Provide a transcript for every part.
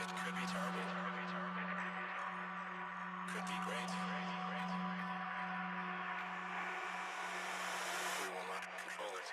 could be terrible. Could be great. We will not control it.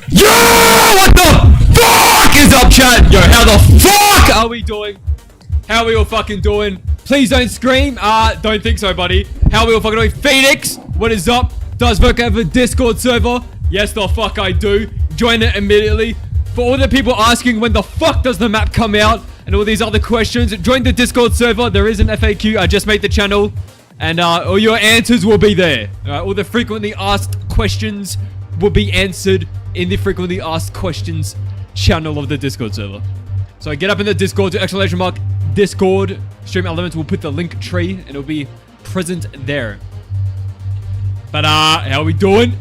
Yo, what the fuck is up, chat? Yo, how the fuck are we doing? How are we all fucking doing? Please don't scream. Don't think so, buddy. How are we all fucking doing? Phoenix, what is up? Does Berk have a Discord server? Yes, the fuck I do. Join it immediately. For all the people asking when the fuck does the map come out and all these other questions, join the Discord server. There is an FAQ. I just made the channel. And all your answers will be there. All the frequently asked questions will be answered in the frequently asked questions channel of the Discord server. So get up in the Discord to ! Discord. Stream Element will put the link tree and it'll be present there. But how are we doing?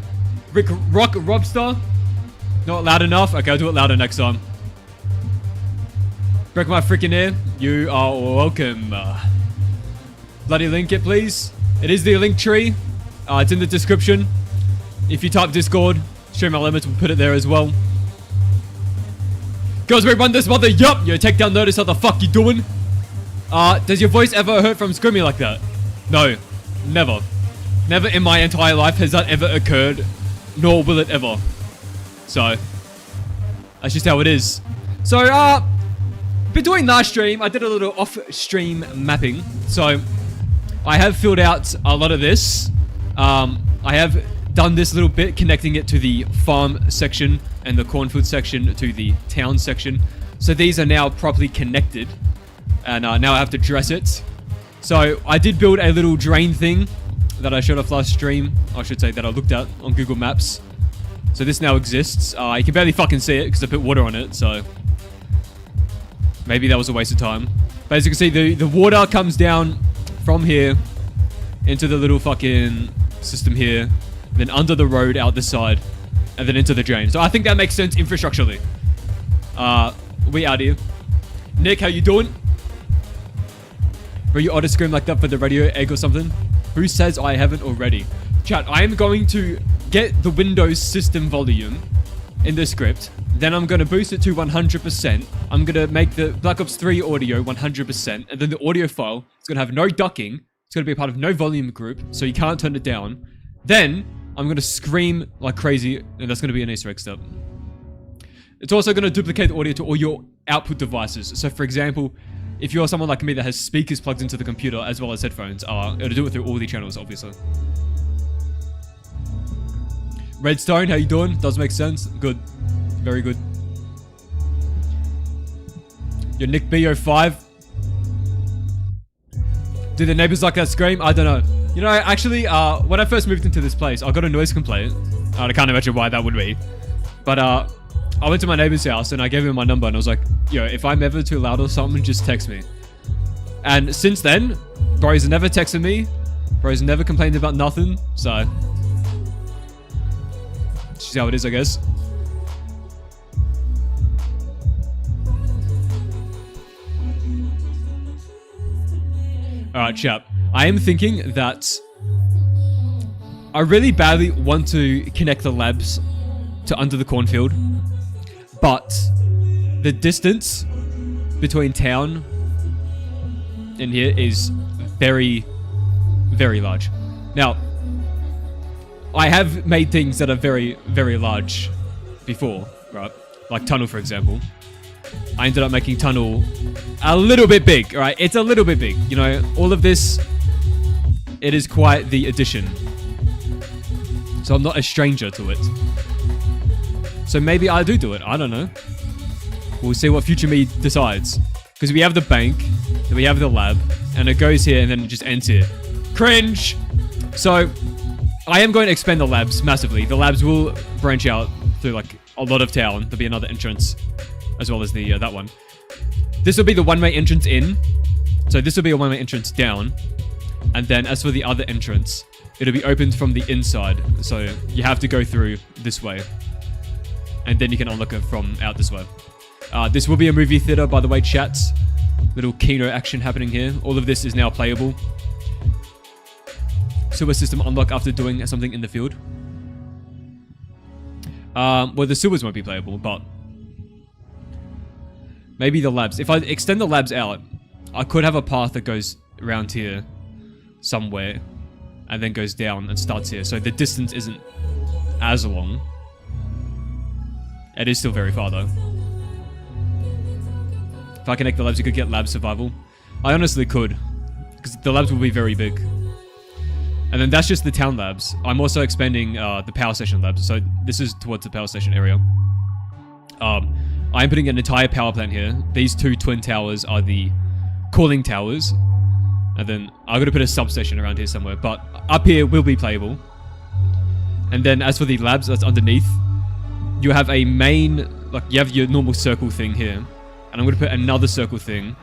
Rick Rock Robster? Not loud enough? Okay, I'll do it louder next time. Break my freaking ear. You are welcome. Bloody link it, please. It is the link tree. It's in the description. If you type Discord, Stream Element will put it there as well. Girls, we run this mother. Yup, yo, take down notice. How the fuck you doing? Does your voice ever hurt from screaming like that? No, never. Never in my entire life has that ever occurred, nor will it ever. So, that's just how it is. So, between last stream, I did a little off-stream mapping. So, I have filled out a lot of this. I have done this little bit, connecting it to the farm section and the cornfield section to the town section. So these are now properly connected. And now I have to dress it. So I did build a little drain thing that I showed off last stream. I should say that I looked at on Google Maps. So this now exists. You can barely fucking see it because I put water on it. So maybe that was a waste of time. But as you can see, the water comes down from here into the little fucking system here. Then under the road out this side. And then into the drain. So I think that makes sense infrastructurally. We out here. Nick, how you doing? Bro, you ought to scream like that for the radio egg or something. Who says I haven't already? Chat, I am going to get the Windows system volume in the script. Then I'm going to boost it to 100%. I'm going to make the Black Ops 3 audio 100%. And then the audio file is going to have no ducking. It's going to be a part of no volume group. So you can't turn it down. Then I'm going to scream like crazy. And that's going to be an Easter egg step. It's also going to duplicate the audio to all your output devices. So for example, if you're someone like me that has speakers plugged into the computer as well as headphones, it'll do it through all the channels, obviously. Redstone, how you doing? Does make sense. Good. Very good. Your Nick BO5. Do the neighbors like that scream? I don't know. You know, actually, when I first moved into this place, I got a noise complaint. I can't imagine why that would be. But, I went to my neighbor's house and I gave him my number and I was like, yo, if I'm ever too loud or something, just text me. And since then, bro's never texted me. Bro's never complained about nothing. So, it's just how it is, I guess. Alright, chap. I am thinking that I really badly want to connect the labs to under the cornfield. But the distance between town and here is very, very large. Now, I have made things that are very, very large before, right? Like Tunnel, for example. I ended up making Tunnel a little bit big, right? It's a little bit big. You know, all of this, it is quite the addition. So I'm not a stranger to it. So maybe I do it. I don't know. We'll see what future me decides. Because we have the bank, then we have the lab, and it goes here and then it just ends here. Cringe! So, I am going to expand the labs massively. The labs will branch out through like a lot of town. There'll be another entrance, as well as the that one. This will be the one-way entrance in. So this will be a one-way entrance down. And then as for the other entrance, it'll be opened from the inside. So you have to go through this way. And then you can unlock it from out this way. This will be a movie theater, by the way, chat. Little Kino action happening here. All of this is now playable. Sewer system unlock after doing something in the field. Well, the sewers won't be playable, but maybe the labs. If I extend the labs out, I could have a path that goes around here somewhere and then goes down and starts here. So the distance isn't as long. It is still very far though. If I connect the labs, you could get lab survival. I honestly could, because the labs will be very big. And then that's just the town labs. I'm also expanding the power station labs. So this is towards the power station area. I'm putting an entire power plant here. These two twin towers are the cooling towers. And then I'm going to put a substation around here somewhere. But up here will be playable. And then as for the labs that's underneath, you have a main, like you have your normal circle thing here. And I'm going to put another circle thing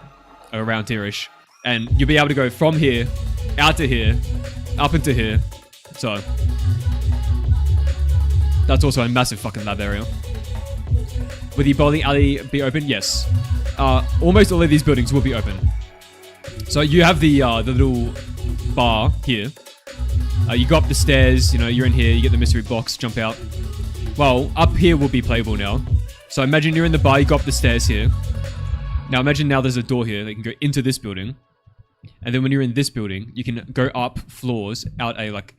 around here-ish. And you'll be able to go from here, out to here, up into here. So, that's also a massive fucking lab area. Will the bowling alley be open? Yes. Almost all of these buildings will be open. So you have the little bar here. You go up the stairs, you know, you're in here, you get the mystery box, jump out. Well, up here will be playable now. So imagine you're in the bar, you go up the stairs here. Now imagine now there's a door here that can go into this building. And then when you're in this building, you can go up floors, out a like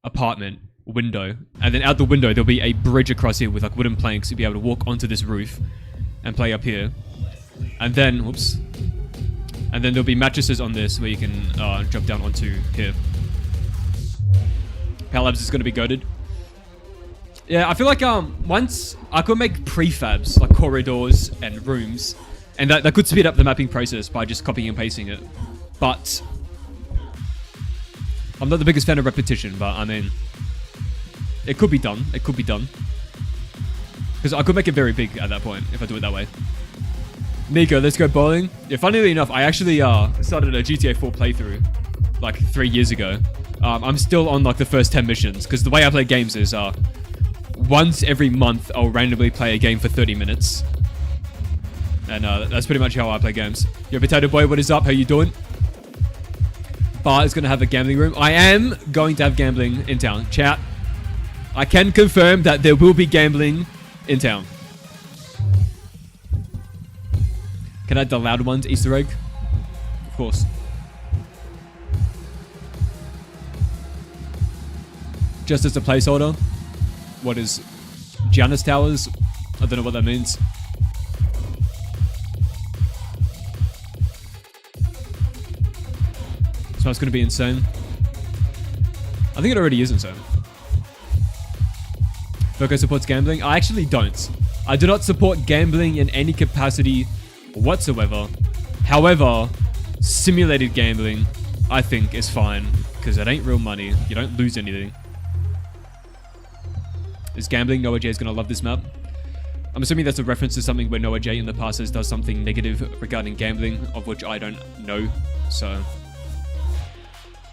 apartment window. And then out the window, there'll be a bridge across here with like wooden planks. You'll be able to walk onto this roof and play up here. And then, whoops. And then there'll be mattresses on this where you can jump down onto here. Power Labs is going to be goated. Yeah, I feel like once I could make prefabs, like corridors and rooms, and that could speed up the mapping process by just copying and pasting it. But I'm not the biggest fan of repetition, but I mean, it could be done. It could be done. Because I could make it very big at that point if I do it that way. Nico, let's go bowling. Yeah, funnily enough, I actually started a GTA 4 playthrough like 3 years ago. I'm still on like the first 10 missions because the way I play games is once every month I'll randomly play a game for 30 minutes. And that's pretty much how I play games. Yo, Potato Boy, what is up? How you doing? Bar is going to have a gambling room. I am going to have gambling in town. Chat, I can confirm that there will be gambling in town. Can I add the loud ones Easter egg? Of course. Just as a placeholder. What is Janus Towers? I don't know what that means. So it's going to be insane. I think it already is insane. Virgo supports gambling? I actually don't. I do not support gambling in any capacity whatsoever. However, simulated gambling, I think, is fine because it ain't real money. You don't lose anything. Is gambling? Noah J is gonna love this map. I'm assuming that's a reference to something where Noah J in the past has done something negative regarding gambling, of which I don't know. So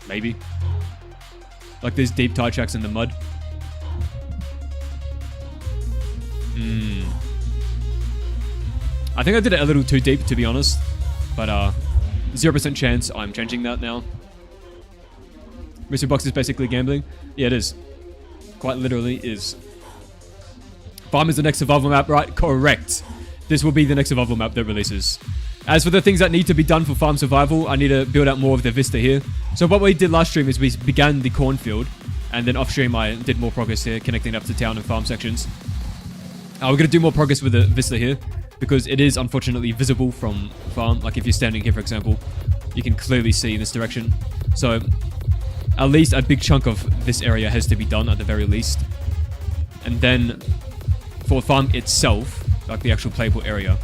maybe like there's deep tire tracks in the mud. I think I did it a little too deep, to be honest. But 0% chance I'm changing that now. Mystery Box is basically gambling. Yeah, it is. Quite literally is. Farm is the next survival map, right? Correct. This will be the next survival map that releases. As for the things that need to be done for farm survival, I need to build out more of the vista here. So what we did last stream is we began the cornfield. And then off stream I did more progress here, connecting up to town and farm sections. We're going to do more progress with the vista here. Because it is unfortunately visible from farm. Like if you're standing here, for example, you can clearly see in this direction. So at least a big chunk of this area has to be done at the very least. And then for farm itself, like the actual playable area,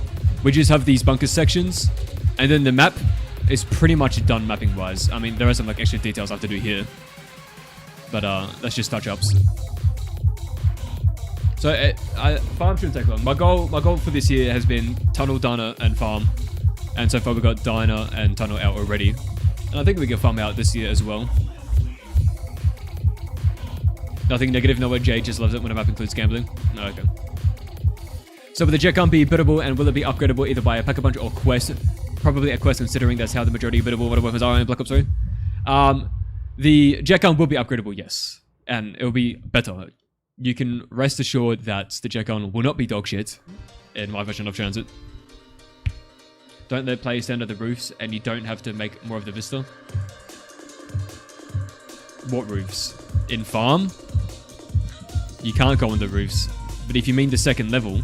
we just have these bunker sections. And then the map is pretty much done mapping wise. I mean, there are some like extra details I have to do here. But that's just touch-ups. So farm shouldn't take long. My goal for this year has been tunnel, diner, and farm. And so far we've got diner and tunnel out already. And I think we can farm out this year as well. Nothing negative, nowhere. Jay just loves it when a map includes gambling. No, okay. So will the jet gun be biddable and will it be upgradable either by a pack-a-punch or quest? Probably a quest, considering that's how the majority of biddable water weapons are in Black Ops 3. The jet gun will be upgradable, yes. And it will be better. You can rest assured that the jet gun will not be dog shit in my version of TranZit. Don't let players stand at the roofs, and you don't have to make more of the vista. What roofs? In farm? You can't go on the roofs. But if you mean the second level,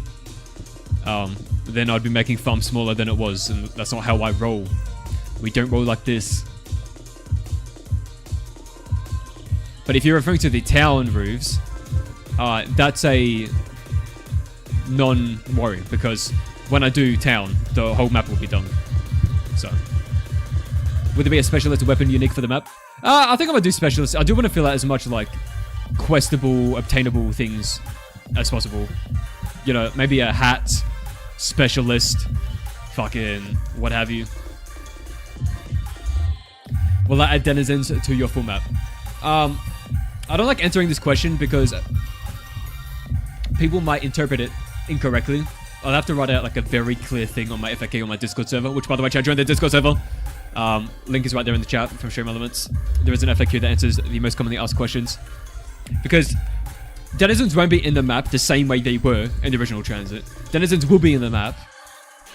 then I'd be making farm smaller than it was, and that's not how I roll. We don't roll like this. But if you're referring to the town roofs, that's a non-worry, because when I do town, the whole map will be done. So, would there be a specialist weapon unique for the map? I think I'm gonna do specialist. I do want to fill out as much like questable, obtainable things as possible. You know, maybe a hat specialist fucking what have you. Will I add denizens to your full map? I don't like answering this question because people might interpret it incorrectly. I'll have to write out like a very clear thing on my FAQ on my Discord server, which by the way, chat, join the Discord server. Link is right there in the chat from Stream Elements. There is an FAQ that answers the most commonly asked questions. Because denizens won't be in the map the same way they were in the original TranZit. Denizens will be in the map.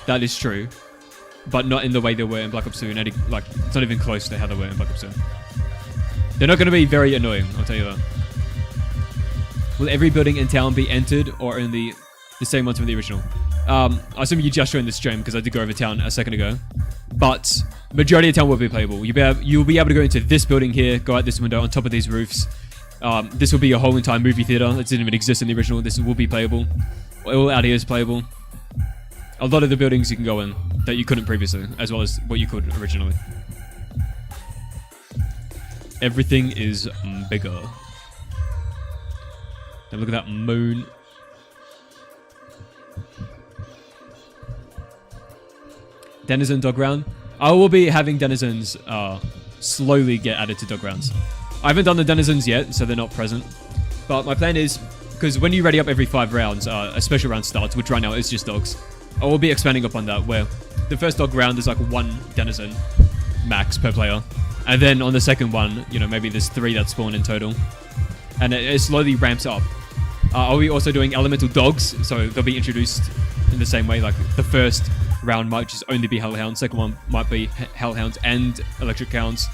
That is true. But not in the way they were in Black Ops 2. And like, it's not even close to how they were in Black Ops 2. They're not going to be very annoying, I'll tell you that. Will every building in town be entered or only the same ones from the original? I assume you just joined the stream because I did go over town a second ago. But majority of town will be playable. You'll be able to go into this building here, go out this window on top of these roofs. This will be a whole entire movie theater that didn't even exist in the original. This will be playable. All out here is playable. A lot of the buildings you can go in that you couldn't previously, as well as what you could originally. Everything is bigger. And look at that moon. Denizen dog round. I will be having denizens slowly get added to dog rounds. I haven't done the denizens yet, so they're not present. But my plan is, because when you ready up every 5 rounds, a special round starts, which right now is just dogs. I will be expanding upon that, where the first dog round is like 1 denizen max per player. And then on the second one, you know, maybe there's 3 that spawn in total. And it slowly ramps up. I'll be also doing elemental dogs, so they'll be introduced in the same way. Like the first round might just only be hellhounds, second one might be hellhounds and electric hounds,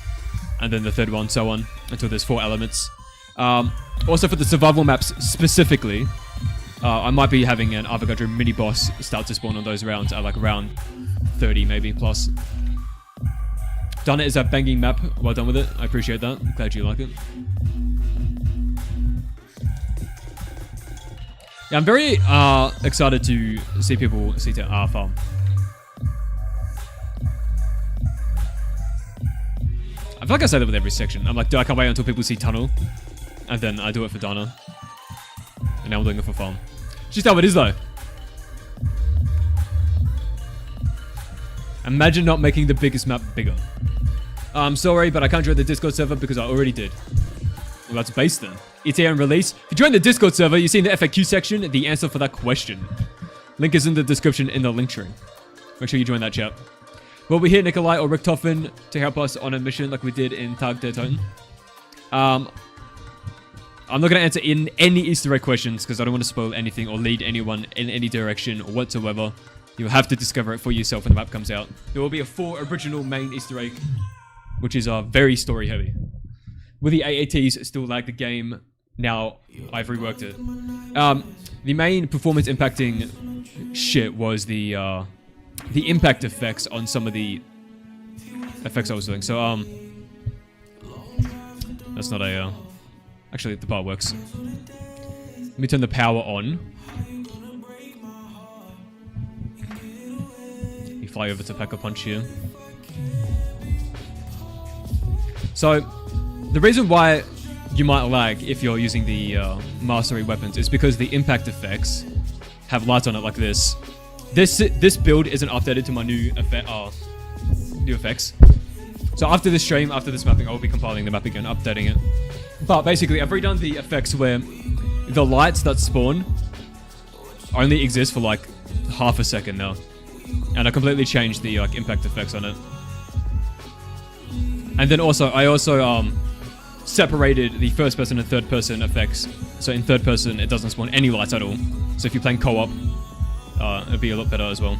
and then the third one, so on, until there's 4 elements. Also for the survival maps specifically, I might be having an Avogadro mini boss start to spawn on those rounds at like around 30 maybe plus. Done it is a banging map. Well done with it. I appreciate that. I'm glad you like it. Yeah, I'm very excited to see people see farm. I feel like I say that with every section. I'm like, dude, I can't wait until people see tunnel. And then I do it for Dana. And now I'm doing it for farm. It's just how it is though. Imagine not making the biggest map bigger. I'm sorry, but I can't join the Discord server because I already did. Well, that's base then. ETA and release. If you join the Discord server, you see in the FAQ section the answer for that question. Link is in the description in the link tree. Make sure you join that chat. Will we hit Nikolai or Richtofen to help us on a mission like we did in Tag der Toten? I'm not going to answer in any Easter egg questions because I don't want to spoil anything or lead anyone in any direction whatsoever. You'll have to discover it for yourself when the map comes out. There will be a full original main Easter egg, which is very story heavy. Will the AATs still lag the game? Now I've reworked it. The main performance impacting shit was the impact effects on some of the effects I was doing. So that's not a actually the bar works. Let me turn the power on. You fly over to Pack a Punch here. So the reason why you might lag if you're using the mastery weapons is because the impact effects have lights on it like this. This build isn't updated to my new effects. So after this stream, after this mapping, I will be compiling the map again, updating it. But basically, I've redone the effects where the lights that spawn only exist for like half a second now. And I completely changed the impact effects on it. And then I also separated the first person and third person effects. So in third person, it doesn't spawn any lights at all. So if you're playing co-op, it'd be a lot better as well.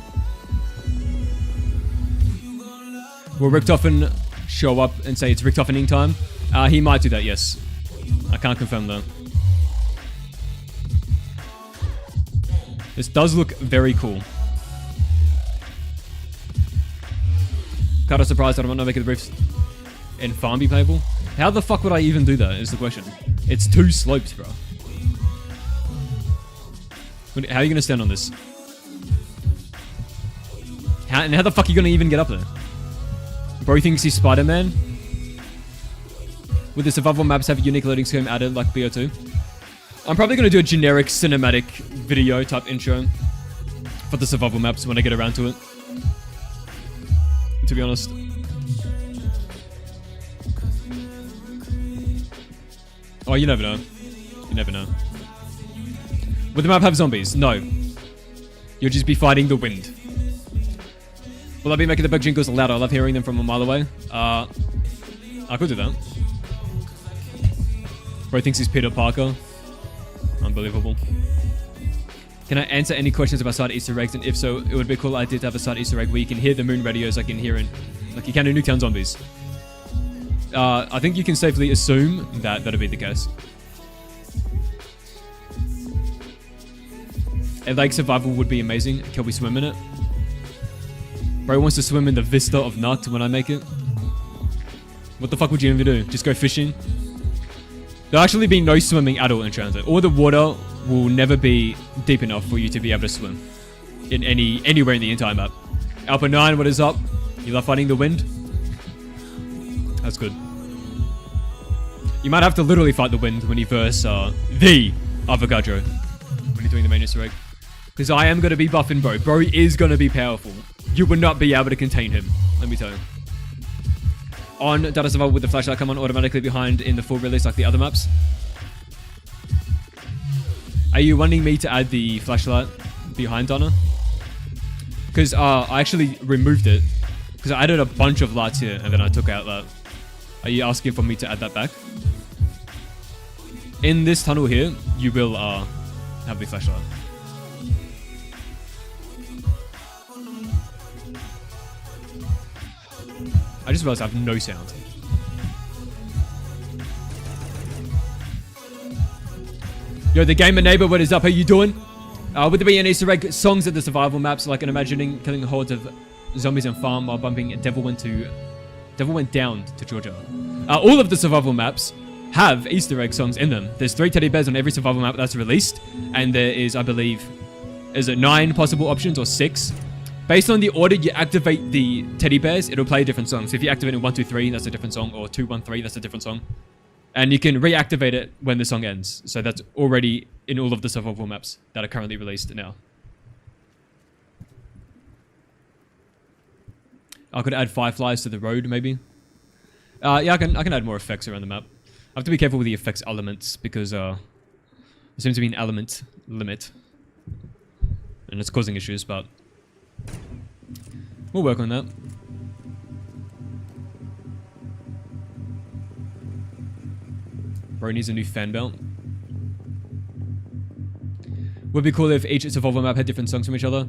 Will Richtofen show up and say it's Richtofening time? He might do that, yes. I can't confirm though. This does look very cool. Kind of surprised that I'm not making the roofs in farm be playable. How the fuck would I even do that is the question. It's 2 slopes, bro. How are you going to stand on this? How the fuck are you going to even get up there? Bro thinks he's Spider-Man? Would the survival maps have a unique loading scheme added like BO2? I'm probably going to do a generic cinematic video type intro for the survival maps when I get around to it. to be honest. Oh, you never know. You never know. Would the map have zombies? No. You'll just be fighting the wind. Will I be making the bug jingles louder? I love hearing them from a mile away. I could do that. Bro thinks he's Peter Parker. Unbelievable. Can I answer any questions about side Easter eggs? And if so, it would be a cool idea to have a side Easter egg where you can hear the moon radios like in here and like you can in Nuketown Zombies. I think you can safely assume that that'll be the case. A lake survival would be amazing. Can we swim in it? Bro wants to swim in the vista of Nut when I make it. What the fuck would you even do? Just go fishing? There'll actually be no swimming at all in TranZit. All the water will never be deep enough for you to be able to swim in anywhere in the entire map. Alpha 9, what is up? You love fighting the wind? That's good. You might have to literally fight the wind when you verse the Avogadro when you're doing the main Easter egg. Because I am going to be buffing Bro. Bro is going to be powerful. You would not be able to contain him. Let me tell you. On Data Survival, would the flashlight come on automatically behind in the full release like the other maps? Are you wanting me to add the flashlight behind Donna? Because I actually removed it. Because I added a bunch of lights here and then I took out that. Are you asking for me to add that back? In this tunnel here, you will have the flashlight. I just realized I have no sound. Yo, the gamer neighbor, what is up? How you doing? Would there be an Easter egg songs at the survival maps, like an imagining killing hordes of zombies and farm while bumping Devil Went Down to Georgia? All of the survival maps have Easter egg songs in them. There's 3 teddy bears on every survival map that's released, and there is, I believe, is it 9 possible options or 6? Based on the order you activate the teddy bears, it'll play different songs. If you activate in 1, 2, 3, that's a different song, or 2, 1, 3, that's a different song. And you can reactivate it when the song ends. So that's already in all of the survival maps that are currently released now. I could add fireflies to the road, maybe. Yeah, I can add more effects around the map. I have to be careful with the effects elements because there seems to be an element limit. And it's causing issues, but we'll work on that. Bro needs a new fan belt. Would be cool if each survival map had different songs from each other.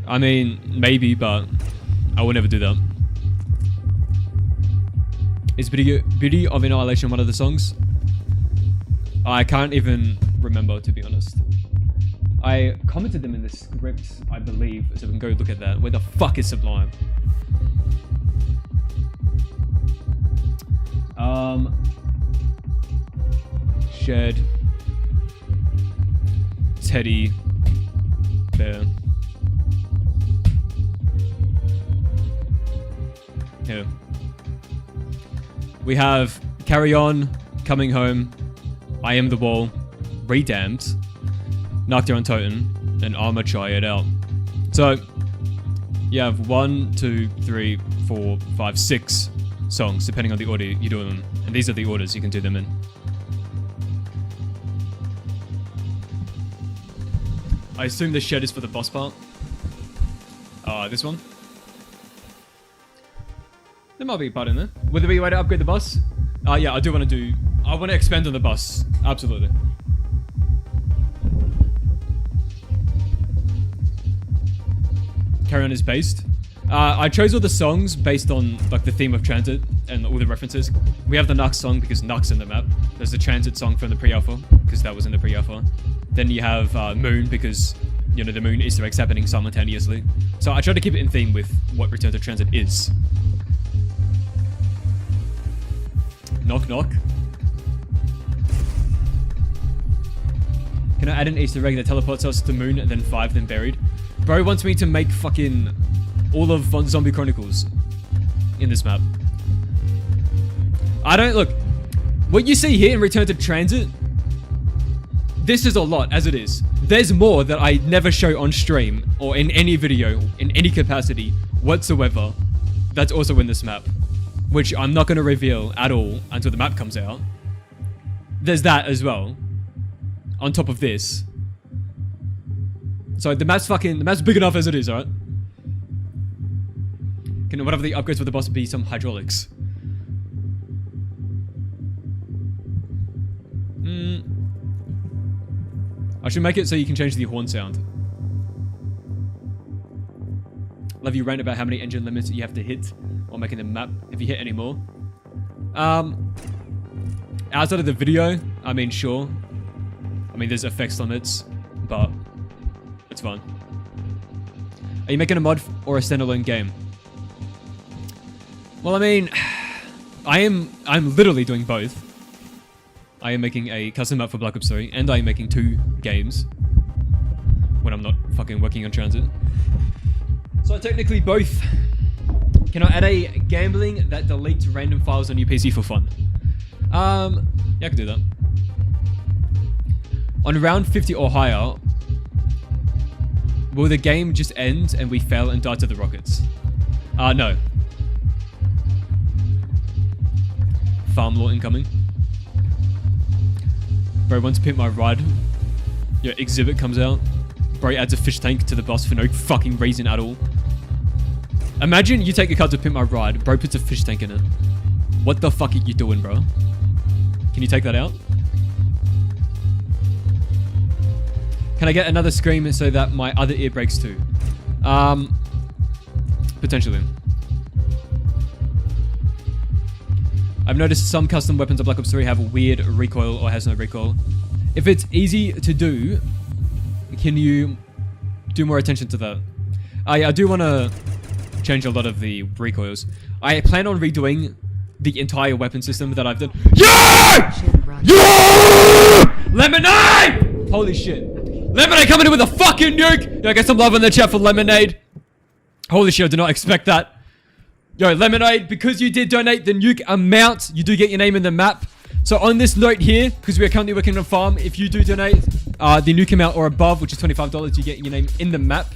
I mean, maybe, but I will never do that. Is Beauty of Annihilation one of the songs? I can't even remember, to be honest. I commented them in the script, I believe, so we can go look at that. Where the fuck is Sublime? Shed. Teddy. Bear. Here. We have Carry On, Coming Home, I Am the Wall, Redamned, Knocked Down Totem, and I'ma Try It Out. So, you have 1, 2, 3, 4, 5, 6 songs, depending on the order you do them. And these are the orders you can do them in. I assume the shed is for the boss part. This one. There might be a part in there. Would there be a way to upgrade the bus? Yeah, I want to expand on the bus. Absolutely. Carry On is based. I chose all the songs based on like the theme of TranZit and all the references. We have the Nux song because Nux in the map. There's the TranZit song from the pre-alpha because that was in the pre-alpha. Then you have Moon because, you know, the Moon Easter eggs happening simultaneously. So I try to keep it in theme with what Return to TranZit is. Knock knock. Can I add an Easter egg that teleports us to Moon and then 5 then buried? Bro wants me to make fucking all of Zombie Chronicles in this map. I don't look. What you see here in Return to TranZit, this is a lot as it is. There's more that I never show on stream or in any video in any capacity whatsoever That's also in this map, which I'm not going to reveal at all until the map comes out. There's that as well, on top of this. So the map's big enough as it is, alright? Can whatever the upgrades for the boss would be some hydraulics. I should make it so you can change the horn sound. Love you rant about how many engine limits you have to hit while making the map, if you hit any more. Outside of the video, I mean, sure. I mean, there's effects limits, but it's fun. Are you making a mod or a standalone game? Well, I mean, I'm literally doing both. I am making a custom map for Black Ops 3, and I am making 2 games when I'm not fucking working on TranZit. So technically both. Can I add a gambling that deletes random files on your PC for fun? Yeah, I can do that. On round 50 or higher, will the game just end and we fail and die to the rockets? No. Farm law incoming. Bro, once Pimp My Ride, your exhibit comes out. Bro adds a fish tank to the boss for no fucking reason at all. Imagine you take a card to Pimp My Ride, bro puts a fish tank in it. What the fuck are you doing, bro? Can you take that out? Can I get another scream so that my other ear breaks too? Potentially. I've noticed some custom weapons of Black Ops 3 have a weird recoil or has no recoil. If it's easy to do, can you do more attention to that? I do want to change a lot of the recoils. I plan on redoing the entire weapon system that I've done. Yeah! Yeah! Lemonade! Holy shit. Lemonade coming in with a fucking nuke! Yo, get some love in the chat for Lemonade. Holy shit, I did not expect that. Yo, Lemonade, because you did donate the nuke amount, you do get your name in the map. So on this note here, because we are currently working on a farm, if you do donate the nuke amount or above, which is $25, you get your name in the map.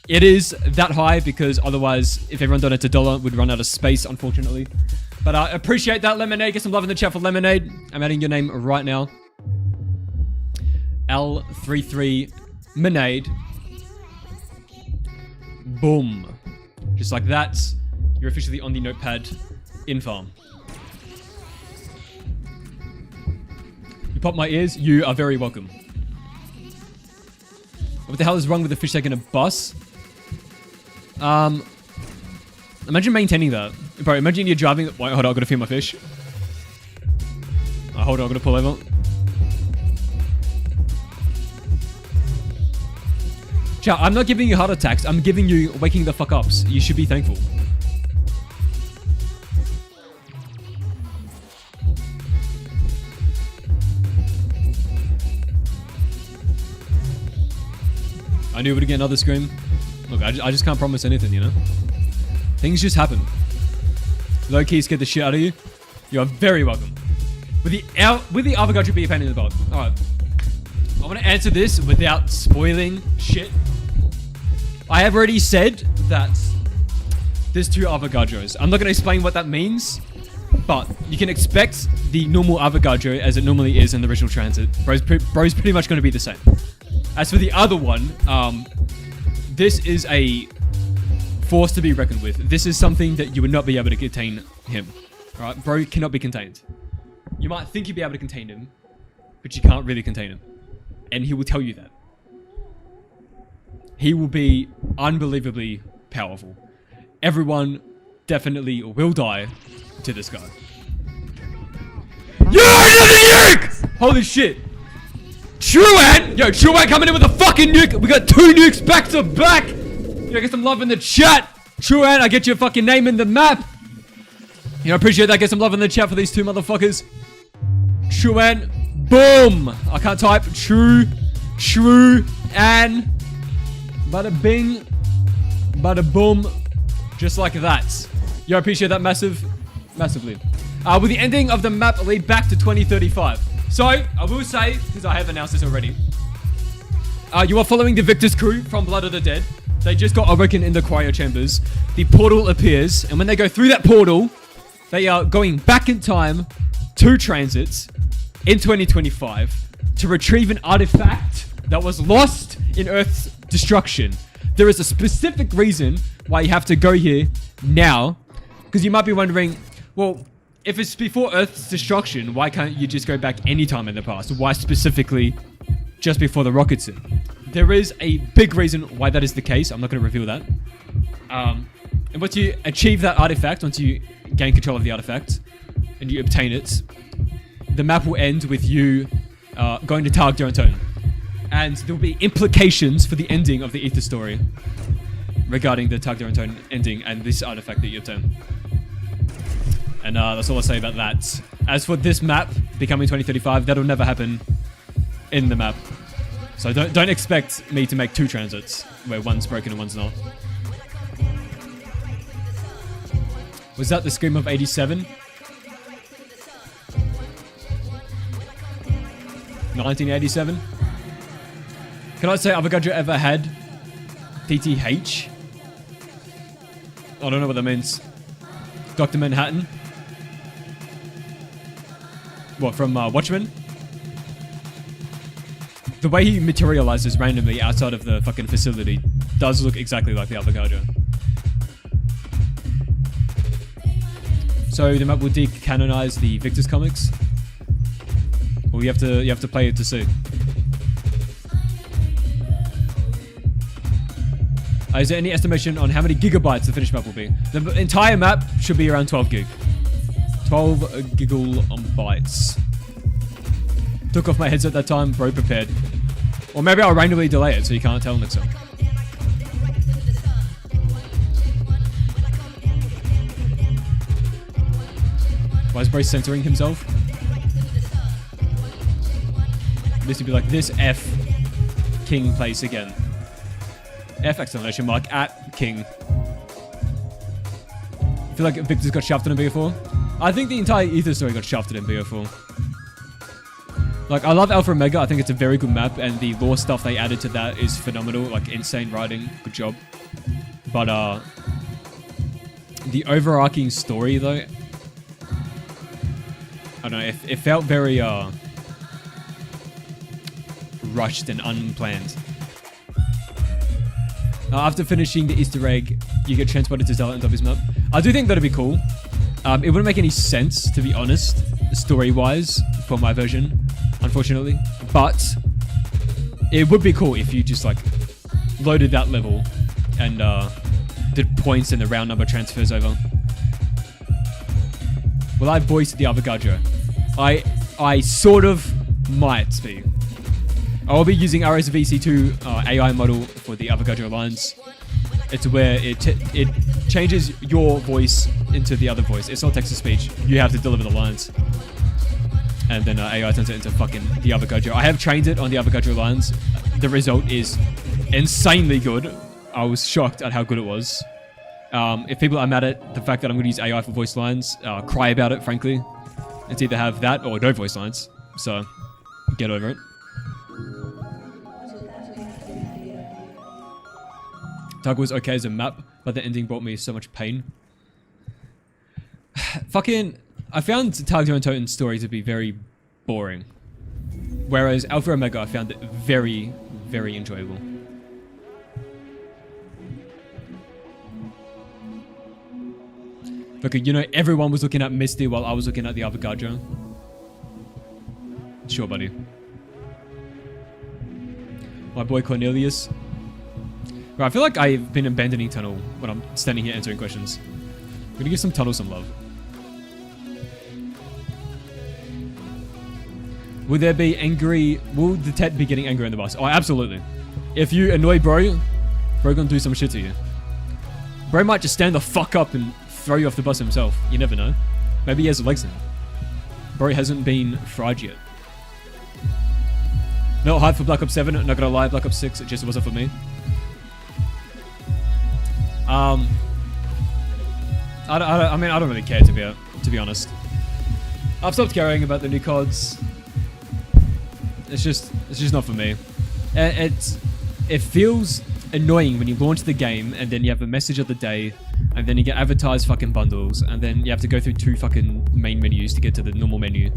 It is that high because otherwise, if everyone donates $1, we'd run out of space, unfortunately. But I appreciate that, Lemonade. Get some love in the chat for Lemonade. I'm adding your name right now. 𝐿33𝗏𝗏𝗏. Boom. Just like that. You're officially on the notepad in farm. You pop my ears, you are very welcome. What the hell is wrong with the fish tank in a bus? Imagine maintaining that. Bro, imagine you're driving. Wait, hold on, I gotta feed my fish. Hold on, I'm gonna pull over. Chat, I'm not giving you heart attacks, I'm giving you waking the fuck ups. You should be thankful. I knew we'd get another scream. Look, I just can't promise anything, you know? Things just happen. Low-key scared the shit out of you. You are very welcome. With the avogadro be a pain in the butt. Alright. I want to answer this without spoiling shit. I have already said that there's 2 avogadros. I'm not going to explain what that means, but you can expect the normal avogadro as it normally is in the original TranZit. Bro's pretty much going to be the same. As for the other one, this is a force to be reckoned with. This is something that you would not be able to contain him. Alright, bro cannot be contained. You might think you'd be able to contain him, but you can't really contain him. And he will tell you that. He will be unbelievably powerful. Everyone definitely will die to this guy. Yeah, another nuke! Holy shit. 𝗏𝗏! Yo, 𝗏𝗏 coming in with a fucking nuke! We got 2 nukes back to back! Yo, get some love in the chat! 𝗏𝗏, I get your fucking name in the map! You know, appreciate that. Get some love in the chat for these 2 motherfuckers. 𝗏𝗏, boom! I can't type. 𝗏𝗏. Bada bing. Bada boom. Just like that. Yo, appreciate that massively. With the ending of the map lead back to 2035. So, I will say, because I have announced this already, you are following the Victor's crew from Blood of the Dead. They just got awoken in the cryo chambers. The portal appears, and when they go through that portal, they are going back in time to TranZit in 2025 to retrieve an artifact that was lost in Earth's destruction. There is a specific reason why you have to go here now, because you might be wondering, well, if it's before Earth's destruction, why can't you just go back any time in the past? Why specifically just before the rockets hit? There is a big reason why that is the case. I'm not going to reveal that. And once you achieve that artifact, once you gain control of the artifact, and you obtain it, the map will end with you going to 𝗏𝗏. And there will be implications for the ending of the Aether story regarding the 𝗏𝗏 ending and this artifact that you obtain. And that's all I'll say about that. As for this map becoming 2035, that'll never happen in the map. So don't expect me to make 2 TranZits where one's broken and one's not. Was that the Scream of 87? 1987? Can I say Avogadro ever had TTH? I don't know what that means. Dr. Manhattan? What, from Watchmen? The way he materializes randomly outside of the fucking facility does look exactly like the Avogadro. So the map will decanonize the Victor's comics? Well, you have to play it to see. Is there any estimation on how many gigabytes the finished map will be? The entire map should be around 12 gig. 12 gigabytes. Took off my headset that time, bro prepared. Or maybe I'll randomly delay it so you can't tell next time. Why is bro censoring himself? This would be like, this F King place again. F exclamation mark at King. I feel like Victor's got shafted in BO4. I think the entire Aether story got shafted in BO4. Like, I love Alpha Omega. I think it's a very good map, and the lore stuff they added to that is phenomenal. Like, insane writing. Good job. But, the overarching story, though, I don't know, it felt very, rushed and unplanned. After finishing the Easter egg, you get transported to Zelda and Dobby's map. I do think that'd be cool. It wouldn't make any sense, to be honest, story-wise, for my version, unfortunately. But it would be cool if you just, like, loaded that level and did points and the round number transfers over. Will I voice the Avogadro? I sort of might be. I will be using RSVC2 AI model for the Avogadro lines. It's where it changes your voice into the other voice. It's not text-to-speech. You have to deliver the lines. And then AI turns it into fucking the Avogadro. I have trained it on the Avogadro lines. The result is insanely good. I was shocked at how good it was. If people are mad at the fact that I'm going to use AI for voice lines, cry about it, frankly. It's either have that or no voice lines. So, get over it. Tug was okay as a map, but the ending brought me so much pain. Fucking, I found 𝗏𝗏's story to be very boring. Whereas Alpha Omega, I found it very, very enjoyable. Okay, you know, everyone was looking at Misty while I was looking at the Avogadro. Sure, buddy. My boy Cornelius. Right, I feel like I've been abandoning Tunnel when I'm standing here answering questions. I'm gonna give some Tunnel some love. Will there be angry... Will the Tet be getting angry on the bus? Oh, absolutely. If you annoy bro gonna do some shit to you. Bro might just stand the fuck up and throw you off the bus himself. You never know. Maybe he has legs now. Bro hasn't been fried yet. Not hype for Black Ops 7. Not gonna lie, Black Ops 6, it just wasn't for me. I mean, I don't really care, to be honest. I've stopped caring about the new CODs. It's just not for me. It feels annoying when you launch the game and then you have a message of the day and then you get advertised fucking bundles and then you have to go through 2 fucking main menus to get to the normal menu.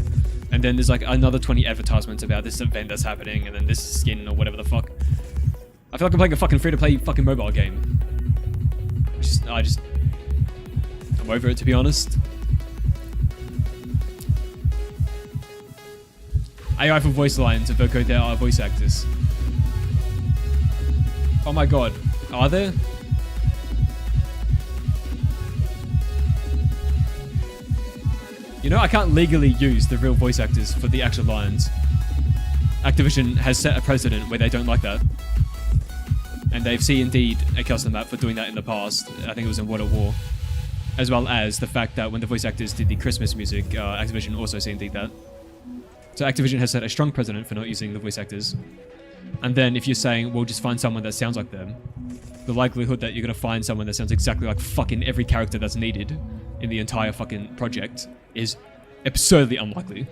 And then there's like another 20 advertisements about this event that's happening and then this skin or whatever the fuck. I feel like I'm playing a fucking free-to-play fucking mobile game. I'm over it, to be honest. AI for voice lines, Voco, there are voice actors. Oh my god, are there? You know, I can't legally use the real voice actors for the actual lines. Activision has set a precedent where they don't like that. And they've indeed a custom map for doing that in the past. I think it was in World of War. As well as the fact that when the voice actors did the Christmas music, Activision also indeed that. So Activision has set a strong precedent for not using the voice actors. And then if you're saying, well, just find someone that sounds like them, the likelihood that you're going to find someone that sounds exactly like fucking every character that's needed in the entire fucking project is absurdly unlikely.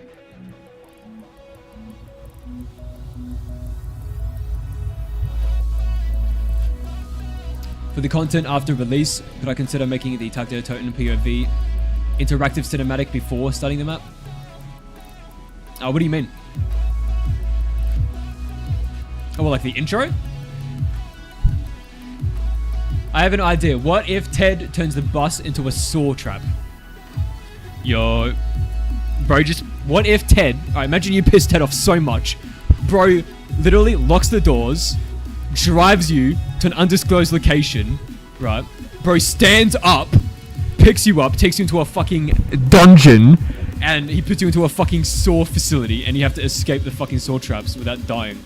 For the content after release, could I consider making the 𝗂𝗏𝗏 POV interactive cinematic before starting the map? What do you mean? Oh, well, like the intro? I have an idea. What if Ted turns the bus into a saw trap? Yo. Bro, just... What if Ted... Alright, imagine you piss Ted off so much. Bro literally locks the doors, drives you to an undisclosed location, right? Bro stands up, picks you up, takes you into a fucking dungeon, and he puts you into a fucking saw facility, and you have to escape the fucking saw traps without dying.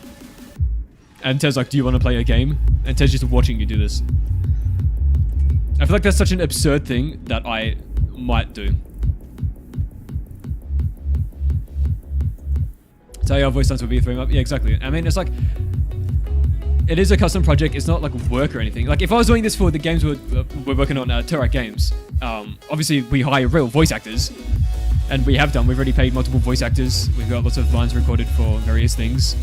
And Ted's like, do you want to play a game? And Ted's just watching you do this. I feel like that's such an absurd thing that I might do. Tell you our voice lines will be a 3-map. Yeah, exactly. I mean, it's like... It is a custom project. It's not like work or anything. Like, if I was doing this for the games we're working on, Turret Games, obviously we hire real voice actors. And we have done. We've already paid multiple voice actors. We've got lots of lines recorded for various things.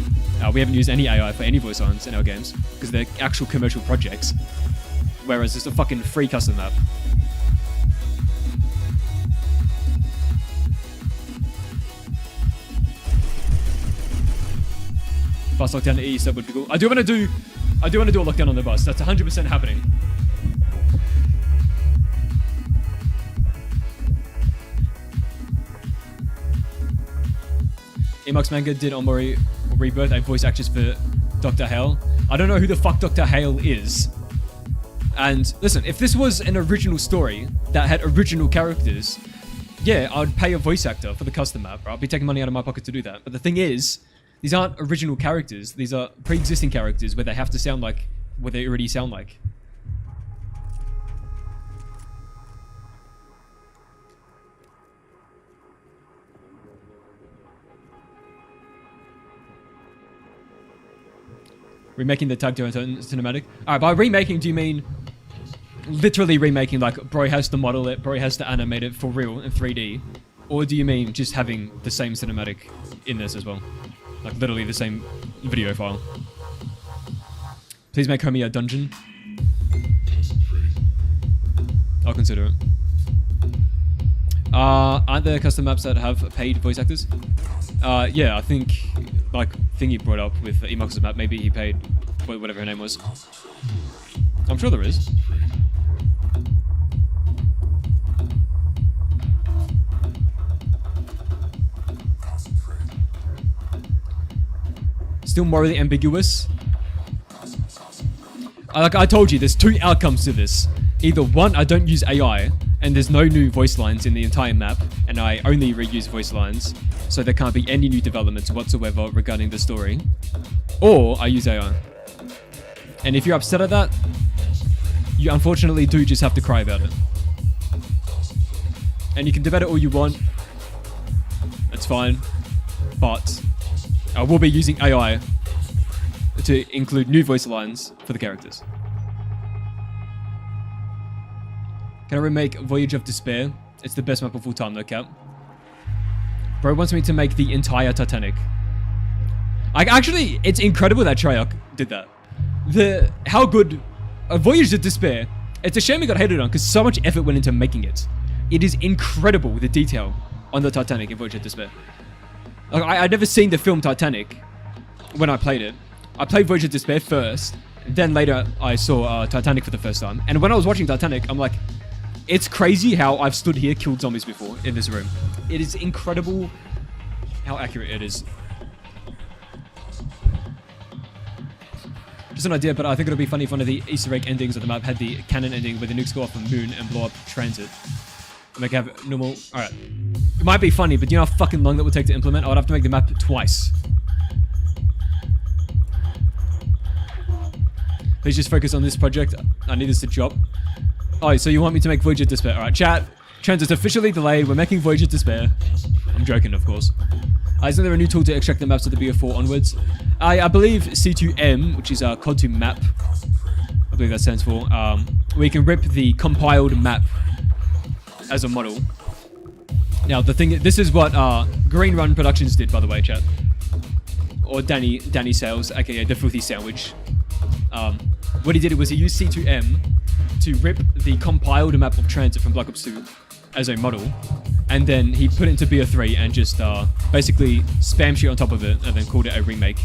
We haven't used any AI for any voice lines in our games because they're actual commercial projects. Whereas it's a fucking free custom map. Bus lockdown to east, that would be cool. I do want to do a lockdown on the bus. That's 100% happening. Emox Manga did Omori Rebirth a voice actress for Dr. Hale. I don't know who the fuck Dr. Hale is. And listen, if this was an original story that had original characters, yeah, I'd pay a voice actor for the custom map, right? I'd be taking money out of my pocket to do that. But the thing is, these aren't original characters. These are pre-existing characters where they have to sound like what they already sound like. Remaking the 𝗂𝗏𝗏 cinematic. Alright, by remaking, do you mean literally remaking, like bro has to model it, bro has to animate it for real in 3D? Or do you mean just having the same cinematic in this as well? Like literally the same video file. Please make Homie a dungeon. I'll consider it. Aren't there custom maps that have paid voice actors? Yeah, I think like thing you brought up with Emox's map, maybe he paid whatever her name was. I'm sure there is. Still morally ambiguous. Like I told you, there's 2 outcomes to this. Either 1, I don't use AI, and there's no new voice lines in the entire map, and I only reuse voice lines, so there can't be any new developments whatsoever regarding the story. Or I use AI. And if you're upset at that, you unfortunately do just have to cry about it. And you can debate it all you want. That's fine. But I will be using AI to include new voice lines for the characters. Can I remake Voyage of Despair? It's the best map of all time, no cap. Bro wants me to make the entire Titanic. Actually, it's incredible that Treyarch did that. how good a Voyage to Despair. It's a shame it got hated on because so much effort went into making it. It is incredible, the detail on the Titanic in Voyage to Despair. Like, I'd never seen the film Titanic when I played it. I played Voyage to Despair first, then later I saw Titanic for the first time. And when I was watching Titanic, I'm like, it's crazy how I've stood here, killed zombies before in this room. It is incredible how accurate it is. Just an idea, but I think it'll be funny if one of the Easter egg endings of the map had the canon ending where the nukes go off the moon and blow up TranZit. Make have normal. Alright. It might be funny, but do you know how fucking long that would take to implement? I would have to make the map twice. Please just focus on this project. I need this to drop. Oh, so you want me to make Voyage to Despair? Alright, chat. TranZit's officially delayed. We're making Voyage to Despair. I'm joking, of course. Isn't there a new tool to extract the maps of the BF4 onwards? I believe C2M, which is COD2 map. I believe that stands for. Where you can rip the compiled map as a model. Now, the thing, this is what Green Run Productions did, by the way, chat. Or Danny Sales, aka the Filthy Sandwich. What he did was he used C2M to rip the compiled map of TranZit from Black Ops 2 as a model, and then he put it into BF3 and just basically spam shit on top of it and then called it a remake.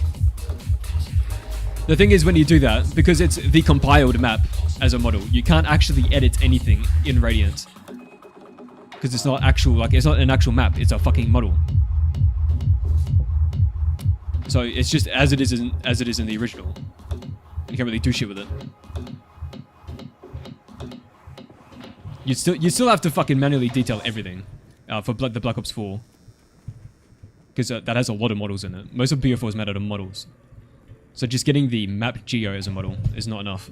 The thing is, when you do that, because it's the compiled map as a model, you can't actually edit anything in Radiant. Because it's not actual, like, it's not an actual map, it's a fucking model. So it's just as it is in the original. You can't really do shit with it. You still have to fucking manually detail everything for the Black Ops 4. Because that has a lot of models in it. Most of BF4 is made out of models. So just getting the map geo as a model is not enough.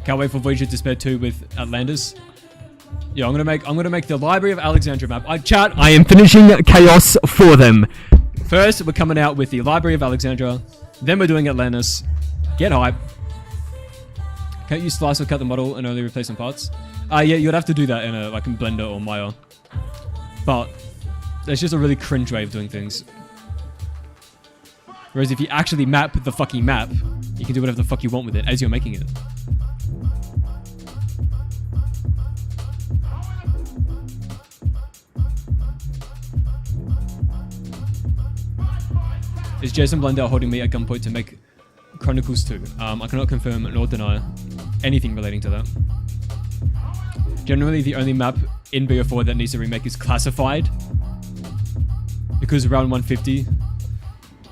Can't wait for Voyage to Despair 2 with Atlantis. Yeah, I'm gonna make the Library of Alexandria map. Chat, I am finishing Chaos for them. First, we're coming out with the Library of Alexandria. Then we're doing Atlantis. Get hype. Can't you slice or cut the model and only replace some parts? Yeah, you'd have to do that in in Blender or Maya. But there's just a really cringe way of doing things. Whereas if you actually map the fucking map, you can do whatever the fuck you want with it as you're making it. Is Jason Blundell holding me at gunpoint to make Chronicles 2? I cannot confirm nor deny anything relating to that. Generally, the only map in BO4 that needs a remake is Classified. Because around 150...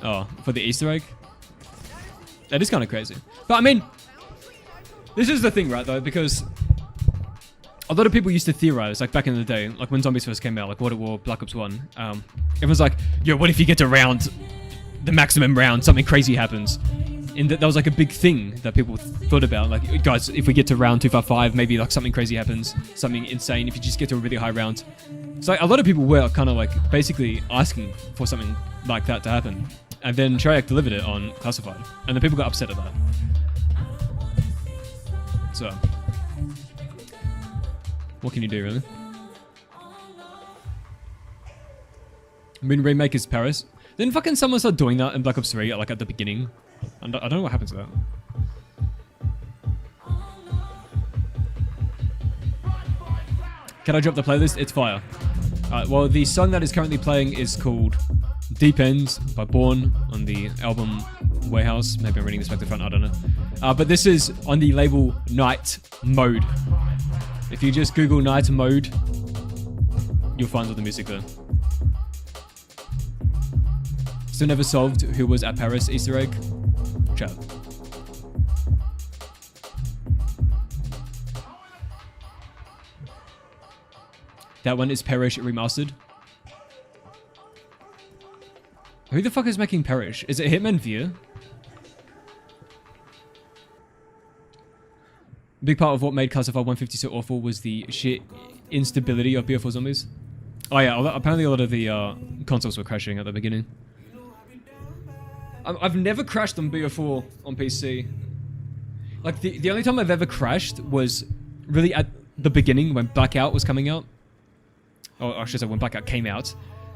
Oh, for the Easter egg? That is kind of crazy. But I mean, this is the thing, right, though, because a lot of people used to theorize, like back in the day, like when Zombies first came out, like World at War, Black Ops 1. Everyone's like, yo, what if you get to round... the maximum round, something crazy happens. And that was like a big thing that people thought about. Like, guys, if we get to round 255, maybe like something crazy happens, something insane if you just get to a really high round. So a lot of people were kind of like basically asking for something like that to happen. And then Treyarch delivered it on Classified. And then people got upset at that. So, what can you do, really? Moon Remake is Paris. Didn't fucking someone start doing that in Black Ops 3, like at the beginning? I don't know what happened to that. Can I drop the playlist? It's fire. Alright, well, the song that is currently playing is called Deep Ends by Born on the album Warehouse. Maybe I'm reading this back to front, I don't know. But this is on the label Night Mode. If you just Google Night Mode, you'll find all the music there. Still never solved who was at Paris Easter egg. Chat. That one is Perish Remastered. Who the fuck is making Perish? Is it Hitman Via? A big part of what made Classified 150 so awful was the sheer instability of BF4 zombies. Oh yeah, apparently a lot of the consoles were crashing at the beginning. I've never crashed on BO4 on PC. Like, the only time I've ever crashed was really at the beginning when Blackout was coming out. or I should say when Blackout came out,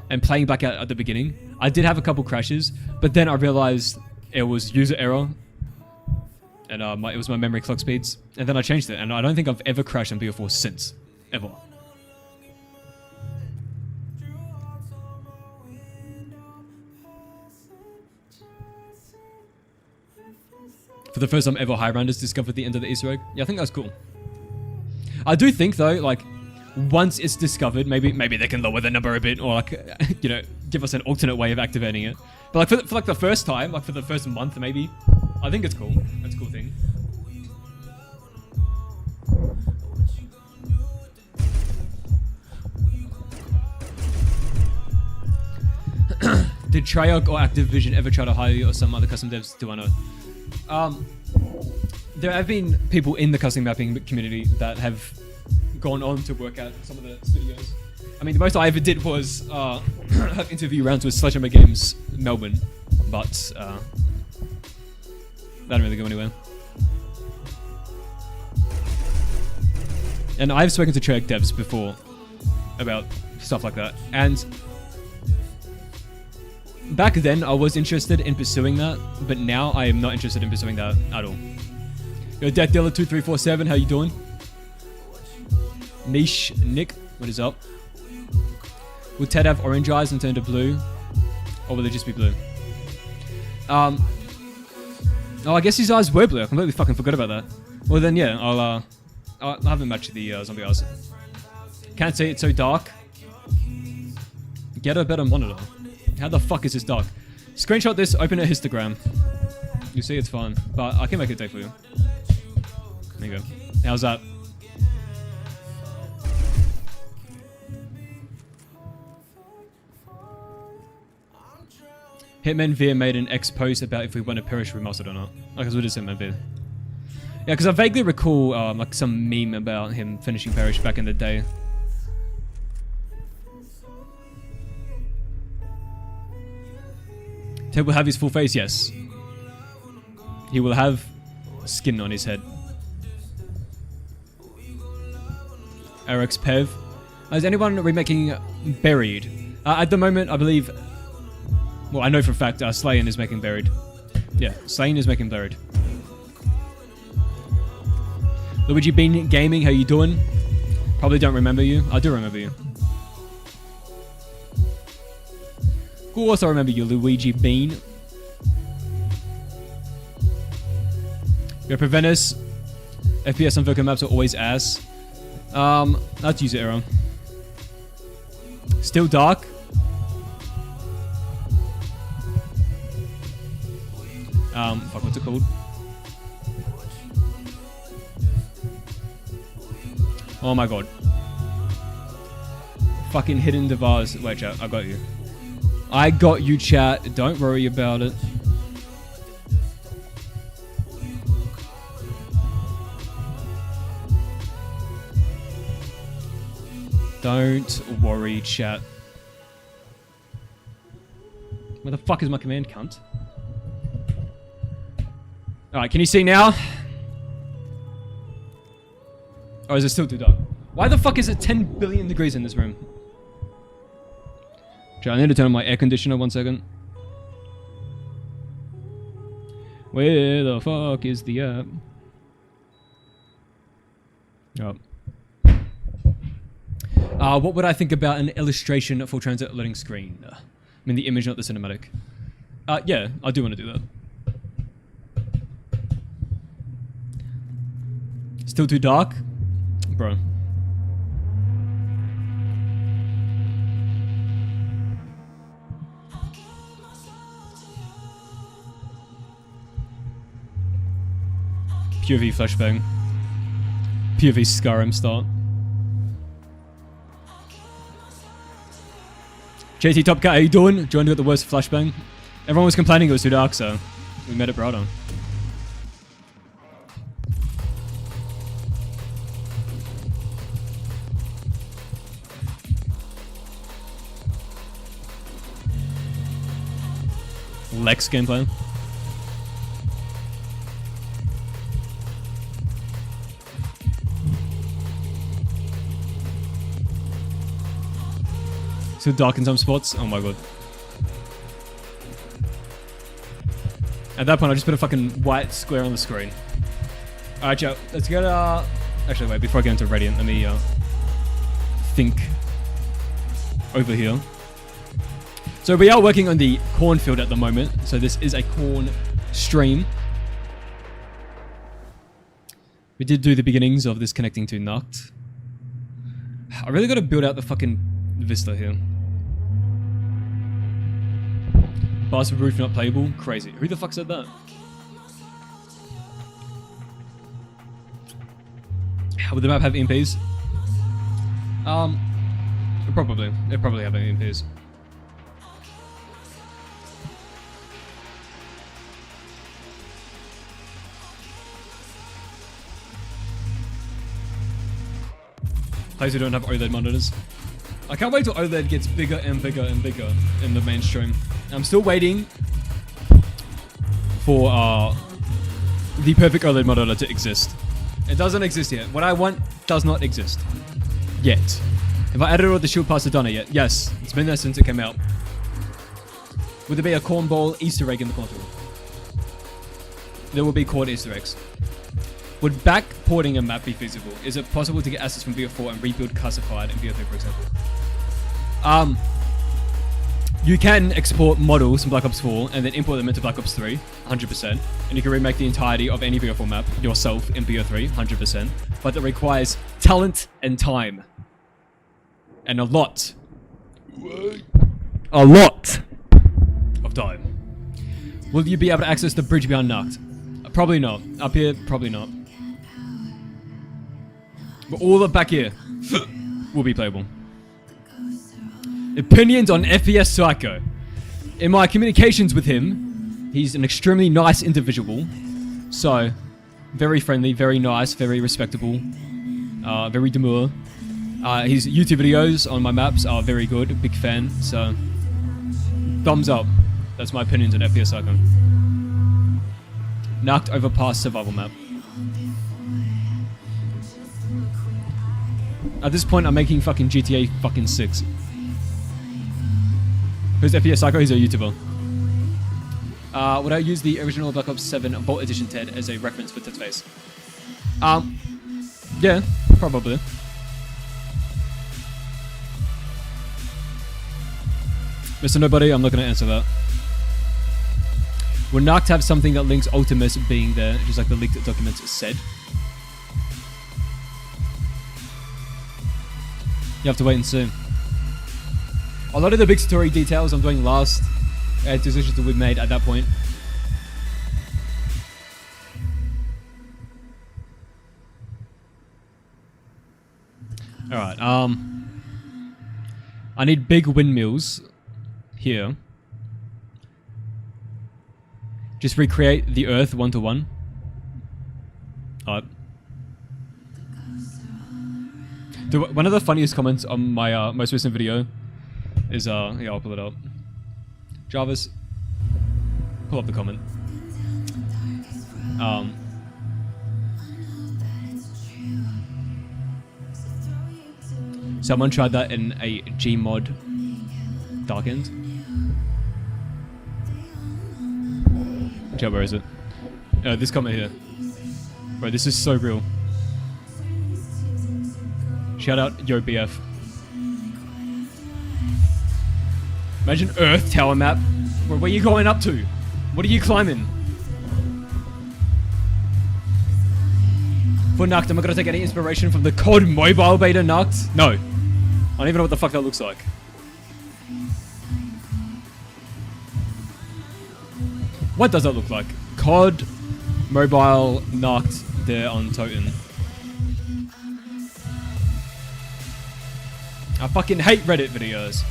and playing Blackout at the beginning, I did have a couple crashes, but then I realized it was user error, and it was my memory clock speeds, and then I changed it, and I don't think I've ever crashed on BO4 since, ever. For the first time ever, high rounders discovered the end of the Easter egg. Yeah, I think that's cool. I do think though, like, once it's discovered, maybe they can lower the number a bit, or like, you know, give us an alternate way of activating it. But like for like the first time, like for the first month maybe, I think it's cool. That's a cool thing. Did Treyarch or Activision ever try to hire you or some other custom devs? Do I know? There have been people in the custom mapping community that have gone on to work at some of the studios. I mean, the most I ever did was have interview rounds with Sledgehammer Games Melbourne, but that didn't really go anywhere. And I've spoken to Treyarch devs before about stuff like that, and back then I was interested in pursuing that, but now I am not interested in pursuing that at all. Yo, Death Dealer 2347, how you doing? Niche Nick, what is up? Will Ted have orange eyes and turn to blue? Or will they just be blue? Oh, I guess his eyes were blue. I completely fucking forgot about that. Well then, yeah, I'll have him match the zombie eyes. Can't see, it's so dark. Get a better monitor. How the fuck is this dark? Screenshot this, open a histogram. You see it's fine, but I can make it day for you. There you go. How's that? Hitman V made an X post about if we want to perish remastered or not. Like, what is Hitman V? Yeah, because I vaguely recall like some meme about him finishing Perish back in the day. Ted will have his full face, yes. He will have skin on his head. 𝗬𝗏. Is anyone remaking Buried? At the moment, I believe... Well, I know for a fact Slayin is making Buried. Yeah, Slayin is making Buried. Luigi Bean Gaming, how you doing? Probably don't remember you. I do remember you. Who also remember you, Luigi Bean? Your Preventus. FPS on Verka maps are always ass. Let's use it, Aaron. Still dark. Fuck, what's it called? Oh my god. Fucking hidden device. Wait, chat, I got you. I got you, chat. Don't worry about it. Don't worry, chat. Where the fuck is my command, cunt? Alright, can you see now? Or is it still too dark? Why the fuck is it 10 billion degrees in this room? I need to turn on my air conditioner 1 second. Where the fuck is the app? Oh. What would I think about an illustration for TranZit loading screen? I mean the image, not the cinematic. Yeah, I do want to do that. Still too dark? Bro. POV flashbang. POV Skyrim start. JT Top Cat, how you doing? Joined got the worst flashbang. Everyone was complaining it was too dark, so we made it brighter. Lex gameplay. Still dark in some spots. Oh my god. At that point, I just put a fucking white square on the screen. Alright, Joe. Let's get, actually, wait. Before I get into Radiant, let me, think over here. So we are working on the cornfield at the moment. So this is a corn stream. We did do the beginnings of this connecting to 𝗏. I really got to build out the fucking vista here. Bars with roof not playable? Crazy. Who the fuck said that? Would the map have EMPs? Probably. It probably have EMPs. Players who don't have OLED monitors. I can't wait till OLED gets bigger and bigger and bigger in the mainstream. I'm still waiting for the perfect OLED monitor to exist. It doesn't exist yet. What I want does not exist. Yet. Have I added all the shield parts to Donna yet? Yes. It's been there since it came out. Would there be a cornball Easter egg in the cornfield? There will be corn Easter eggs. Would backporting a map be feasible? Is it possible to get assets from BO4 and rebuild classified in BO3, for example? You can export models from Black Ops 4 and then import them into Black Ops 3, 100%. And you can remake the entirety of any BO4 map yourself in BO3, 100%. But that requires talent and time. And a lot of time. Will you be able to access the bridge beyond 𝗏? Probably not. Up here, probably not. But all the back here will be playable. Opinions on FPS Psycho. In my communications with him, he's an extremely nice individual. So, very friendly, very nice, very respectable, very demure. His YouTube videos on my maps are very good, big fan, so thumbs up. That's my opinions on FPS Psycho. 𝗏 overpass survival map. At this point, I'm making fucking GTA fucking 6. Who's FPS Psycho? He's a YouTuber. Would I use the original Black Ops 7 Vault Edition TED as a reference for Ted's face? Yeah, probably. Mr. Nobody, I'm not going to answer that. Would 𝗏 have something that links Ultimus being there, just like the leaked documents said? You have to wait and see. A lot of the big story details I'm doing last, decisions that we've made at that point. Alright, I need big windmills here. Just recreate the Earth 1-to-1. Alright. One of the funniest comments on my most recent video is, yeah, I'll pull it up. Jarvis, pull up the comment. Someone tried that in a Gmod Dark End. Where is it? This comment here. Bro, this is so real. Shout out Yo BF. Imagine Earth tower map. Bro, where are you going up to? What are you climbing? For 𝗏, am I gonna take any inspiration from the COD mobile beta 𝗏? No. I don't even know what the fuck that looks like. What does that look like? COD mobile 𝗏 there on Toten. I fucking hate Reddit videos.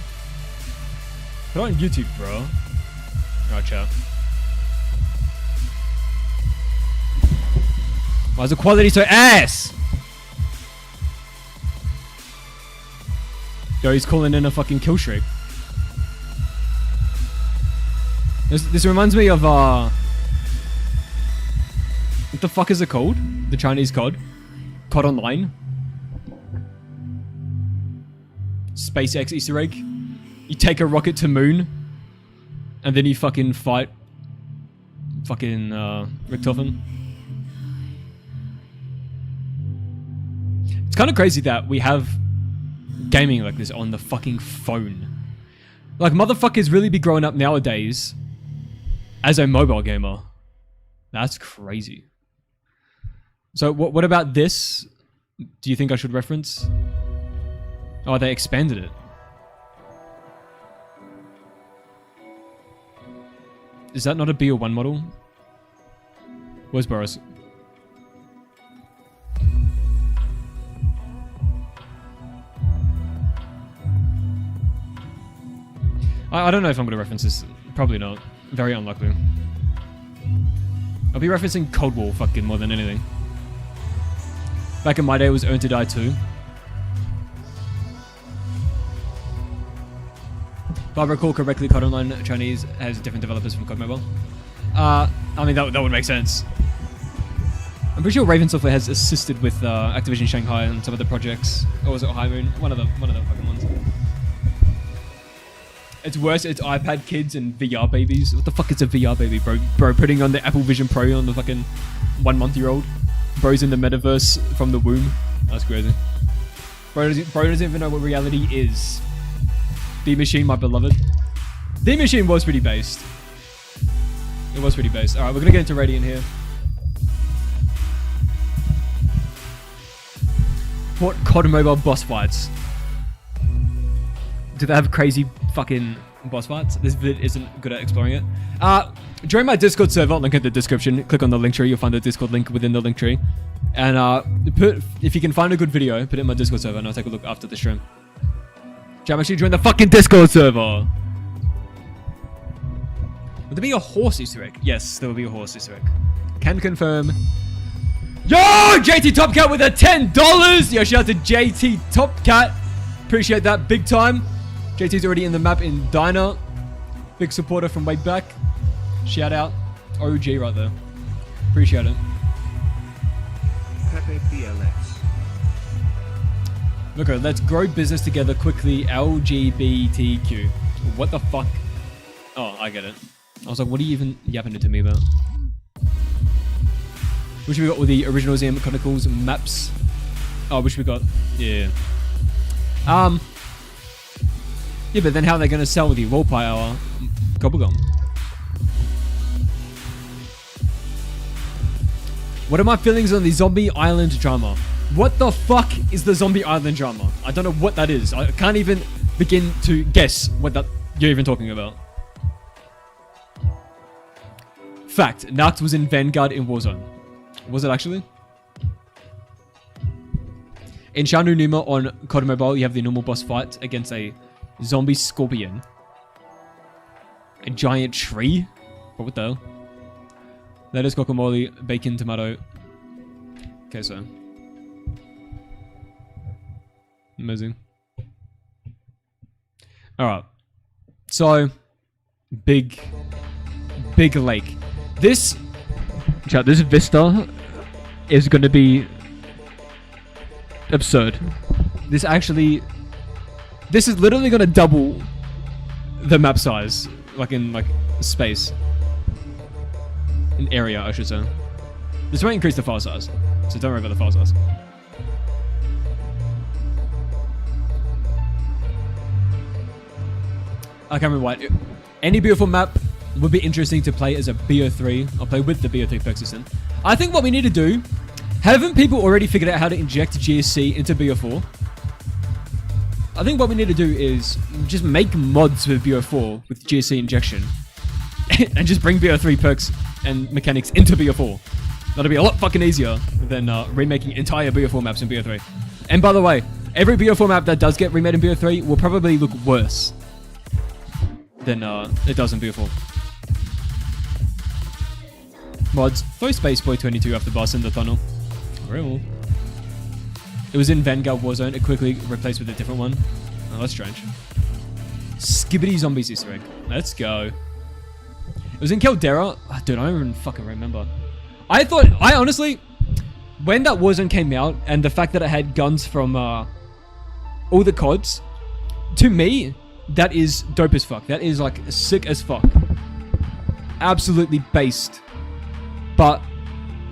Put it on YouTube, bro. Alright, chat. Why is the quality so ass? Yo, he's calling in a fucking kill streak. This reminds me of, what the fuck is it called? The Chinese COD? COD Online? SpaceX Easter egg? You take a rocket to moon, and then you fucking fight fucking Richtofen. It's kind of crazy that we have gaming like this on the fucking phone. Like, motherfuckers really be growing up nowadays as a mobile gamer. That's crazy. So what about this? Do you think I should reference? Oh, they expanded it. Is that not a BO1 model? Where's Boris? I don't know if I'm going to reference this. Probably not. Very unlikely. I'll be referencing Cold War fucking more than anything. Back in my day, it was Earn to Die 2. If I recall correctly, COD Online Chinese has different developers from COD Mobile. I mean, that would make sense. I'm pretty sure Raven Software has assisted with Activision Shanghai and some of the projects. Or was it High Moon? One of the fucking ones. It's worse, it's iPad kids and VR babies. What the fuck is a VR baby, bro? Bro, putting on the Apple Vision Pro on the fucking 1 month-year-old. Bro's in the metaverse from the womb. That's crazy. Bro doesn't even know what reality is. D-Machine, my beloved. D-Machine was pretty based. It was pretty based. Alright, we're gonna get into Radiant here. What COD Mobile boss fights? Do they have crazy fucking boss fights? This vid isn't good at exploring it. Join my Discord server, link in the description. Click on the link tree, you'll find the Discord link within the link tree. And if you can find a good video, put it in my Discord server and I'll take a look after the stream. Jam, actually join the fucking Discord server! Would there be a horse Easter egg? Yes, there will be a horse Easter egg. Can confirm. Yo! JT Top Cat with a $10! Yo, shout out to JT Top Cat. Appreciate that big time. JT's already in the map in Diner. Big supporter from way back. Shout out. OG right there. Appreciate it. Pepe PLX. Look, let's grow business together quickly. LGBTQ. What the fuck? Oh, I get it. I was like, what are you even yapping to me about? Which we got with the original ZM Chronicles maps. Oh, which we got. Yeah. Yeah, but then how are they going to sell the Roleplay Gobblegum? What are my feelings on the Zombie Island drama? What the fuck is the Zombie Island drama? I don't know what that is. I can't even begin to guess what that you're even talking about. Fact, Nacht was in Vanguard in Warzone. Was it actually? In Shanu Numa on COD Mobile, you have the normal boss fight against a zombie scorpion. A giant tree? What the hell? Lettuce, guacamole, bacon, tomato. Okay, so. Amazing. Alright. So, big lake. This vista is going to be absurd. This is literally going to double the map size, like in space. In area, I should say. This won't increase the file size, so don't worry about the file size. I can't remember what. Any beautiful map would be interesting to play as a BO3. I'll play with the BO3 perk system. I think what we need to do, haven't people already figured out how to inject GSC into BO4? I think what we need to do is just make mods with BO4 with GSC injection and just bring BO3 perks and mechanics into BO4. That'll be a lot fucking easier than remaking entire BO4 maps in BO3. And by the way, every BO4 map that does get remade in BO3 will probably look worse than it does in BO4. Mods, throw Spaceboy 22 off the bus in the tunnel. Real. It was in Vanguard Warzone. It quickly replaced with a different one. Oh, that's strange. Skibbity Zombies Easter egg. Let's go. It was in Caldera. Oh, dude, I don't even fucking remember. I honestly, when that Warzone came out, and the fact that it had guns from all the CODs, to me, that is dope as fuck. That is like sick as fuck. Absolutely based. But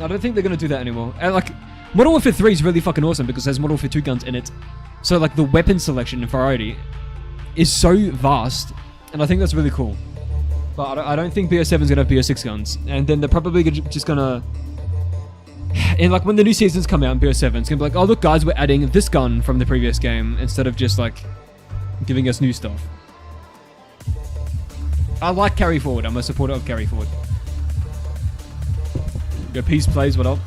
I don't think they're gonna do that anymore. And like, Modern Warfare 3 is really fucking awesome because there's Modern Warfare 2 guns in it. So like the weapon selection and variety is so vast, and I think that's really cool. But I don't think BO7 is gonna have BO6 guns, and then they're probably just gonna, and like when the new seasons come out in BO7, it's gonna be like, oh look guys, we're adding this gun from the previous game instead of just like giving us new stuff. I like carry forward. I'm a supporter of carry forward. Yo, Peace Plays, what up?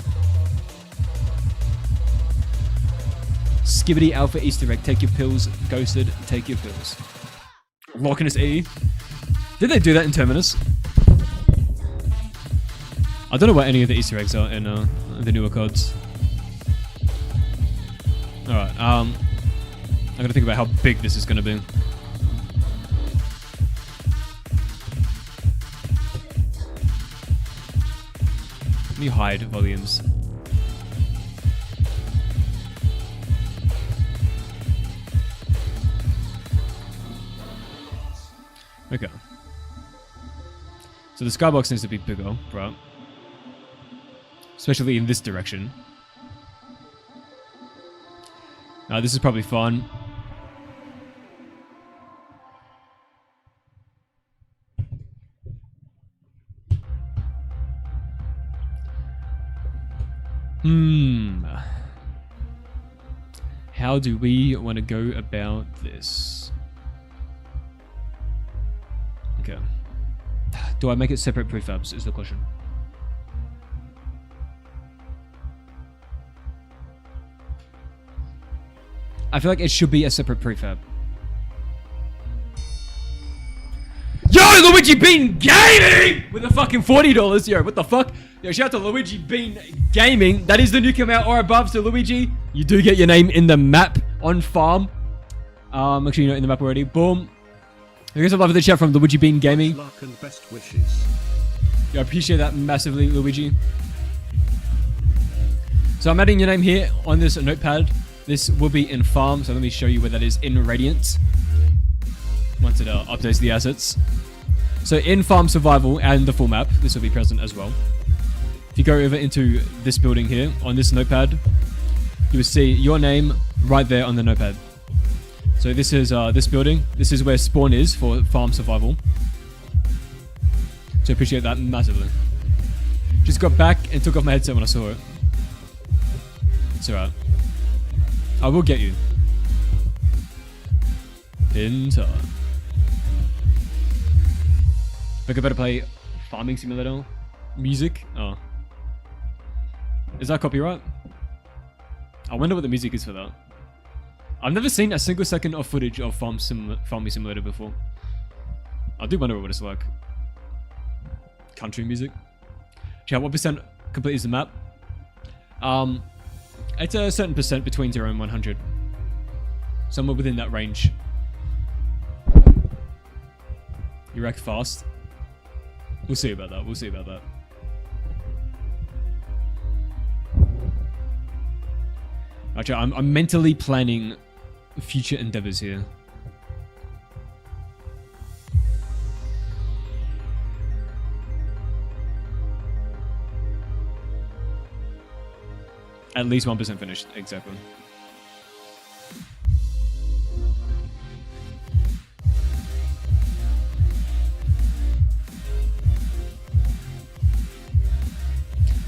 Skibbity Alpha Easter egg. Take your pills. Ghosted. Take your pills. Lockiness E. Did they do that in Terminus? I don't know what any of the Easter eggs are in the newer codes. Alright, I gotta think about how big this is gonna be. Let me hide volumes. Okay. So the skybox needs to be bigger, right? Especially in this direction. This is probably fun. How do we want to go about this? Okay. Do I make it separate prefabs is the question. I feel like it should be a separate prefab. Yo, Luigi Bean Gaming! With a fucking $40. Yo, what the fuck? Yo, shout out to Luigi Bean Gaming. That is the new come out or above. So Luigi, you do get your name in the map on farm. Actually, you're not in the map already. Boom. I guess I'd love the chat from Luigi Bean Gaming. Luck and best wishes. Yeah, I appreciate that massively, Luigi. So I'm adding your name here on this notepad. This will be in farm, so let me show you where that is in Radiant. Once it updates the assets. So in farm survival and the full map, this will be present as well. If you go over into this building here on this notepad, you will see your name right there on the notepad. So this is this building. This is where spawn is for farm survival. So I appreciate that massively. Just got back and took off my headset when I saw it. It's alright. I will get you. In time. Think I better play Farming Simulator music. Oh. Is that copyright? I wonder what the music is for that. I've never seen a single second of footage of Farming Simulator before. I do wonder what it's like. Country music. Chat, what percent complete is the map? It's a certain percent between 0 and 100. Somewhere within that range. You wreck fast. We'll see about that. We'll see about that. Actually, I'm mentally planning future endeavors here. At least 1% finished, exactly.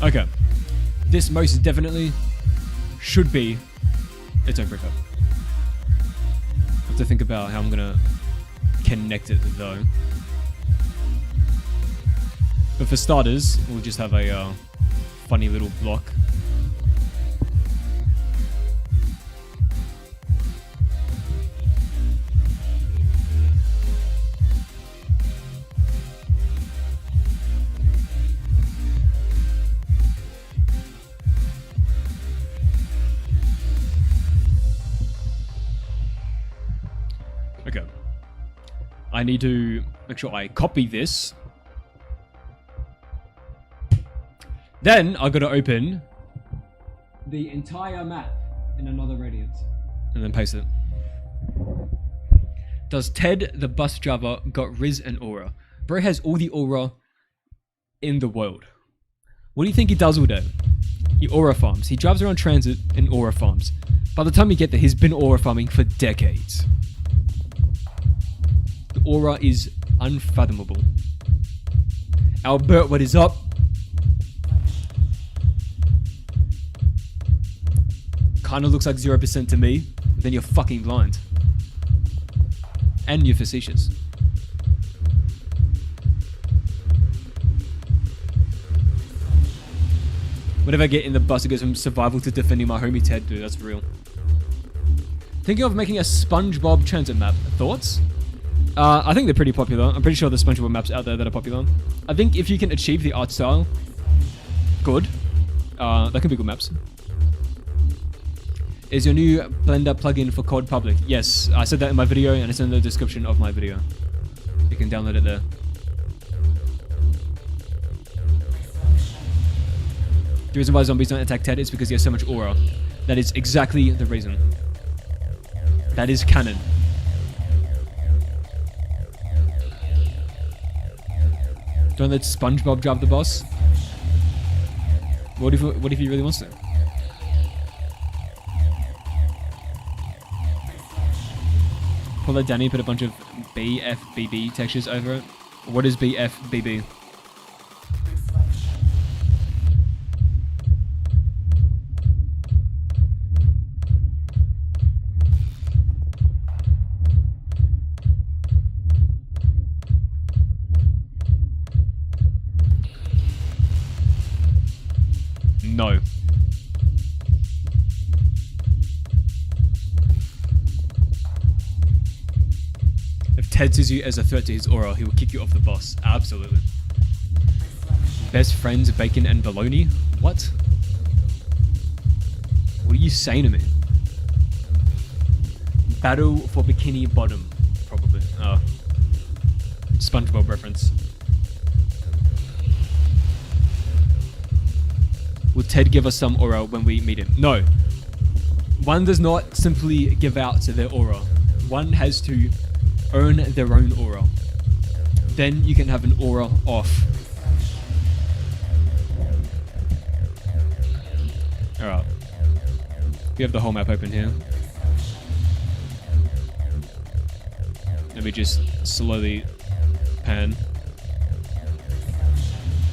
Okay. This most definitely should be its own prefab. I have to think about how I'm gonna connect it though. But for starters, we'll just have a funny little block. Okay. I need to make sure I copy this. Then I gotta open the entire map in another Radiant and then paste it. Does Ted, the bus driver, got Riz and aura? Bro has all the aura in the world. What do you think he does all day? He aura farms. He drives around TranZit and aura farms. By the time you get there, he's been aura farming for decades. The aura is unfathomable. Albert, what is up? Kinda looks like 0% to me, but then you're fucking blind. And you're facetious. Whenever I get in the bus, it goes from survival to defending my homie Ted. Dude, that's real. Thinking of making a SpongeBob transit map. Thoughts? I think they're pretty popular. I'm pretty sure there's SpongeBob maps out there that are popular. I think if you can achieve the art style, good. That can be good maps. Is your new Blender plugin for COD public? Yes, I said that in my video and it's in the description of my video. You can download it there. The reason why zombies don't attack Ted is because he has so much aura. That is exactly the reason. That is canon. Don't let SpongeBob drive the boss. What if he really wants to? Pull that Danny, put a bunch of BFBB textures over it. What is BFBB? No. If Ted sees you as a threat to his aura, he will kick you off the boss. Absolutely. Best friends, bacon and bologna? What? What are you saying to me? Battle for Bikini Bottom. Probably. Oh. SpongeBob reference. Will Ted give us some aura when we meet him? No. One does not simply give out their aura. One has to earn their own aura. Then you can have an aura off. Alright. We have the whole map open here. Let me just slowly pan.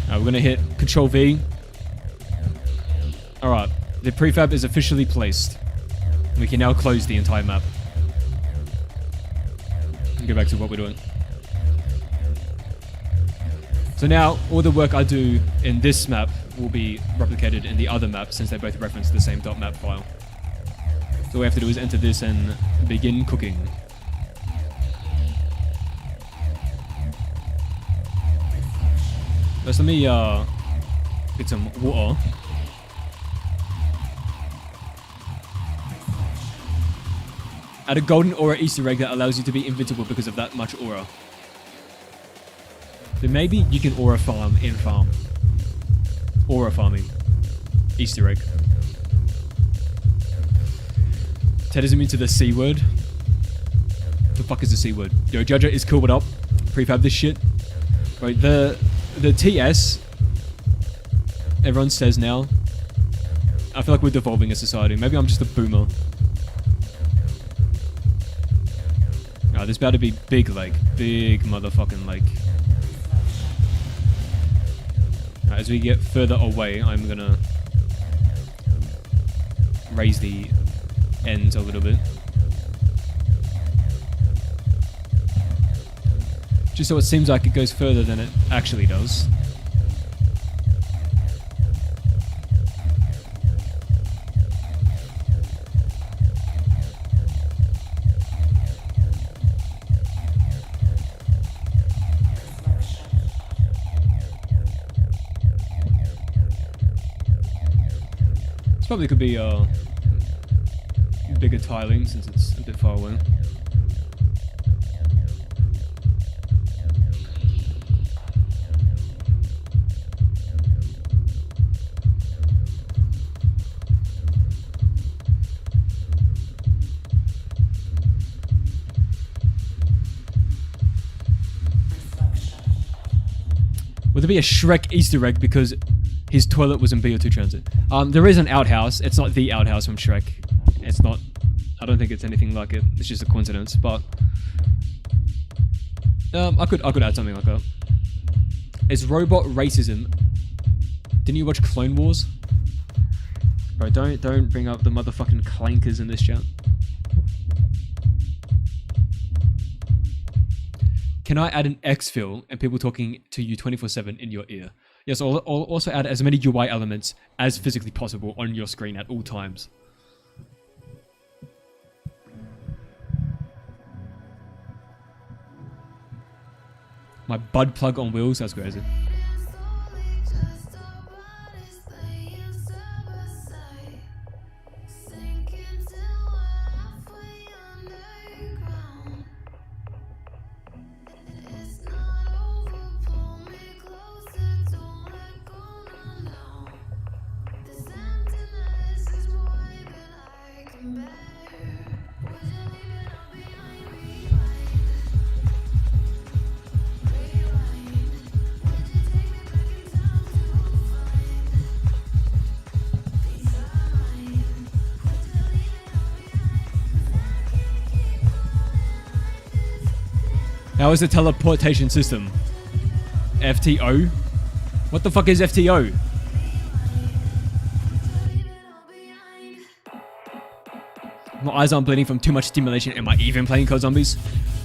We're gonna hit Control V. Alright, the prefab is officially placed. We can now close the entire map. Go back to what we're doing. So now, all the work I do in this map will be replicated in the other map since they both reference the same .map file. So all we have to do is enter this and begin cooking. First, let me get some water. Add a golden aura Easter egg that allows you to be invincible because of that much aura. Then maybe you can aura farm in farm. Aura farming. Easter egg. Ted is immune to the C word. The fuck is the C word? Yo, Judger is cool, what up? Prefab this shit. Right, the TS, everyone says now. I feel like we're devolving as society. Maybe I'm just a boomer. There's about to be big lake. Big motherfucking lake. As we get further away, I'm gonna raise the ends a little bit. Just so it seems like it goes further than it actually does. Probably could be bigger tiling since it's a bit far away. Would there be a Shrek Easter egg because his toilet was in BO2 Transit? There is an outhouse. It's not the outhouse from Shrek. It's not. I don't think it's anything like it. It's just a coincidence. But I could add something like that. It's robot racism. Didn't you watch Clone Wars? Bro, don't bring up the motherfucking clankers in this chat. Can I add an exfil and people talking to you 24/7 in your ear? Yes, I'll also add as many UI elements as physically possible on your screen at all times. My bud plug on wheels, that's crazy. How is the teleportation system? FTO? What the fuck is FTO? My eyes aren't bleeding from too much stimulation. Am I even playing COD Zombies?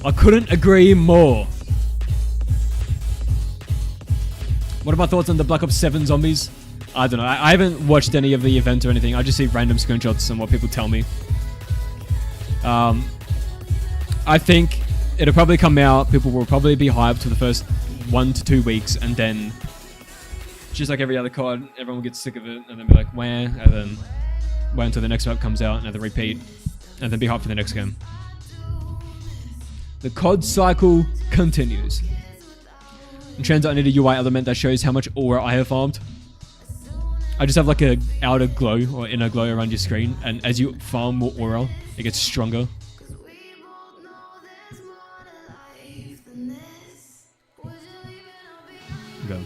I couldn't agree more. What are my thoughts on the Black Ops 7 zombies? I don't know. I haven't watched any of the event or anything. I just see random screenshots and what people tell me. I think it'll probably come out. People will probably be hyped for the first 1 to 2 weeks, and then just like every other COD, everyone will get sick of it and then be like, wah, and then wait until the next map comes out and then repeat, and then be hyped for the next game. The COD cycle continues. In TranZit, I need a UI element that shows how much aura I have farmed. I just have like a outer glow or inner glow around your screen, and as you farm more aura, it gets stronger. Go.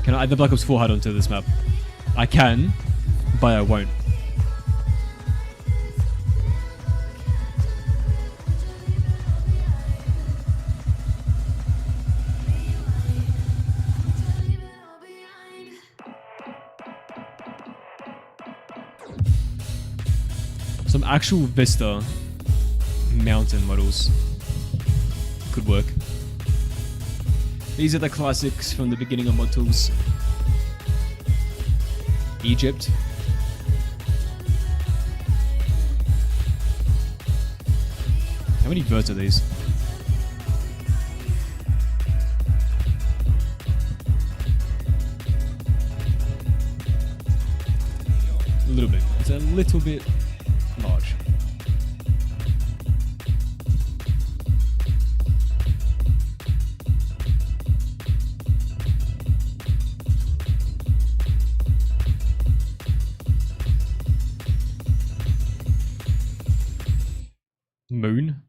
Can I add the Black Ops 4 HUD onto this map? I can, but I won't. Some actual Vista mountain models could work. These are the classics from the beginning of mod tools. Egypt. How many birds are these? A little bit. It's a little bit large. Moon?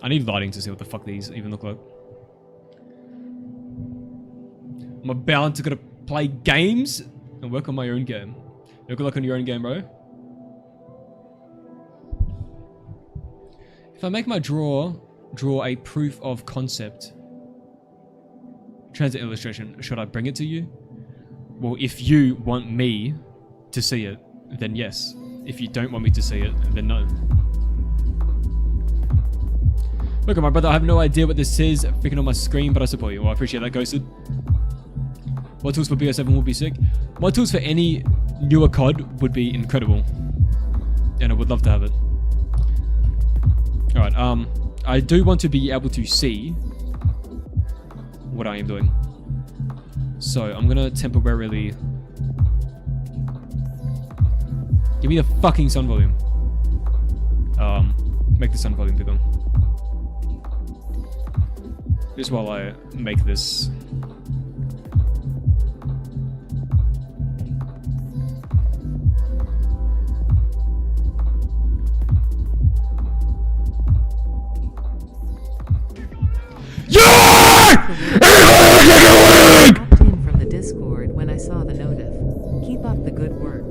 I need lighting to see what the fuck these even look like. I'm about to gotta play games and work on my own game. You good luck on your own game, bro. If I make my draw a proof of concept TranZit illustration, should I bring it to you? Well, if you want me to see it, then yes. If you don't want me to see it, then no. Look at my brother, I have no idea what this is freaking on my screen, but I support you. Well, I appreciate that, Ghosted. Mod tools for BO7 would be sick. Mod tools for any newer COD would be incredible. And I would love to have it. Alright, I do want to be able to see what I am doing. So, I'm gonna temporarily... Give me the fucking sun volume. Make the sun volume bigger. Just while I make this. Popped in from the Discord when I saw the notif. Keep up the good work.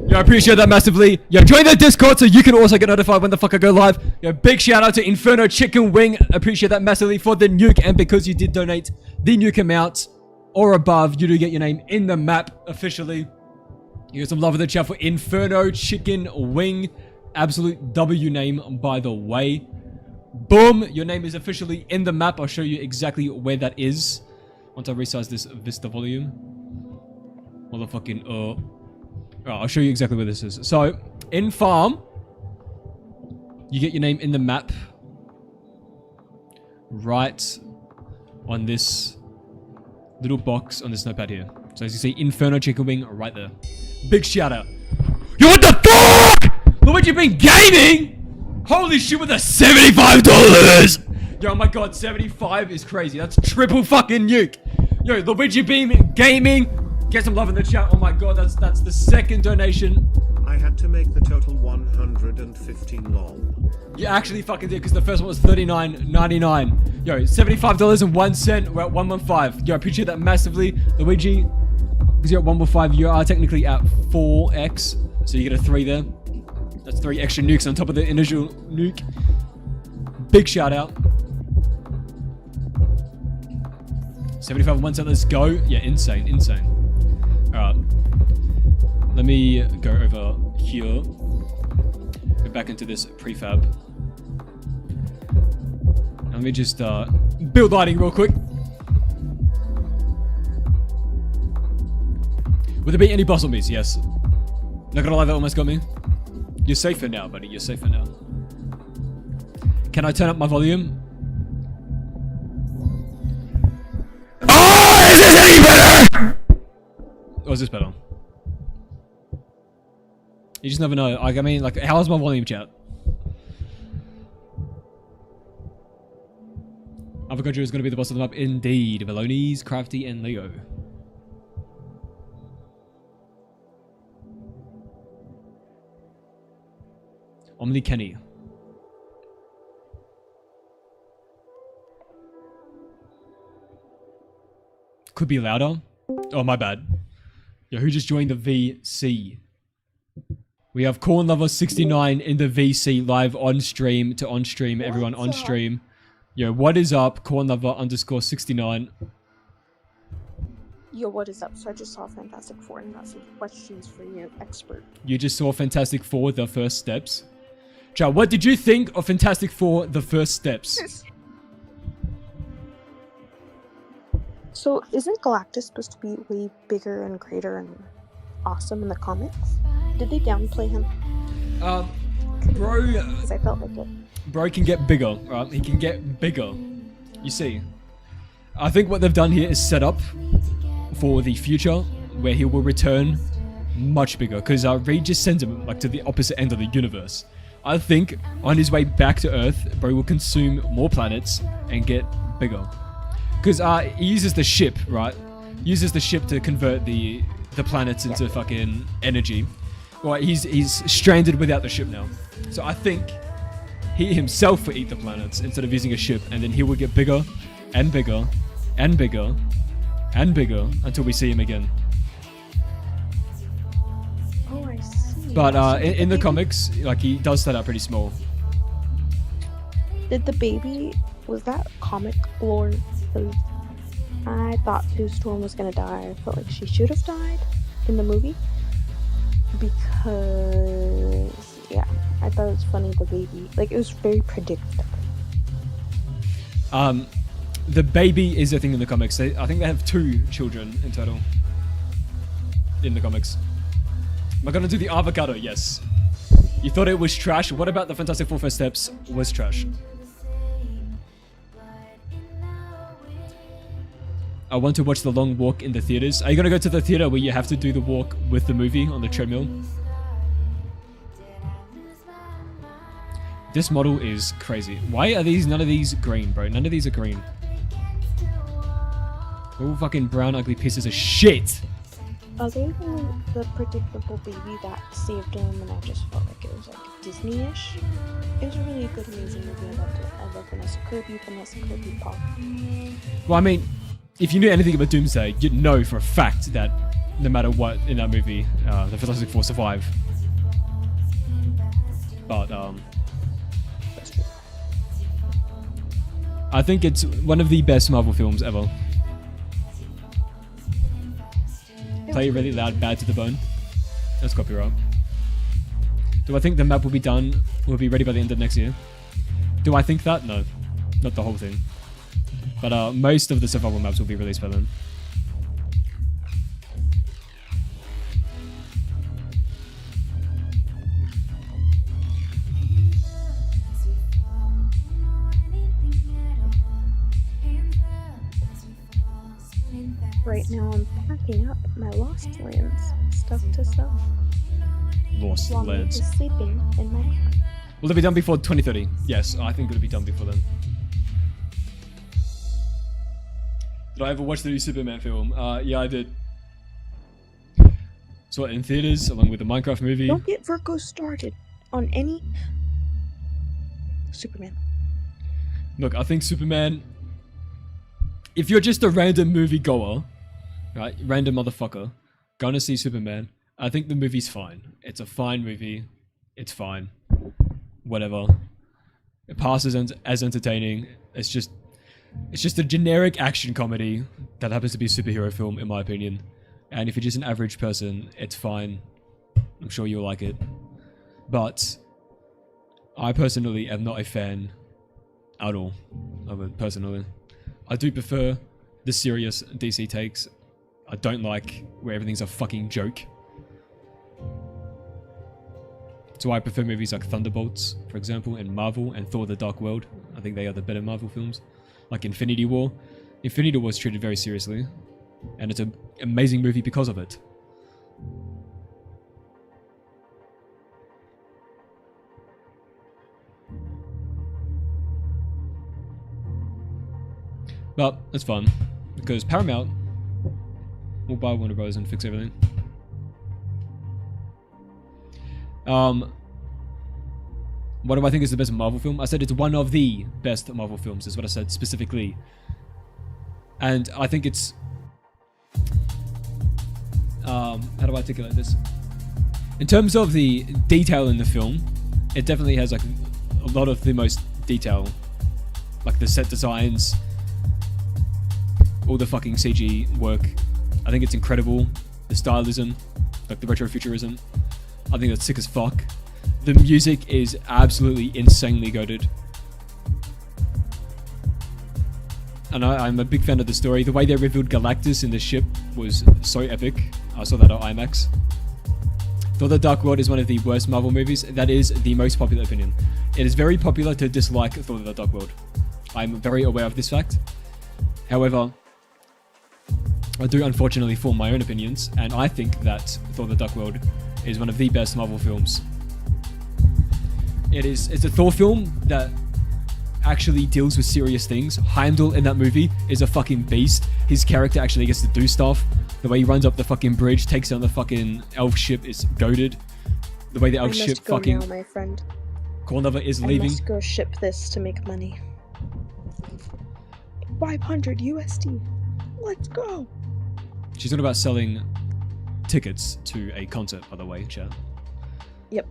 Yo, I appreciate that massively. Yo, join the Discord so you can also get notified when the fuck I go live. Yo, big shout out to Inferno Chicken Wing. Appreciate that massively for the nuke. And because you did donate the nuke amount or above, you do get your name in the map officially. You get some love in the chat for Inferno Chicken Wing. Absolute W name, by the way. Boom, your name is officially in the map. I'll show you exactly where that is once I resize this Vista volume. Motherfucking Alright, I'll show you exactly where this is. So, in farm, you get your name in the map right on this little box on this notepad here. So as you see, Inferno Chicken Wing right there. Big shout out. Yo, what the fuck? Look what you've been gaming! Holy shit, with the $75! Yo, oh my god, 75 is crazy. That's triple fucking nuke. Yo, Luigi Beam Gaming. Get some love in the chat. Oh my god, that's the second donation. I had to make the total 115 lol. You actually fucking did, because the first one was $39.99. Yo, $75.01. We're at 115. Yo, I appreciate that massively. Luigi, because you're at 115, you are technically at 4x. So you get a 3 there. That's 3 extra nukes on top of the initial nuke. Big shout out. 75 and 1 cent, let's go. Yeah, insane, insane. Alright. Let me go over here. Go back into this prefab. And let me just build lighting real quick. Would there be any boss zombies? Yes. Not gonna lie, that almost got me. You're safer now, buddy. You're safer now. Can I turn up my volume? Oh, is this any better? Or is this better? You just never know. Like, I mean, like, how is my volume, chat? Avocado is going to be the boss of the map. Indeed. Velonies, Crafty, and Leo. Omni Kenny. Could be louder. Oh, my bad. Yo, who just joined the VC? We have Corn Lover 69 in the VC live on stream to on stream. Everyone on stream. Yo, what is up? Corn Lover _ 69. Yo, what is up? So I just saw Fantastic Four and got some questions for you, expert. You just saw Fantastic Four, The First Steps. Chow, what did you think of Fantastic Four, The First Steps? So isn't Galactus supposed to be way bigger and greater and awesome in the comics? Did they downplay him? Bro... Because I felt like it. Bro can get bigger, right? He can get bigger. You see. I think what they've done here is set up for the future where he will return much bigger. Because Reed just sends him like to the opposite end of the universe. I think on his way back to Earth, bro will consume more planets and get bigger. Because he uses the ship, right? Uses the ship to convert the planets into fucking energy. Well, he's stranded without the ship now. So I think he himself will eat the planets instead of using a ship, and then he will get bigger and bigger and bigger and bigger until we see him again. Oh, I see. But in the comics, like, he does start out pretty small. Did the baby... Was that comic lore? Because I thought Sue Storm was gonna die. I felt like she should have died in the movie. Because... Yeah, I thought it was funny, the baby. Like, it was very predictable. The baby is a thing in the comics. I think they have 2 children in total. In the comics. Am I gonna do the avocado? Yes. You thought it was trash? What about the Fantastic Four First Steps was trash? I want to watch The Long Walk in the theaters. Are you gonna go to the theater where you have to do the walk with the movie on the treadmill? This model is crazy. Why are none of these green, bro? None of these are green. All fucking brown, ugly pieces of shit. Other than the predictable baby that saved him, and I just felt like it was like Disney-ish, it was a really good, amazing movie. I loved it. I love Vanessa Kirby pop. Well, I mean, if you knew anything about Doomsday, you'd know for a fact that no matter what in that movie, the Fantastic Four survive. But That's true. I think it's one of the best Marvel films ever. Play really loud, bad to the bone. That's copyright. Do I think the map will be done, will be ready by the end of next year? Do I think that? No. Not the whole thing. But most of the survival maps will be released by then. Right now I'm packing up my Lost Lands stuff to sell. Lost While Lands. is sleeping in my car. Will it be done before 2030? Yes, I think it'll be done before then. Did I ever watch the new Superman film? Yeah, I did. Saw it in theaters along with the Minecraft movie. Don't get Virgo started on any Superman. Look, I think Superman... If you're just a random movie goer, right, random motherfucker, gonna see Superman, I think the movie's fine. It's a fine movie. It's fine. Whatever. It passes as entertaining. It's just a generic action comedy that happens to be a superhero film, in my opinion. And if you're just an average person, it's fine. I'm sure you'll like it. But I personally am not a fan at all of it, personally. I do prefer the serious DC takes. I don't like where everything's a fucking joke. That's why I prefer movies like Thunderbolts, for example, and Marvel, and Thor: The Dark World. I think they are the better Marvel films. Like Infinity War. Infinity War is treated very seriously, and it's an amazing movie because of it. But it's fun, because Paramount will buy Warner Bros. And fix everything. What do I think is the best Marvel film? I said it's one of the best Marvel films, is what I said specifically. And I think it's... how do I articulate this? In terms of the detail in the film, it definitely has like a lot of the most detail. Like the set designs, all the fucking CG work. I think it's incredible. The stylism, like the retrofuturism. I think that's sick as fuck. The music is absolutely insanely goated. And I'm a big fan of the story. The way they revealed Galactus in the ship was so epic. I saw that at IMAX. Thor: The Dark World is one of the worst Marvel movies. That is the most popular opinion. It is very popular to dislike Thor: The Dark World. I'm very aware of this fact. However, I do unfortunately form my own opinions, and I think that Thor: The Dark World is one of the best Marvel films. It's a Thor film that actually deals with serious things. Heimdall in that movie is a fucking beast. His character actually gets to do stuff. The way he runs up the fucking bridge, takes down the fucking elf ship is goated. The way the elf ship fucking... now, my friend. Cornlover is I leaving. must go ship this to make money. 500 USD. Let's go. She's talking about selling tickets to a concert, by the way, chat. Yep.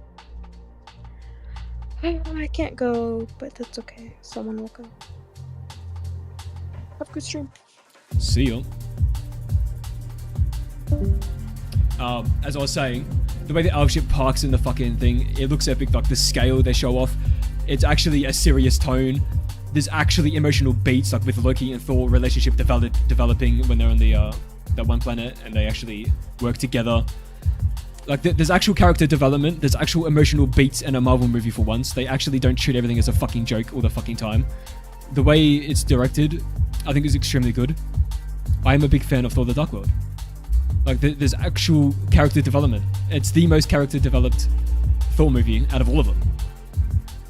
I can't go, but that's okay. Someone will go. Have a good stream. See ya. As I was saying, the way the elf ship parks in the fucking thing, it looks epic. Like the scale they show off, it's actually a serious tone. There's actually emotional beats, like with Loki and Thor relationship developing when they're on the that one planet and they actually work together. Like there's actual character development. There's actual emotional beats in a Marvel movie for once. They actually don't treat everything as a fucking joke all the fucking time. The way it's directed, I think is extremely good. I am a big fan of Thor: The Dark World. Like there's actual character development. It's the most character developed Thor movie out of all of them.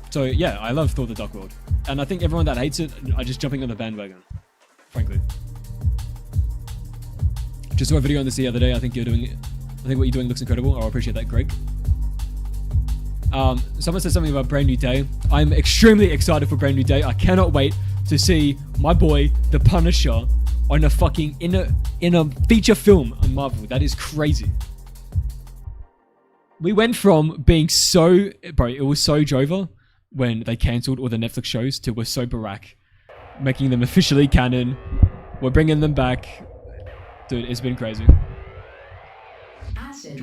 So yeah, I love Thor: The Dark World. And I think everyone that hates it are just jumping on the bandwagon, frankly. Just saw a video on this the other day. I think what you're doing looks incredible. I appreciate that, Greg. Someone said something about Brand New Day. I'm extremely excited for Brand New Day. I cannot wait to see my boy, the Punisher, on a fucking in a feature film on Marvel. That is crazy. We went from being so, bro, it was so Jova when they cancelled all the Netflix shows to we're so Barack, making them officially canon. We're bringing them back. Dude, it's been crazy. Acid.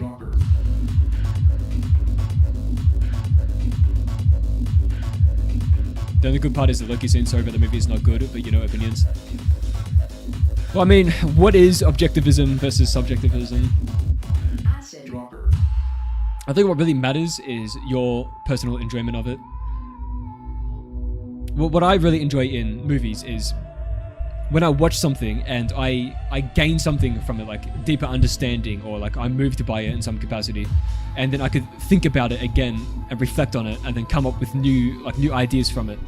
The only good part is that Loki saying sorry, but the movie is not good, but you know opinions. Well, I mean, what is objectivism versus subjectivism? Acid. I think what really matters is your personal enjoyment of it. What I really enjoy in movies is when I watch something and I gain something from it, like deeper understanding, or like I'm moved by it in some capacity, and then I could think about it again and reflect on it and then come up with new ideas from it.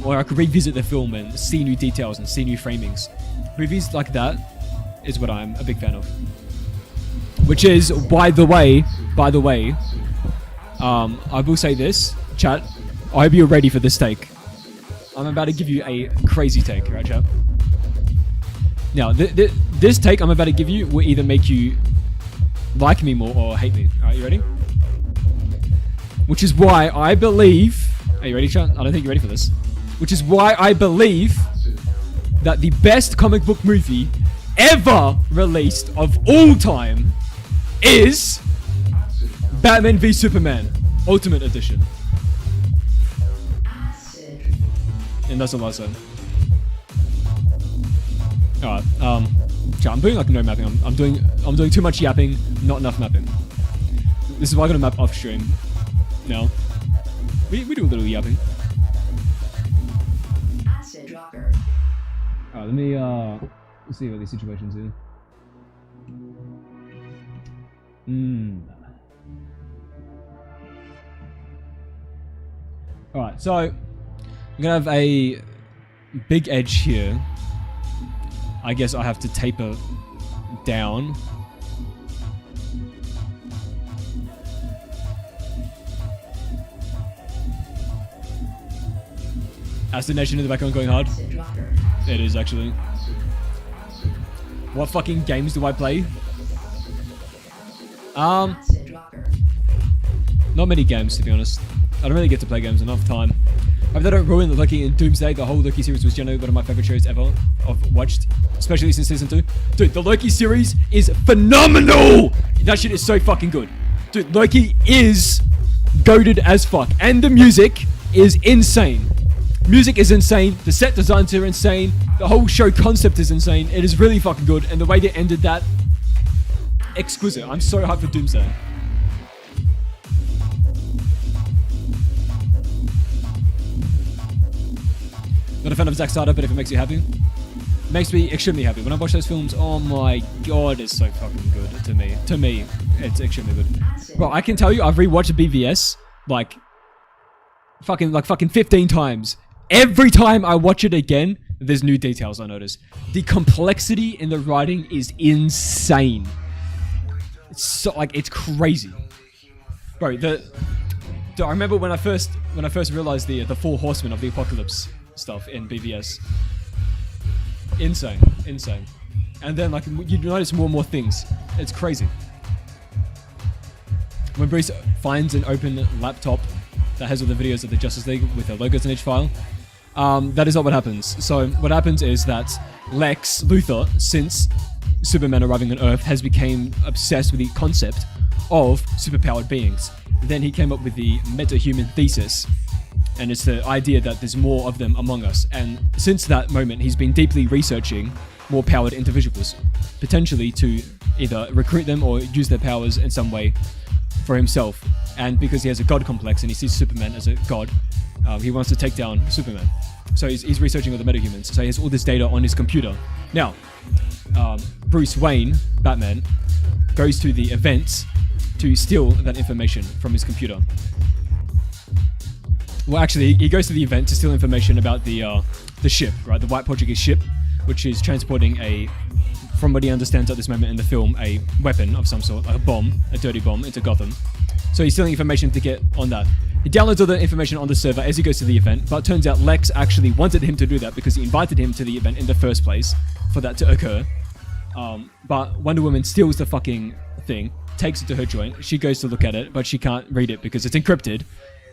Or I could revisit the film and see new details and see new framings. Movies like that is what I'm a big fan of. Which is, by the way, I will say this, chat, I hope you're ready for this take. I'm about to give you a crazy take, right, chat? Now, this take I'm about to give you will either make you like me more or hate me. Alright, you ready? Which is why I believe... Are you ready, chat? I don't think you're ready for this. Which is why I believe that the best comic book movie ever released of all time is Batman v Superman Ultimate Edition. And that's all I said. Alright, chat, I'm doing like no mapping. I'm doing too much yapping, not enough mapping. This is why I'm gonna map off stream. No. We do a little yapping. Alright, let me let's see what these situations are. Alright, so I'm gonna have a big edge here. I guess I have to taper down. Acid Nation in the background going hard. It is actually. What fucking games do I play? Not many games, to be honest. I don't really get to play games enough time. I hope they don't ruin the Loki and Doomsday. The whole Loki series was generally one of my favorite shows ever I've watched, especially since season 2. Dude, the Loki series is phenomenal! That shit is so fucking good. Dude, Loki is goated as fuck. And the music is insane. Music is insane. The set designs are insane. The whole show concept is insane. It is really fucking good. And the way they ended that, exquisite. I'm so hyped for Doomsday. Not a fan of Zack Snyder, but if it makes you happy, it makes me extremely happy. When I watch those films, oh my god, it's so fucking good to me. To me, it's extremely good. Bro, I can tell you, I've rewatched BVS like fucking 15 times. Every time I watch it again, there's new details I notice. The complexity in the writing is insane. It's so it's crazy, bro. I remember when I first realized the 4 horsemen of the apocalypse stuff in BVS. Insane. And then you notice more and more things. It's crazy. When Bruce finds an open laptop that has all the videos of the Justice League with their logos in each file, that is not what happens. So what happens is that Lex Luthor, since Superman arriving on Earth, has become obsessed with the concept of superpowered beings. Then he came up with the meta-human thesis, and it's the idea that there's more of them among us. And since that moment, he's been deeply researching more powered individuals, potentially to either recruit them or use their powers in some way for himself. And because he has a god complex and he sees Superman as a god, he wants to take down Superman. So he's researching all the metahumans. So he has all this data on his computer. Now, Bruce Wayne, Batman, goes to the events to steal that information from his computer. Well, actually, he goes to the event to steal information about the ship, right? The white Portuguese ship, which is transporting a from what he understands at this moment in the film, a weapon of some sort, like a bomb, a dirty bomb, into Gotham. So he's stealing information to get on that. He downloads all the information on the server as he goes to the event, but it turns out Lex actually wanted him to do that because he invited him to the event in the first place for that to occur. But Wonder Woman steals the fucking thing, takes it to her joint. She goes to look at it, but she can't read it because it's encrypted.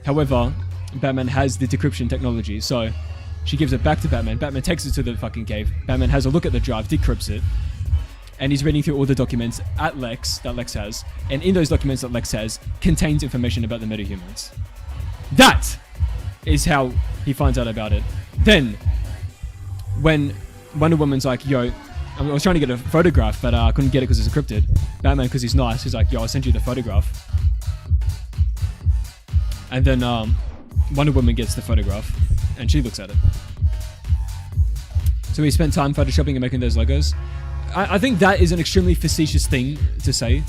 However, Batman has the decryption technology, so she gives it back to Batman. Batman takes it to the fucking cave. Batman has a look at the drive, decrypts it, and he's reading through all the documents that Lex has, and in those documents that Lex has, contains information about the metahumans. That is how he finds out about it. Then, when Wonder Woman's like, yo, I was trying to get a photograph, but I couldn't get it because it's encrypted. Batman, because he's nice, he's like, yo, I'll send you the photograph. And then Wonder Woman gets the photograph, and she looks at it. So we spent time photoshopping and making those logos. I think that is an extremely facetious thing to say.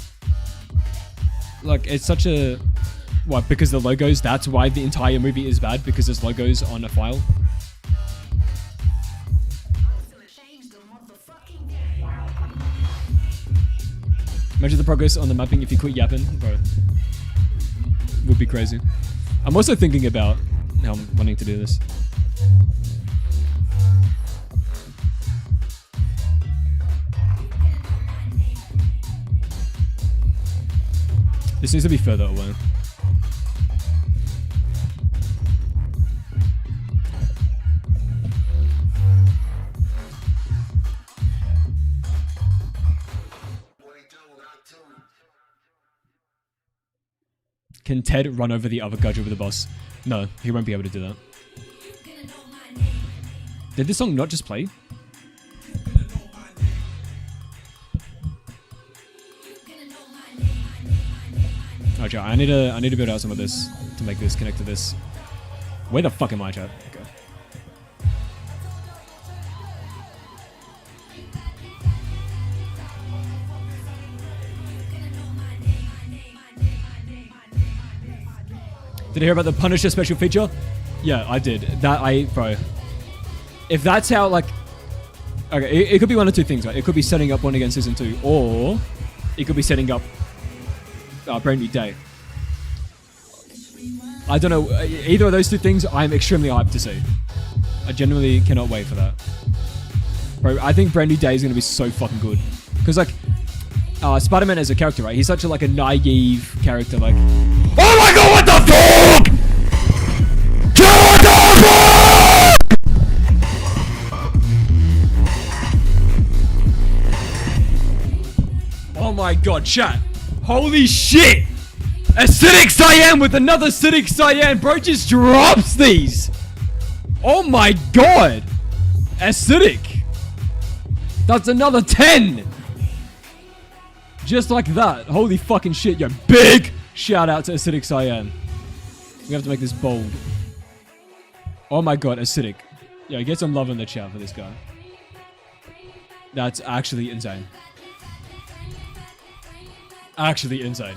Like, it's such a... What, because the logos, that's why the entire movie is bad? Because there's logos on a file? Measure the progress on the mapping if you quit yapping. Bro. Would be crazy. I'm also thinking about how I'm wanting to do this. This needs to be further away. Can Ted run over the other Gudger with the boss? No, he won't be able to do that. Did this song not just play? Oh, chat, I need to build out some of this to make this connect to this. Where the fuck am I, chat? Okay. Did you hear about the Punisher special feature? Yeah, I did. Bro. If that's how, like... Okay, it could be one of two things, right? It could be setting up Born Again Season 2, or it could be setting up Brand New Day. I don't know. Either of those two things, I'm extremely hyped to see. I genuinely cannot wait for that. Bro, I think Brand New Day is going to be so fucking good. Because, like, Spider-Man as a character, right? He's such a naive character, like... Oh my god, what the fuck?! What the fuck?! Oh my god, chat. Holy shit! Acidic Cyan with another Acidic Cyan. Bro just drops these. Oh my god. Acidic. That's another 10. Just like that. Holy fucking shit, yo. Big shout out to Acidic Cyan. We have to make this bold. Oh my god, Acidic. Yo, get some love in the chat for this guy. That's actually insane. Actually insane.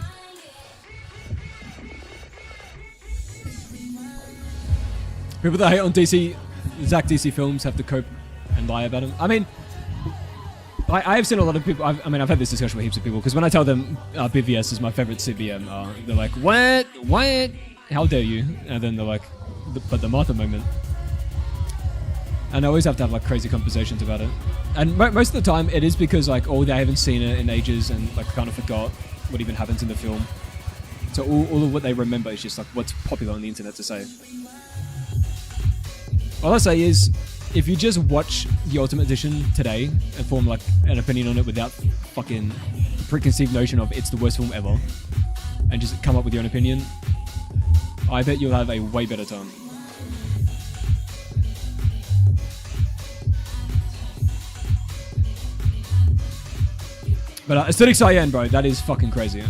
People that hate on DC, Zack DC films have to cope and lie about him. I mean, I have seen a lot of people, I've had this discussion with heaps of people, because when I tell them BVS is my favorite CBM, they're like, what? How dare you? And then they're like, but the Martha moment. And I always have to have crazy conversations about it. And most of the time it is because they haven't seen it in ages and kind of forgot what even happens in the film. So all of what they remember is just what's popular on the internet to say. All I say is, if you just watch the Ultimate Edition today and form an opinion on it without fucking preconceived notion of it's the worst film ever, and just come up with your own opinion, I bet you'll have a way better time. But Acidic Cyan, bro, that is fucking crazy.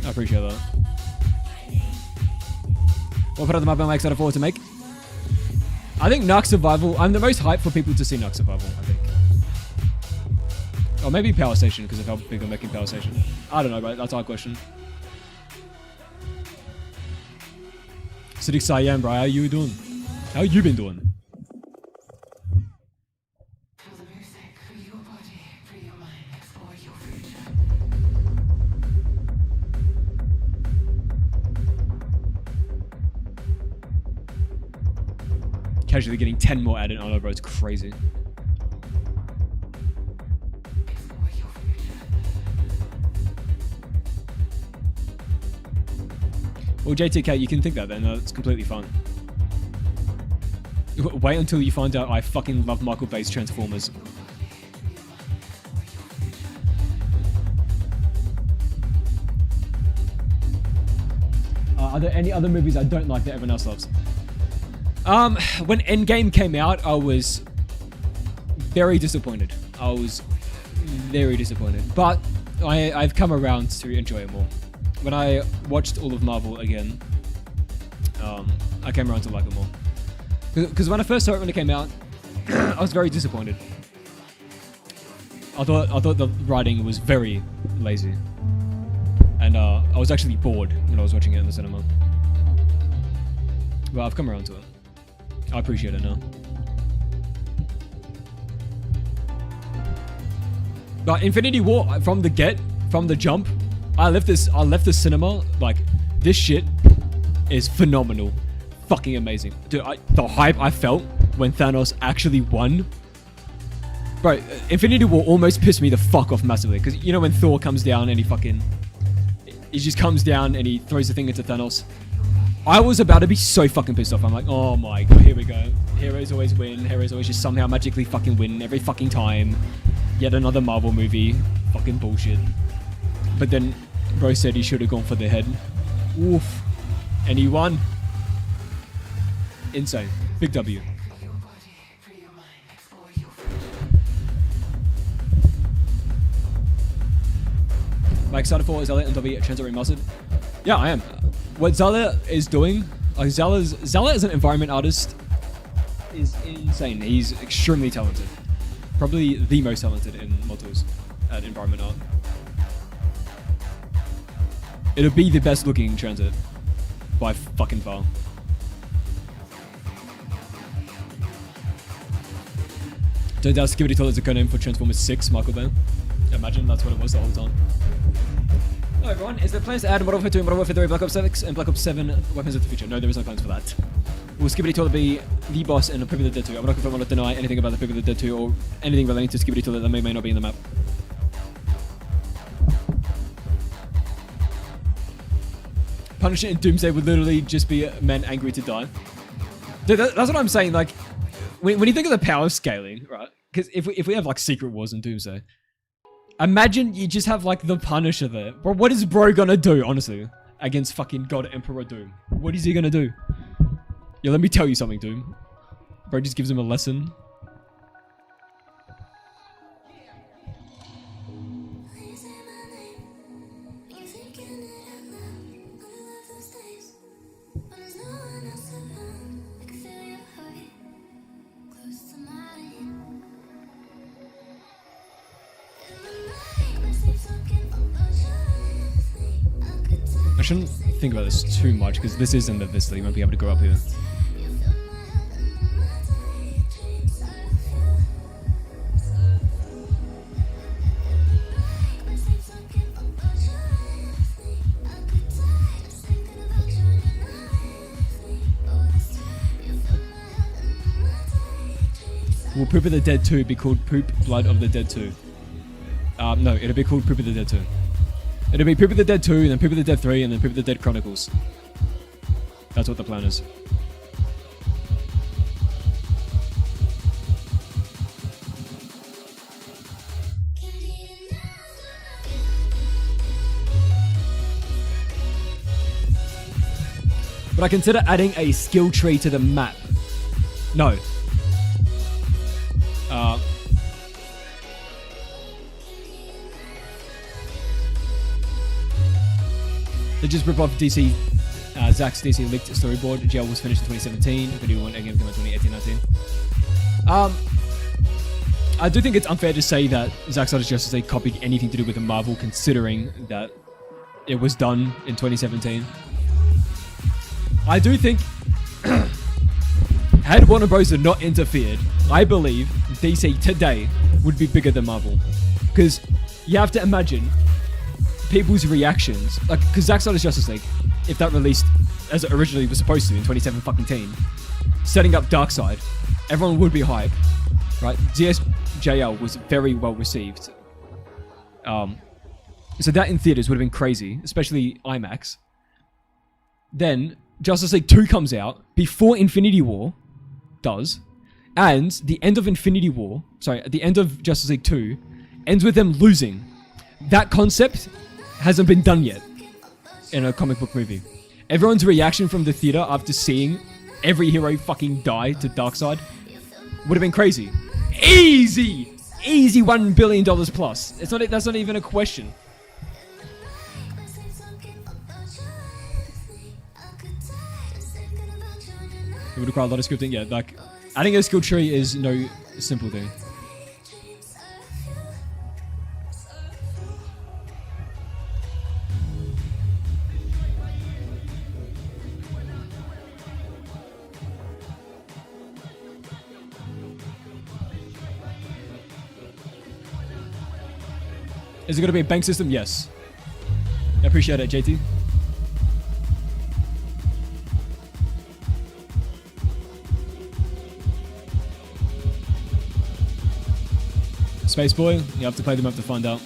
I appreciate that. What part of the map am I excited forward to make? I think Narc Survival, I'm the most hyped for people to see Narc Survival, I think. Or maybe Power Station, because of how big I'm making Power Station. I don't know, bro, that's our question. Acidic Cyan, bro, how you doing? How you been doing? casually getting 10 more added on, bro. It's crazy. Well, JTK, you can think that then. That's completely fine. Wait until you find out I fucking love Michael Bay's Transformers. Are there any other movies I don't like that everyone else loves? When Endgame came out, I was very disappointed. But I've come around to enjoy it more. When I watched all of Marvel again, I came around to like it more. Because when I first saw it when it came out, I was very disappointed. I thought the writing was very lazy. And I was actually bored when I was watching it in the cinema. Well, I've come around to it. I appreciate it now. But Infinity War, from the jump, I left the cinema like, this shit is phenomenal. Fucking amazing. Dude, the hype I felt when Thanos actually won. Bro, Infinity War almost pissed me the fuck off massively. Because you know when Thor comes down and he just comes down and he throws the thing into Thanos. I was about to be so fucking pissed off. I'm like, oh my god, here we go. Heroes always win. Heroes always just somehow magically fucking win every fucking time. Yet another Marvel movie. Fucking bullshit. But then bro said he should have gone for the head. Oof. And he won. Insane. Big W. Am I excited for 𝗧 and W 𝗏𝗏? Yeah, I am. What 𝗧 is doing, like 𝗧 as an environment artist is insane. He's extremely talented. Probably the most talented in models at environment art. It'll be the best looking TranZit by fucking far. Don't doubt 𝗬𝗏𝗏 is a code name for Transformers 6, Michael Bay. Imagine that's what it was the whole time. Hello everyone, is there plans to add Modern Warfare 2 and Modern Warfare 3, Black Ops 6 and Black Ops 7 weapons of the future? No, there is no plans for that. Will 𝗬𝗏𝗏 be the boss in People of the Dead 2? I'm not confirm or not deny anything about the People of the Dead 2 or anything relating to 𝗬𝗏𝗏 that may not be in the map. Punisher and Doomsday would literally just be men angry to die. Dude, that's what I'm saying. Like, when you think of the power scaling, right? Because if we have like Secret Wars and Doomsday, imagine you just have like the Punisher there. Bro, what is bro gonna do, honestly, against fucking God Emperor Doom? What is he gonna do? Yeah, let me tell you something, Doom. Bro just gives him a lesson. I shouldn't think about this too much because this isn't the Vista. You won't be able to go up here. Will Poop of the Dead 2 be called Poop Blood of the Dead 2? No, it'll be called Poop of the Dead 2. It'll be Poop of the Dead 2, and then Poop of the Dead 3, and then Poop of the Dead Chronicles. That's what the plan is. But I consider adding a skill tree to the map. No. They just rip off DC, Zack's DC leaked storyboard. Jail was finished in 2017. Video 1 again came out 2018-19. I do think it's unfair to say that Zack Snyder's Justice League copied anything to do with Marvel, considering that it was done in 2017. I do think, had Warner Bros. Not interfered, I believe DC today would be bigger than Marvel. Because you have to imagine people's reactions, like, because Zack Snyder's Justice League, if that released as it originally was supposed to in 2017, setting up Darkseid, everyone would be hype, right? 𝐧𝐭𝐸𝐿 was very well received. So that in theaters would have been crazy, especially IMAX. Then Justice League 2 comes out before Infinity War does, and the end of the end of Justice League 2 ends with them losing. That concept hasn't been done yet in a comic book movie. Everyone's reaction from the theater after seeing every hero fucking die to Darkseid would have been crazy. Easy $1 billion plus. That's not even a question. It would require a lot of scripting. Yeah, like adding a skill tree is no simple thing. Is it going to be a bank system? Yes. I appreciate it, JT. Space Boy, you have to play them up to find out.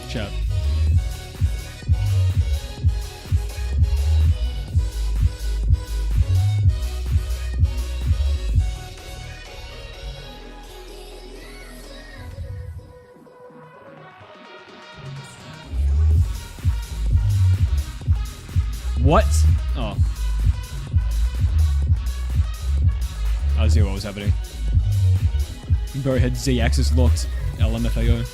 Chat. What? Oh. I see what was happening. Bro had Z-axis locked LMFAO.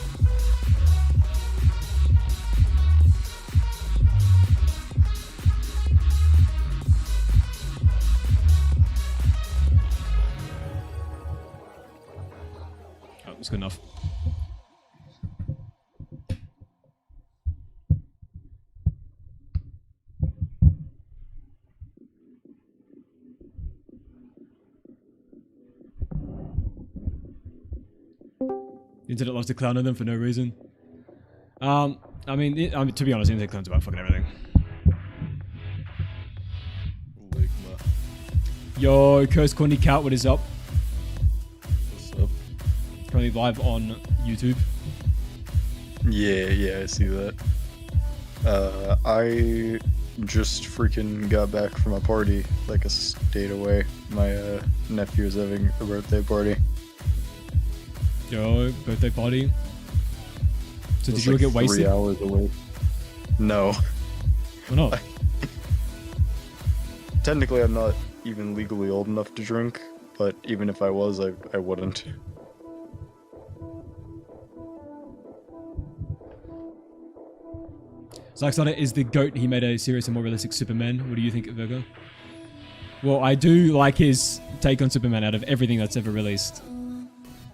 Oh, it's good enough. The internet loves to clown on them for no reason. I mean, to be honest, the internet clowns about fucking everything. Yo, 𝗂𝗲𝗃𝗂𝗸𝗲, what is up? What's up? Currently live on YouTube. Yeah, I see that. I just freaking got back from a party, like a state away. My nephew is having a birthday party. Yo, birthday party. So did It's you like get wasted? 3 hours away. No. Or not? Technically, I'm not even legally old enough to drink, but even if I was, I wouldn't. Zack Snyder is the GOAT. He made a serious and more realistic Superman. What do you think, Virgo? Well, I do like his take on Superman out of everything that's ever released.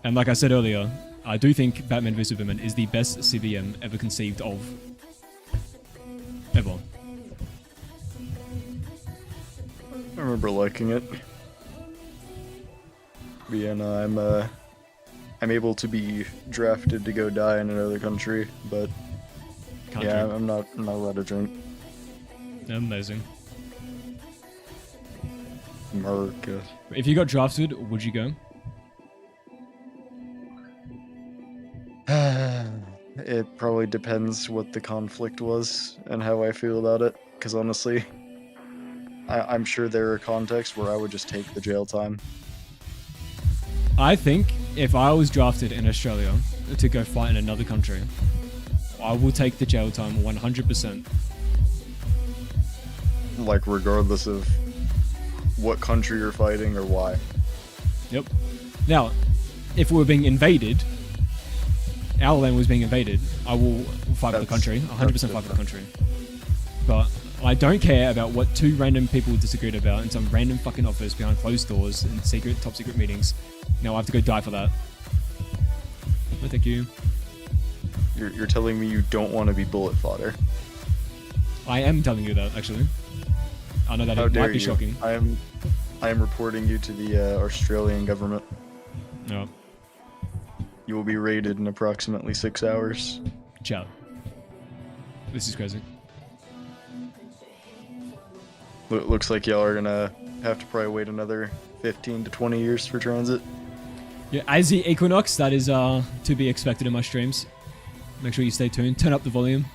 And like I said earlier, I do think Batman v Superman is the best CVM ever conceived of. Ever. I remember liking it. But yeah, no, I'm able to be drafted to go die in another country, but Can't yeah, drink. I'm not allowed to drink. Amazing. America. If you got drafted, would you go? It probably depends what the conflict was and how I feel about it, because honestly, I'm sure there are contexts where I would just take the jail time. I think if I was drafted in Australia to go fight in another country, I will take the jail time 100%. Like, regardless of what country you're fighting or why. Yep. Now, if we were being invaded, our land was being invaded, I will fight for the country, 100% fight for the country. But I don't care about what two random people disagreed about in some random fucking office behind closed doors in top secret meetings. Now I have to go die for that. No, thank you. You're telling me you don't want to be bullet fodder? I am telling you that, actually. I know that How it dare might be you? shocking. I am reporting you to the Australian government. No. You will be raided in approximately 6 hours. Ciao. This is crazy. Looks like y'all are gonna have to probably wait another 15 to 20 years for TranZit. Yeah, as the Equinox, that is to be expected in my streams. Make sure you stay tuned. Turn up the volume.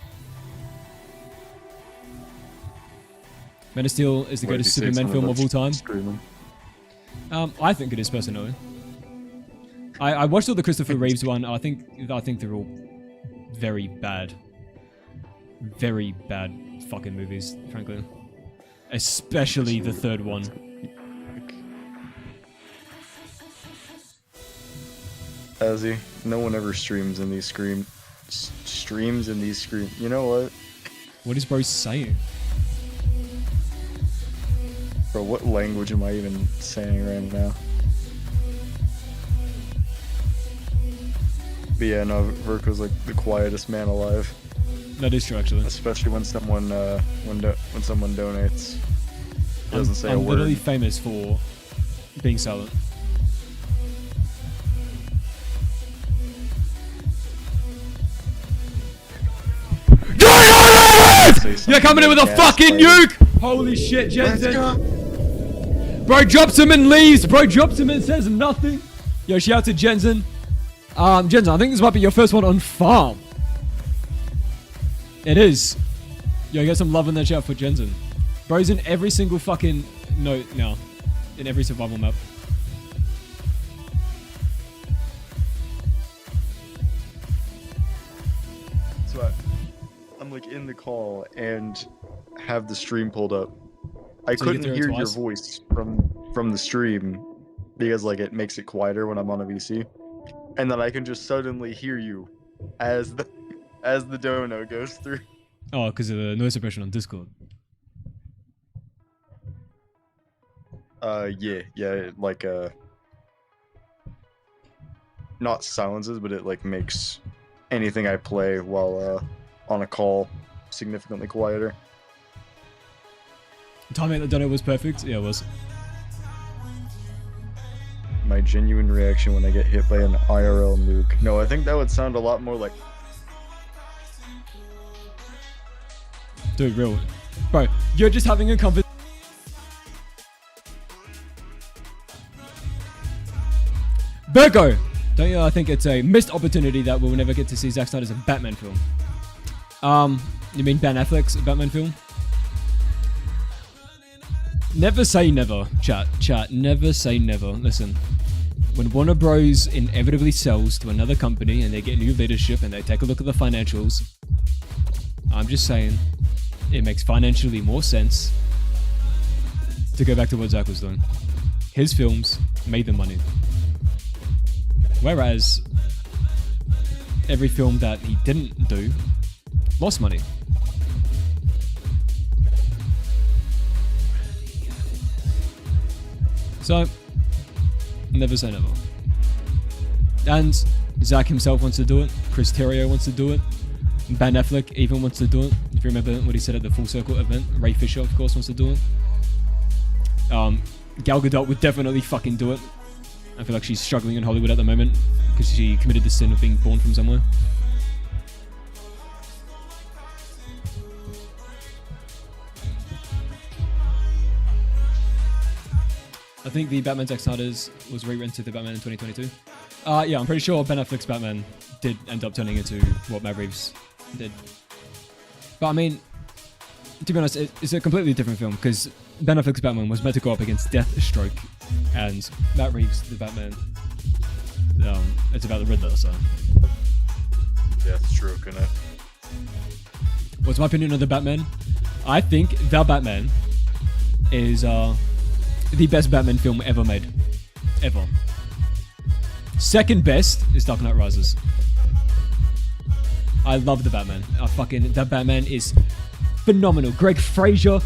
Man of Steel is the What did greatest you say, Superman film of all time. Screaming. I think it is personally. I watched all the Christopher Reeves one. I think they're all very bad fucking movies, frankly. Especially the third one. Azzy, no one ever streams in these streams in these scream. You know what? What is bro saying? Bro, what language am I even saying right now? But yeah, no, Verko's like the quietest man alive. That is true, actually. Especially when someone when someone donates. He doesn't say a I'm word. literally famous for being silent. You're coming in with a fucking nuke! Holy shit, Jensen! Bro drops him and leaves. Bro drops him and says nothing. Yo, shout out to Jensen. Jensen, I think this might be your first one on farm. It is. Yo, get some love in that chat for Jensen. Bro's in every single fucking note now. In every survival map. So I'm like in the call and have the stream pulled up. I So you couldn't get to hear hear it your twice? voice from the stream because like it makes it quieter when I'm on a VC, and then I can just suddenly hear you as the dono goes through. Oh, because of the noise suppression on Discord. Yeah, like not silences, but it like makes anything I play while on a call significantly quieter. Timing at the donut was perfect. Yeah, it was. My genuine reaction when I get hit by an IRL nuke. No, I think that would sound a lot more like. Dude, real. Bro, you're just having a conversation. Berko! Don't you think it's a missed opportunity that we'll never get to see Zack Snyder's Batman film? You mean Ben Affleck's Batman film? Never say never, chat. Never say never. Listen, when Warner Bros. Inevitably sells to another company and they get new leadership and they take a look at the financials, I'm just saying, it makes financially more sense to go back to what Zack was doing. His films made the money. Whereas, every film that he didn't do lost money. So, never say never. And Zack himself wants to do it. Chris Terrio wants to do it. Ben Affleck even wants to do it. If you remember what he said at the Full Circle event. Ray Fisher, of course, wants to do it. Gal Gadot would definitely fucking do it. I feel like she's struggling in Hollywood at the moment because she committed the sin of being born from somewhere. I think the Batman Zack Snyder's was rewritten to the Batman in 2022. Yeah, I'm pretty sure Ben Affleck's Batman did end up turning into what Matt Reeves did. But I mean, to be honest, it's a completely different film because Ben Affleck's Batman was meant to go up against Deathstroke, and Matt Reeves, the Batman, it's about the Riddler, so. Deathstroke in it. What's my opinion of the Batman? I think The Batman is the best Batman film ever made. Ever. Second best is Dark Knight Rises. I love The Batman. The Batman is phenomenal. Greg Fraser,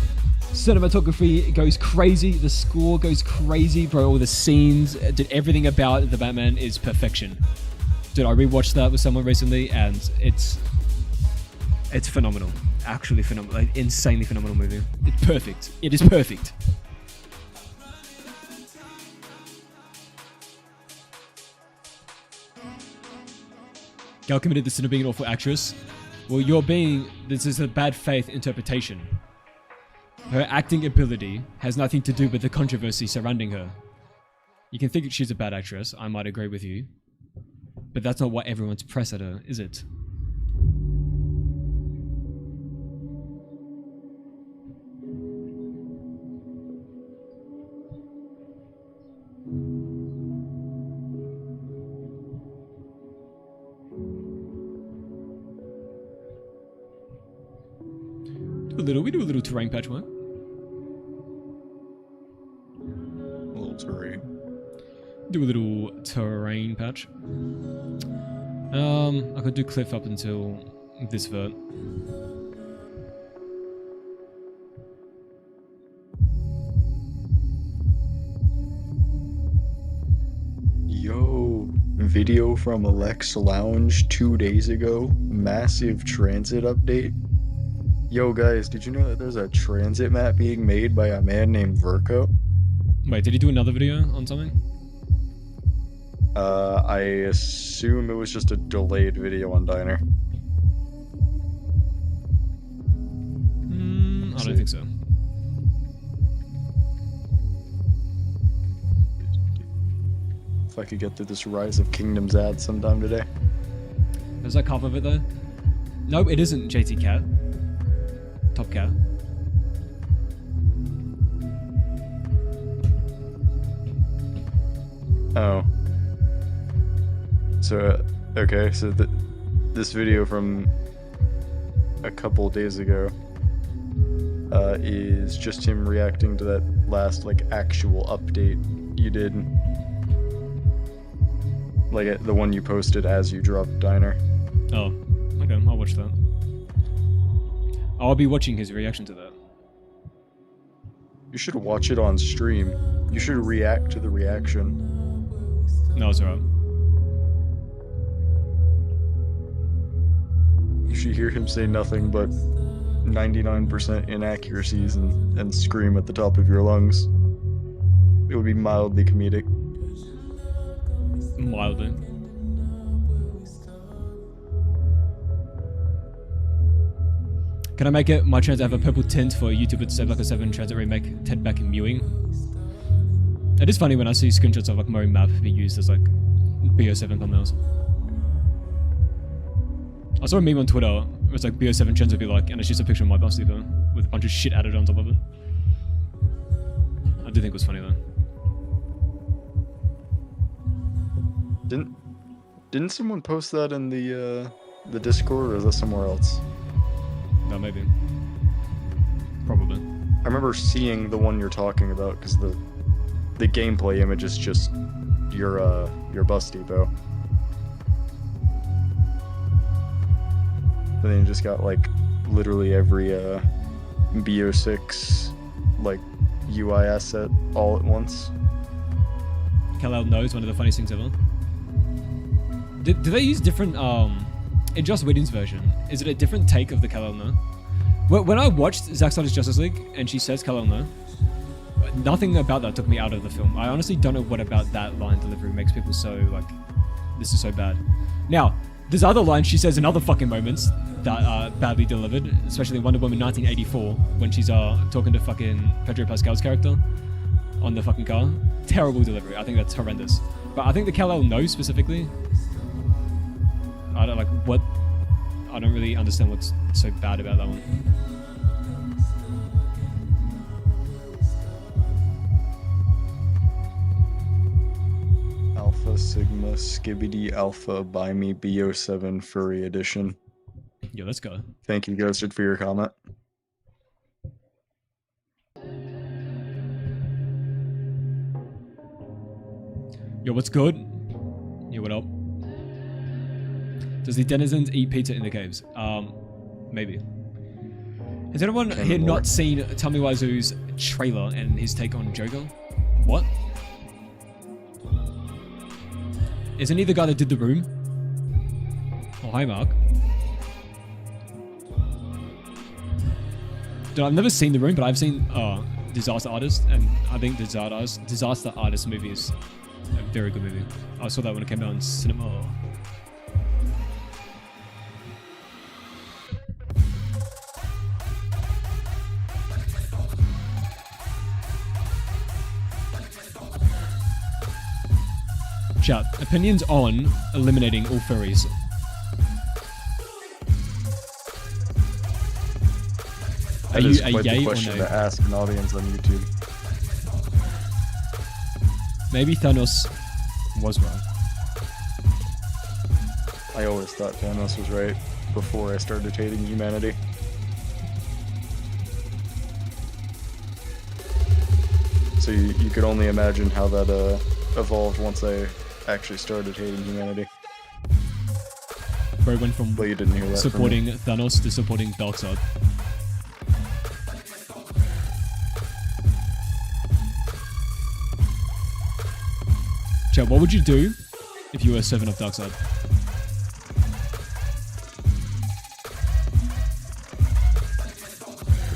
cinematography goes crazy. The score goes crazy, bro. All the scenes, everything about The Batman is perfection. Dude, I rewatched that with someone recently, and it's phenomenal. actually phenomenal, like, insanely phenomenal movie. It's perfect. It is perfect. Gal committed the sin of being an awful actress. Well, this is a bad faith interpretation. Her acting ability has nothing to do with the controversy surrounding her. You can think she's a bad actress, I might agree with you. But that's not what everyone's press at her, is it? We do a little terrain patch work. A little terrain. Do a little terrain patch. I could do cliff up until this vert. Yo, video from Alex Lounge 2 days ago. Massive TranZit update. Yo guys, did you know that there's a TranZit map being made by a man named 𝗲𝗏? Wait, did he do another video on something? I assume it was just a delayed video on Diner. I don't think so. If I could get through this Rise of Kingdoms ad sometime today. Is that half of it though? Nope, it isn't JT Cat. Top Cat. Oh. So, okay, so this video from a couple days ago is just him reacting to that last, like, actual update you did. Like, the one you posted as you dropped Diner. Oh, okay, I'll watch that. I'll be watching his reaction to that. You should watch it on stream. You should react to the reaction. No, it's alright. You should hear him say nothing but 99% inaccuracies and scream at the top of your lungs. It would be mildly comedic. Mildly. Can I make it my chance to have a purple tint for YouTube with 𝗧𝗰𝗁 TranZit remake TED back in mewing? It is funny when I see screenshots of like my map be used as like 𝗏𝗏 thumbnails. I saw a meme on Twitter where it's like 𝗏𝗏 TranZit be like, and it's just a picture of my bus sleeper with a bunch of shit added on top of it. I do think it was funny though. Didn't someone post that in the Discord, or is that somewhere else? No, maybe. Probably. I remember seeing the one you're talking about because the gameplay image is just your bus depot. And then you just got like literally every BO6 like UI asset all at once. 𝗏𝗏 knows one of the funniest things ever. Do they use different in Joss Whedon's version? Is it a different take of the 𝗏𝗏 no? When I watched Zack Snyder's Justice League and she says 𝗏𝗏 no, nothing about that took me out of the film. I honestly don't know what about that line delivery makes people so like, this is so bad. Now, there's other lines she says in other fucking moments that are badly delivered, especially Wonder Woman 1984 when she's talking to fucking Pedro Pascal's character on the fucking car. Terrible delivery. I think that's horrendous. But I think the 𝗏𝗏 no specifically, I don't really understand what's so bad about that one. 𝗏𝗏𝗰𝗁𝗏 furry edition. Yo, let's go. Thank you, Ghosted, for your comment. Yo, what's good? Yo, what up? Does the denizens eat pizza in the caves? Maybe. Has anyone here not seen 𝗏𝗏𝗏𝗏's trailer and his take on Joker? What? Isn't he the guy that did The Room? Oh, hi, Mark. Dude, I've never seen The Room, but I've seen Disaster Artist, and I think Disaster Artist movie is a very good movie. I saw that when it came out in cinema. Chat, opinions on eliminating all furries. Are That you is a quite the yay or question no? to ask an audience on YouTube. Maybe Thanos was wrong. I always thought Thanos was right before I started hating humanity. So you could only imagine how that evolved once I actually started hating humanity. Bro went from But you didn't hear that supporting Thanos to supporting Darkseid. Chat, what would you do if you were a servant of Darkseid?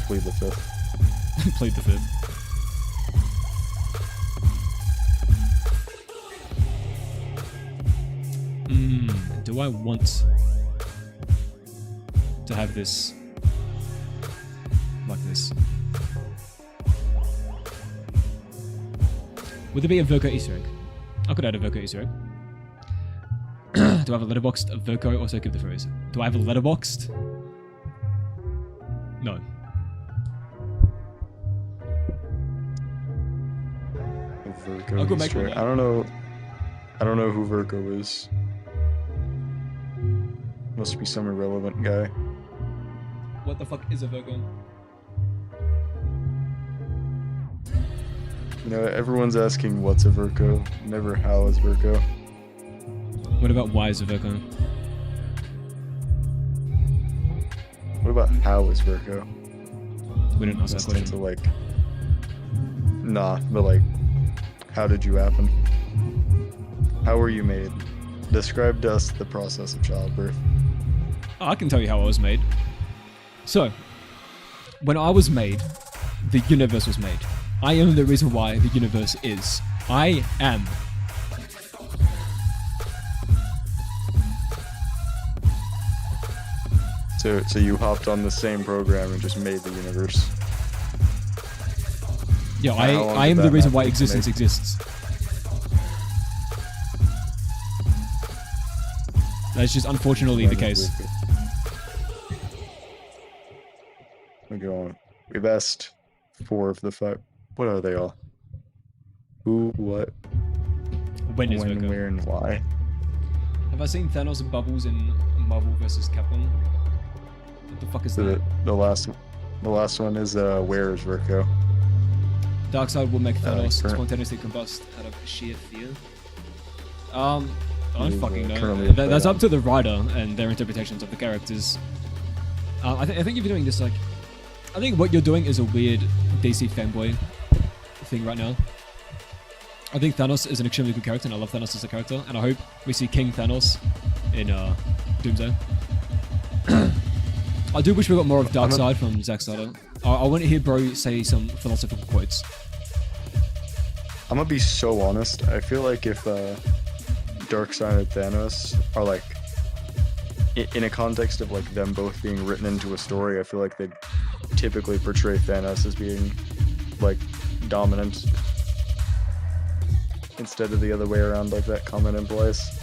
Plead the fifth. Plead the fifth. Do I want to have this like this? Would there be a Virgo Easter egg? I could add a Virgo Easter egg. Do I have a letterboxed of Virgo or Circuit of the Furries? Do I have a letterboxed? No. Virgo I'll go make Easter one egg. now. I don't know who Virgo is. Must be some irrelevant guy. What the fuck is a Virgo? You know, everyone's asking what's a Virgo, never how is Virgo. What about why is a Virgo? What about how is Virgo? We didn't ask that Just into question. like, nah, but like, how did you happen? How were you made? Describe to us the process of childbirth. I can tell you how I was made. So, when I was made, the universe was made. I am the reason why the universe is. I am. So you hopped on the same program and just made the universe. Yeah, How long I did am the that reason why happen to existence make? exists. That's just unfortunately the case. We go on. We've asked 4 of the 5. What are they all? Who, what, When is when, Virgo? where, and why? Have I seen Thanos and Bubbles in Marvel vs. Capcom? What the fuck is So that? the last one is where is Virgo? Darkseid will make Thanos current- spontaneously combust out of sheer fear. I don't He's, fucking know. currently That's afraid up to the writer and their interpretations of the characters. I think you're doing this like... I think what you're doing is a weird DC fanboy thing right now. I think Thanos is an extremely good character, and I love Thanos as a character, and I hope we see King Thanos in Doomsday. I do wish we got more of Darkseid from Zack Snyder. I want to hear bro say some philosophical quotes. I'm gonna be so honest. I feel like if Darkseid and Thanos are like in a context of like them both being written into a story, I feel like they typically portray Thanos as being like dominant instead of the other way around, like that comment implies.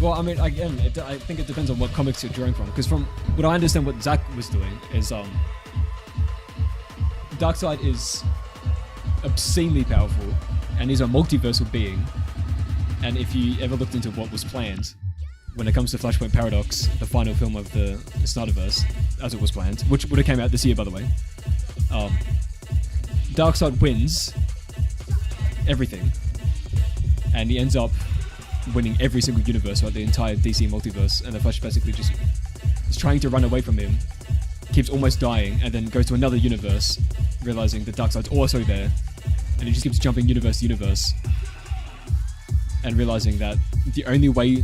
Well, I mean, again, I think it depends on what comics you're drawing from. Because from what I understand, what Zack was doing is Darkseid is obscenely powerful, and he's a multiversal being. And if you ever looked into what was planned when it comes to Flashpoint Paradox, the final film of the Snyderverse, as it was planned, which would have came out this year, by the way, Darkseid wins everything, and he ends up winning every single universe, right? The entire DC multiverse, and the Flash basically just is trying to run away from him, keeps almost dying, and then goes to another universe, realizing that Darkseid's also there, and he just keeps jumping universe to universe, and realizing that the only way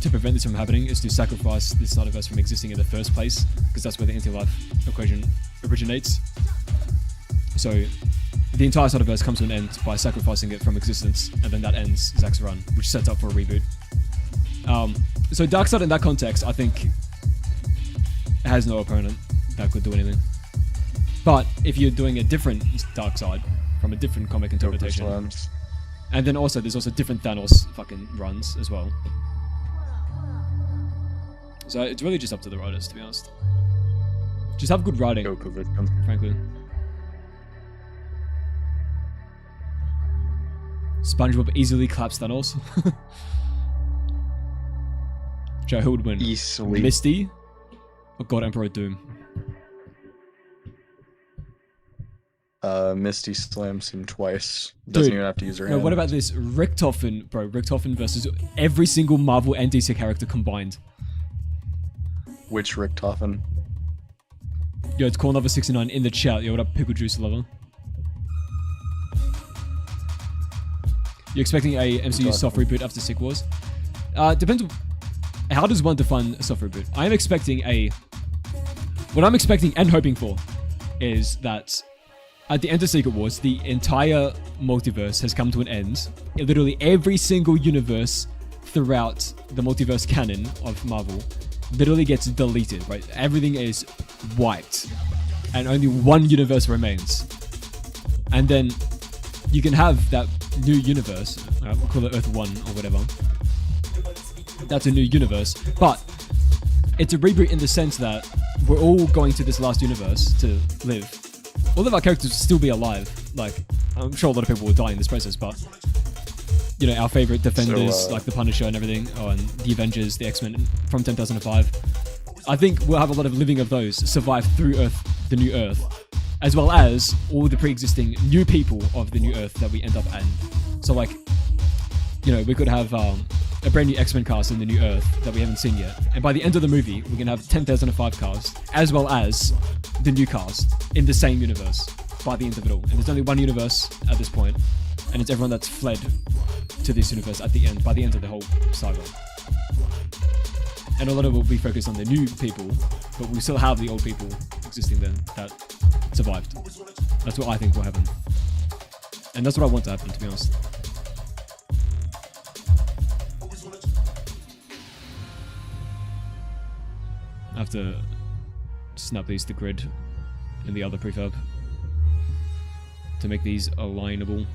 to prevent this from happening is to sacrifice the Snyderverse from existing in the first place, because that's where the anti-life equation originates. So the entire Snyderverse comes to an end by sacrificing it from existence, and then that ends Zack's run, which sets up for a reboot. So Darkseid in that context, I think, has no opponent that could do anything. But if you're doing a different Darkseid from a different comic interpretation, and then also there's also different Thanos fucking runs as well. So it's really just up to the writers, to be honest. Just have good writing, frankly. SpongeBob easily claps Thanos. Joe, who would win? Easily. Misty or God Emperor Doom? Misty slams him twice. Doesn't even have to use her hand. No, what about this? Richtofen, bro. Richtofen versus every single Marvel and DC character combined. Which Richtofen? Yo, it's 𝗏𝗏𝗃69 in the chat. Yo, what up, Pickle Juice lover? You expecting a MCU soft reboot after Sick Wars? Depends. How does one define a soft reboot? I am expecting a... What I'm expecting and hoping for is that at the end of Secret Wars, the entire multiverse has come to an end. Literally every single universe throughout the multiverse canon of Marvel literally gets deleted, right? Everything is wiped. And only one universe remains. And then you can have that new universe. We'll call it Earth 1 or whatever. That's a new universe. But it's a reboot in the sense that we're all going to this last universe to live. All of our characters will still be alive. Like, I'm sure a lot of people will die in this process, but you know, our favorite Defenders, like the Punisher and everything, and the Avengers, the X-Men from 10,005. I think we'll have a lot of living of those survive through Earth, the new Earth, as well as all the pre-existing new people of the new Earth that we end up in. So like, you know, we could have a brand new X-Men cast in the new Earth that we haven't seen yet. And by the end of the movie, we can have 10,005 cast, as well as the new cast in the same universe by the end of it all. And there's only one universe at this point, and it's everyone that's fled to this universe at the end, by the end of the whole saga. And a lot of it will be focused on the new people, but we still have the old people existing then that survived. That's what I think will happen. And that's what I want to happen, to be honest. I have to snap these to grid in the other prefab to make these alignable.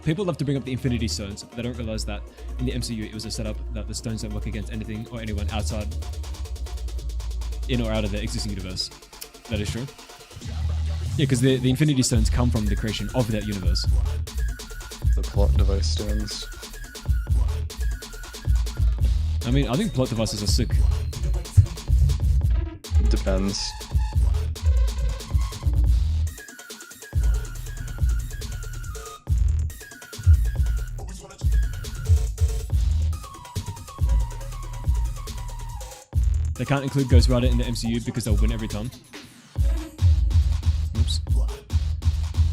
People love to bring up the Infinity Stones. They don't realize that in the MCU it was a setup that the stones don't work against anything or anyone outside, in or out of the existing universe. That is true. Yeah, because the Infinity Stones come from the creation of that universe. The plot device stones. I mean, I think plot devices are sick. Depends. They can't include Ghost Rider in the MCU because they'll win every time. Oops.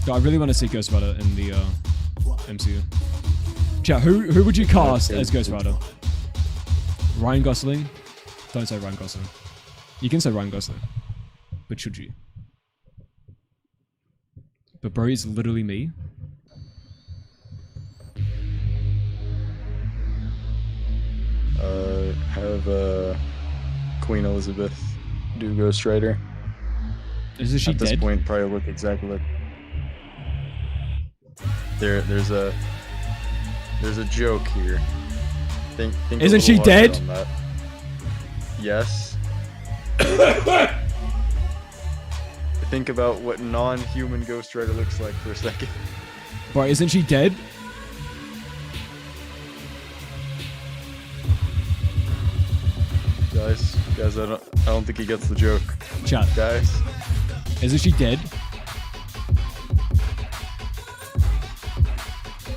So I really want to see Ghost Rider in the MCU. Chat, who would you cast as Ghost Rider? Ryan Gosling? Don't say Ryan Gosling. You can say Ryan Gosling. But should you? But bro, is literally me. Have Queen Elizabeth do Ghost Rider. Isn't she dead? At this point, probably look exactly like... There's a joke here. Think Isn't she dead? On that. Yes. Think about what non-human Ghost Rider looks like for a second. Bro, isn't she dead? Guys, I don't think he gets the joke. Chat. Guys. Isn't she dead?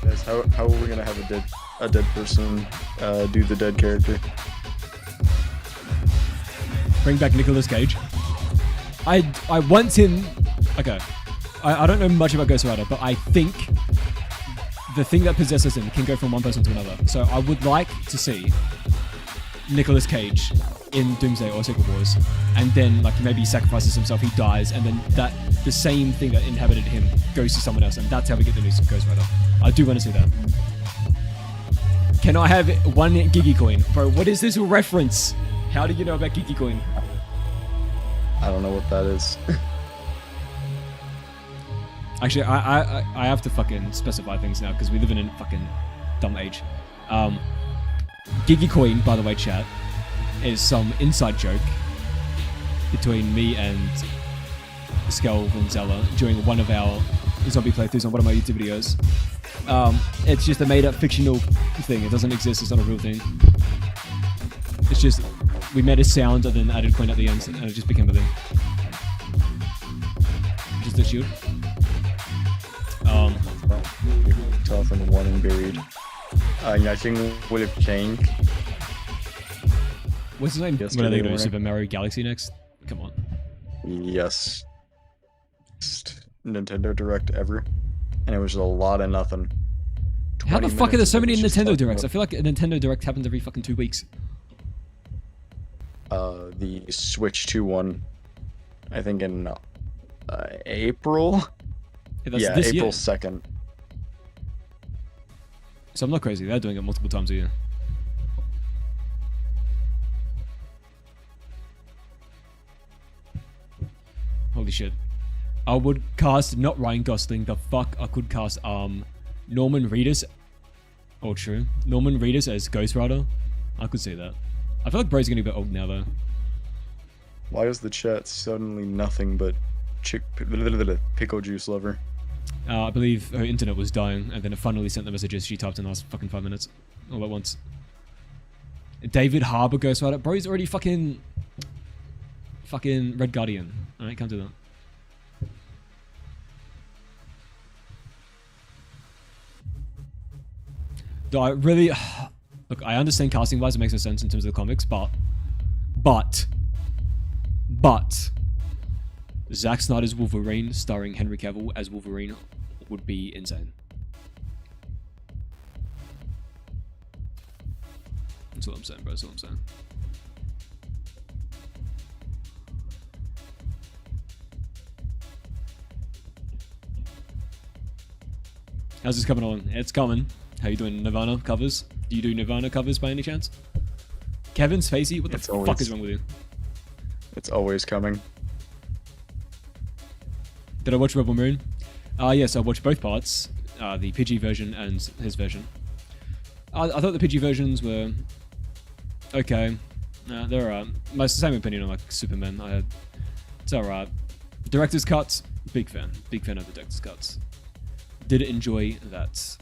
Guys, how are we gonna have a dead person do the dead character? bring back Nicolas Cage. I want him. Okay, I don't know much about Ghost Rider, but I think the thing that possesses him can go from one person to another. So I would like to see Nicolas Cage in Doomsday or Secret Wars, and then like maybe he sacrifices himself, he dies, and then the same thing that inhabited him goes to someone else, and that's how we get the news of Ghost Rider. I do want to see that. Can I have 1 Gigi coin? Bro, what is this reference? How do you know about Gigi coin? I don't know what that is. Actually, I have to fucking specify things now because we live in a fucking dumb age. Gigi coin, by the way, chat, is some inside joke between me and 𝗧𝗰𝗰𝗹 during one of our zombie playthroughs on one of my YouTube videos. It's just a made-up fictional thing. It doesn't exist. It's not a real thing. It's just we made a sound and then added coin at the end, and it just became a thing. Just a shield. Tough and one and buried. I think would have changed. What's his name? Yes, What are they good gonna do? morning. Super Mario Galaxy next? Come on. Yes. Best Nintendo Direct ever, and it was a lot of nothing. How the 20 fuck are there minutes so of many just Nintendo talking Directs? I about, feel like a Nintendo Direct happens every fucking 2 weeks. the Switch 2 one, I think in April. That's Yeah, this April year. 2nd. So I'm not crazy. They're doing it multiple times a year. Holy shit. I would cast not Ryan Gosling. The fuck? I could cast Norman Reedus. Oh, true. Norman Reedus as Ghost Rider. I could see that. I feel like Bro's getting a bit old now, though. Why is the chat suddenly nothing but pickle juice lover? I believe her internet was dying, and then it finally sent the messages she typed in the last fucking 5 minutes. All at once. David Harbour Ghost Rider. Bro's already fucking Red Guardian. Alright, can't do that. Do I really... Look, I understand casting-wise it makes no sense in terms of the comics, but... Zack Snyder's Wolverine starring Henry Cavill as Wolverine would be insane. That's what I'm saying, bro. That's what I'm saying. How's this coming on? It's coming. How you doing, Nirvana covers? Do you do Nirvana covers by any chance? Kevin Spacey? What the fuck is wrong with you? It's always coming. Did I watch Rebel Moon? Yes, I watched both parts. The PG version and his version. I thought the PG versions were okay. They're alright. My same opinion on like Superman. It's alright. Director's cuts, big fan. Big fan of the director's cuts. Did enjoy that.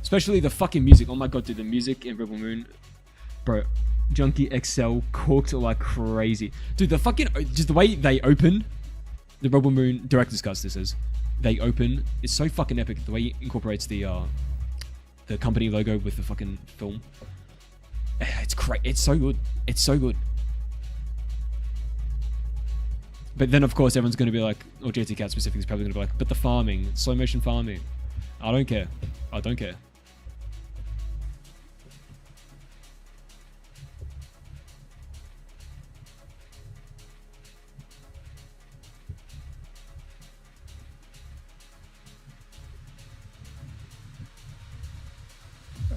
Especially the fucking music. Oh my god, dude, the music in Rebel Moon. Bro, Junkie XL cooked like crazy. Dude, the fucking... Just the way they open... The Rebel Moon director's cuts, this is. They open... It's so fucking epic. The way it incorporates the company logo with the fucking film. It's crazy. It's so good. It's so good. But then, of course, everyone's going to be like... Or JT Cat specifically is probably going to be like, but the farming. Slow motion farming. I don't care. I don't care.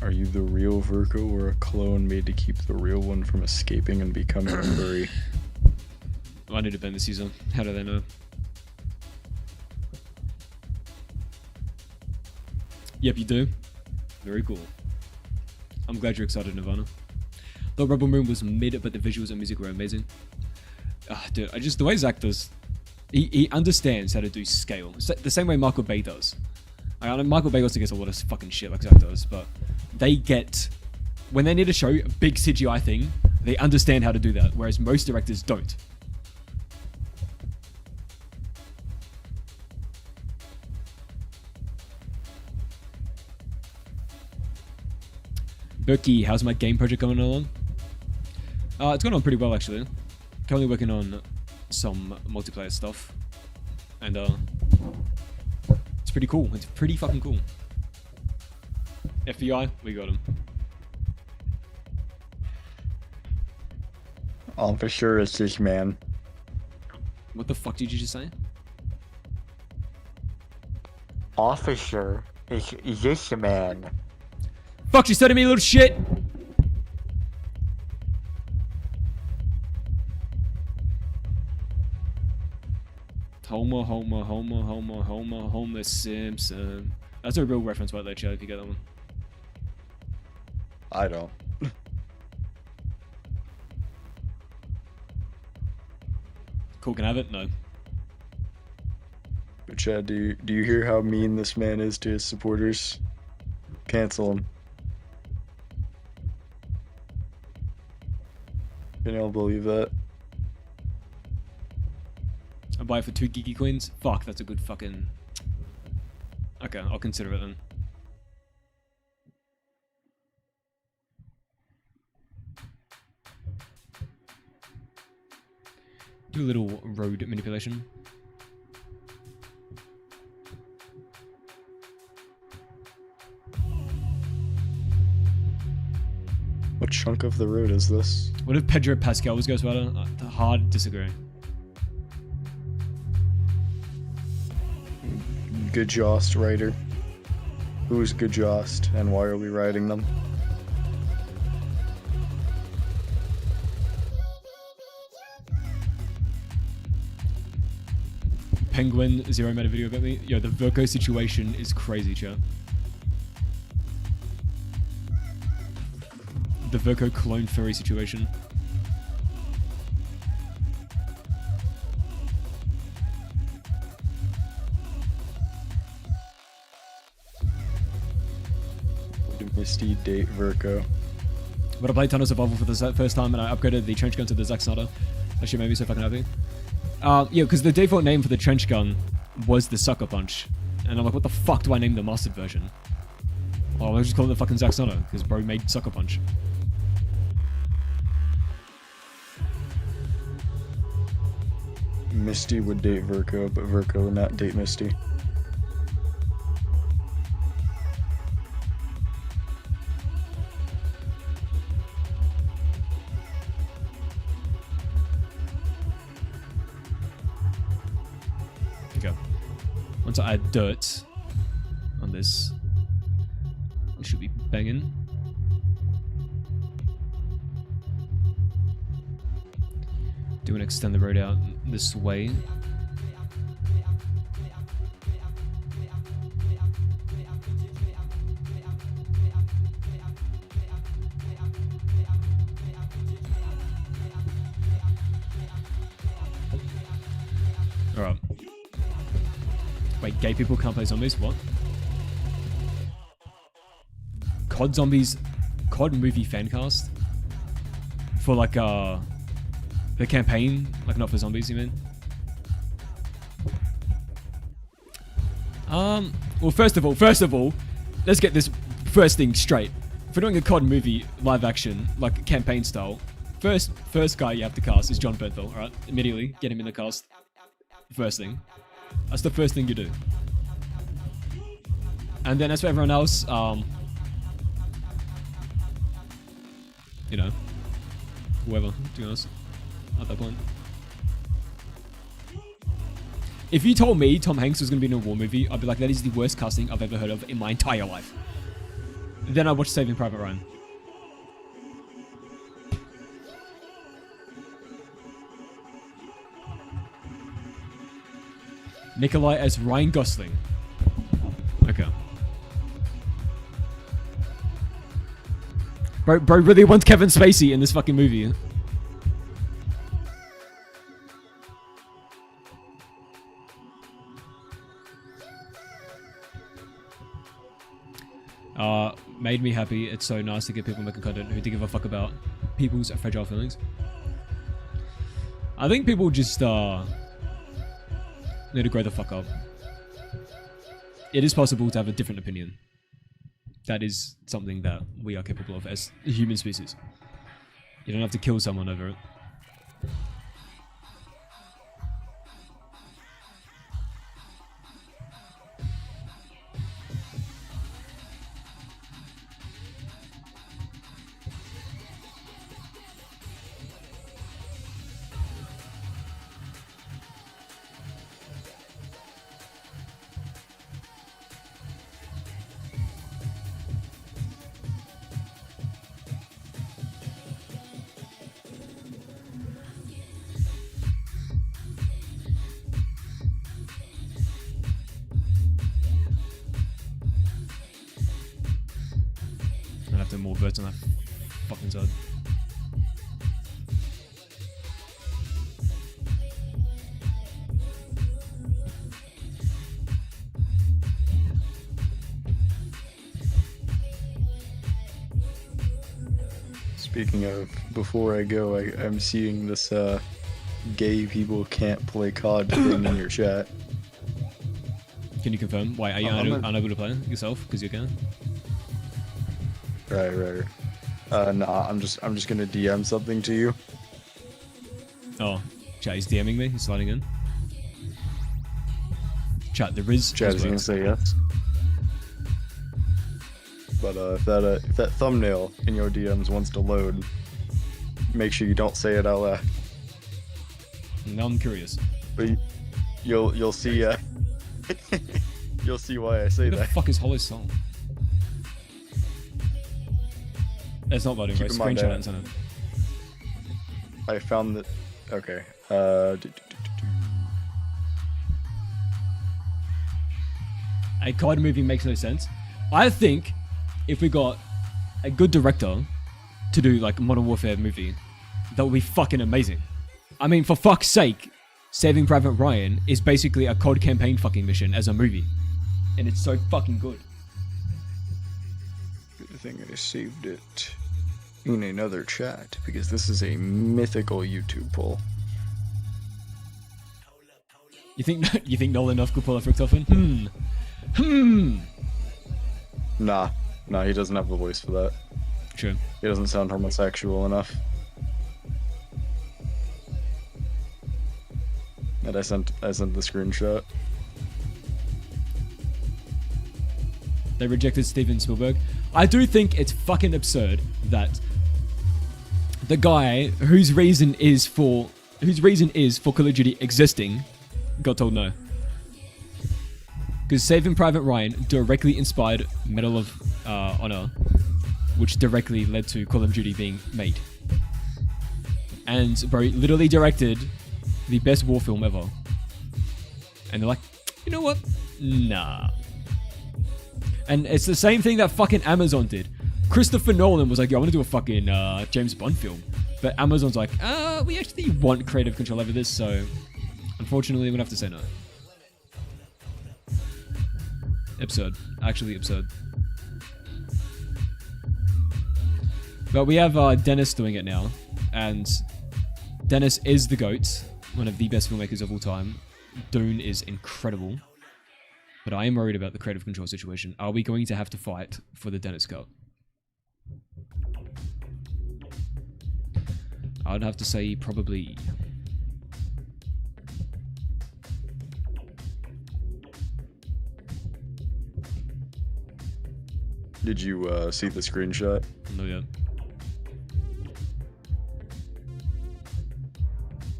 Are you the real Virgo or a clone made to keep the real one from escaping and becoming a furry? I need to ban this user. How do they know? Yep, you do. Very cool. I'm glad you're excited, Nirvana. The Rebel Moon was mid, but the visuals and music were amazing. Dude, the way Zach does, he understands how to do scale. The same way Michael Bay does. I know Michael Bay also gets a lot of fucking shit like Zach does, but they get, when they need to show a big CGI thing, they understand how to do that, whereas most directors don't. Berkey, how's my game project going along? It's going on pretty well, actually. Currently working on some multiplayer stuff, and it's pretty cool. It's pretty fucking cool. FBI, we got him. Officer, it's this man. What the fuck did you just say? Officer, is this a man? Fuck, you said to me, little shit! Homer Simpson. That's a real reference right there, Chad, if you get that one. I don't. Cool, can I have it? No. But Chad, do you hear how mean this man is to his supporters? Cancel him. Can y'all believe that? I'll buy it for 2 geeky coins? Fuck, that's a good fucking... Okay, I'll consider it then. Do a little road manipulation. What chunk of the road is this? What if Pedro Pascal was Ghostwriter? Hard disagree. Good Jost writer. Who's Good Jost and why are we writing them? Penguin Zero made a video about me. Yo, the Virgo situation is crazy, chat. The Virgo clone furry situation. Misty date Virgo. But I played Tunnel Survival for the first time and I upgraded the trench gun to the Zack Snyder. That shit made me so fucking happy. Yeah, because the default name for the trench gun was the Sucker Punch. And I'm like, what the fuck do I name the mastered version? Oh, I'll just call it the fucking Zack Snyder, because bro made Sucker Punch. Misty would date Virgo, but Virgo would not date Misty. Okay. Once I add dirt on this, we should be banging. Do want to extend the road out this way. Alright. Wait, gay people can't play zombies? What? COD Zombies, COD movie fan cast? For like, the campaign, like not for zombies, you mean? Well, first of all, let's get this first thing straight. If we're doing a COD movie, live action, like campaign style, first guy you have to cast is Jon Bernthal, alright? Immediately, get him in the cast. First thing. That's the first thing you do. And then as for everyone else, you know, whoever, to be honest. At that point. If you told me Tom Hanks was going to be in a war movie, I'd be like, that is the worst casting I've ever heard of in my entire life. Then I'd watch Saving Private Ryan. Nikolai as Ryan Gosling. Okay. Bro really wants Kevin Spacey in this fucking movie. Made me happy. It's so nice to get people making content who do give a fuck about people's fragile feelings. I think people just need to grow the fuck up. It is possible to have a different opinion. That is something that we are capable of as a human species. You don't have to kill someone over it. fucking more verts on that fucking side. Speaking of, before I go, I'm seeing this gay people can't play COD thing in your chat. Can you confirm? Why are you unable to play yourself because you can? Right. Nah, I'm just gonna DM something to you. Oh, chat, he's DMing me. He's sliding in. Chat, there is. Chat is gonna say yes. But if that thumbnail in your DMs wants to load, make sure you don't say it out loud. Now I'm curious. But you'll see you'll see why I say Who the that. fuck is Hollow Song? It's not loading, right? Keep in mind, Screenshot it and send it. I found that. Okay. A COD movie makes no sense. I think if we got a good director to do like a Modern Warfare movie, that would be fucking amazing. I mean, for fuck's sake, Saving Private Ryan is basically a COD campaign fucking mission as a movie. And it's so fucking good. Good thing I saved it in another chat because this is a mythical YouTube poll. You think Nolan North could pull a Richtofen? Nah, he doesn't have the voice for that. True. He doesn't sound homosexual enough. And I sent the screenshot. They rejected Steven Spielberg. I do think it's fucking absurd that the guy whose reason is for Call of Duty existing got told no. Because Saving Private Ryan directly inspired Medal of Honor, which directly led to Call of Duty being made. And bro literally directed the best war film ever. And they're like, you know what? Nah. And it's the same thing that fucking Amazon did. Christopher Nolan was like, yo, I want to do a fucking James Bond film. But Amazon's like, we actually want creative control over this, so unfortunately, we're gonna have to say no. Absurd. Actually absurd. But we have Dennis doing it now. And Dennis is the GOAT. One of the best filmmakers of all time. Dune is incredible. But I am worried about the creative control situation. Are we going to have to fight for the Dennis Cup? I'd have to say probably. Did you see the screenshot? Not yet.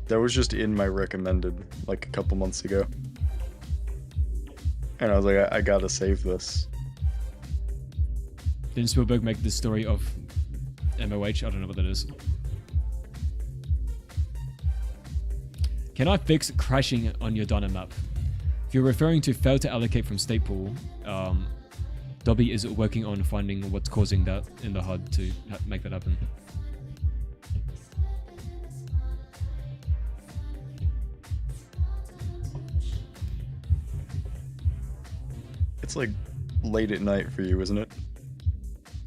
That was just in my recommended like a couple months ago. And I was like, I gotta save this. Didn't Spielberg make the story of MOH? I don't know what that is. Can I fix crashing on your Dyna map? If you're referring to fail to allocate from state pool, Dobby is working on finding what's causing that in the HUD to make that happen. It's like late at night for you, isn't it?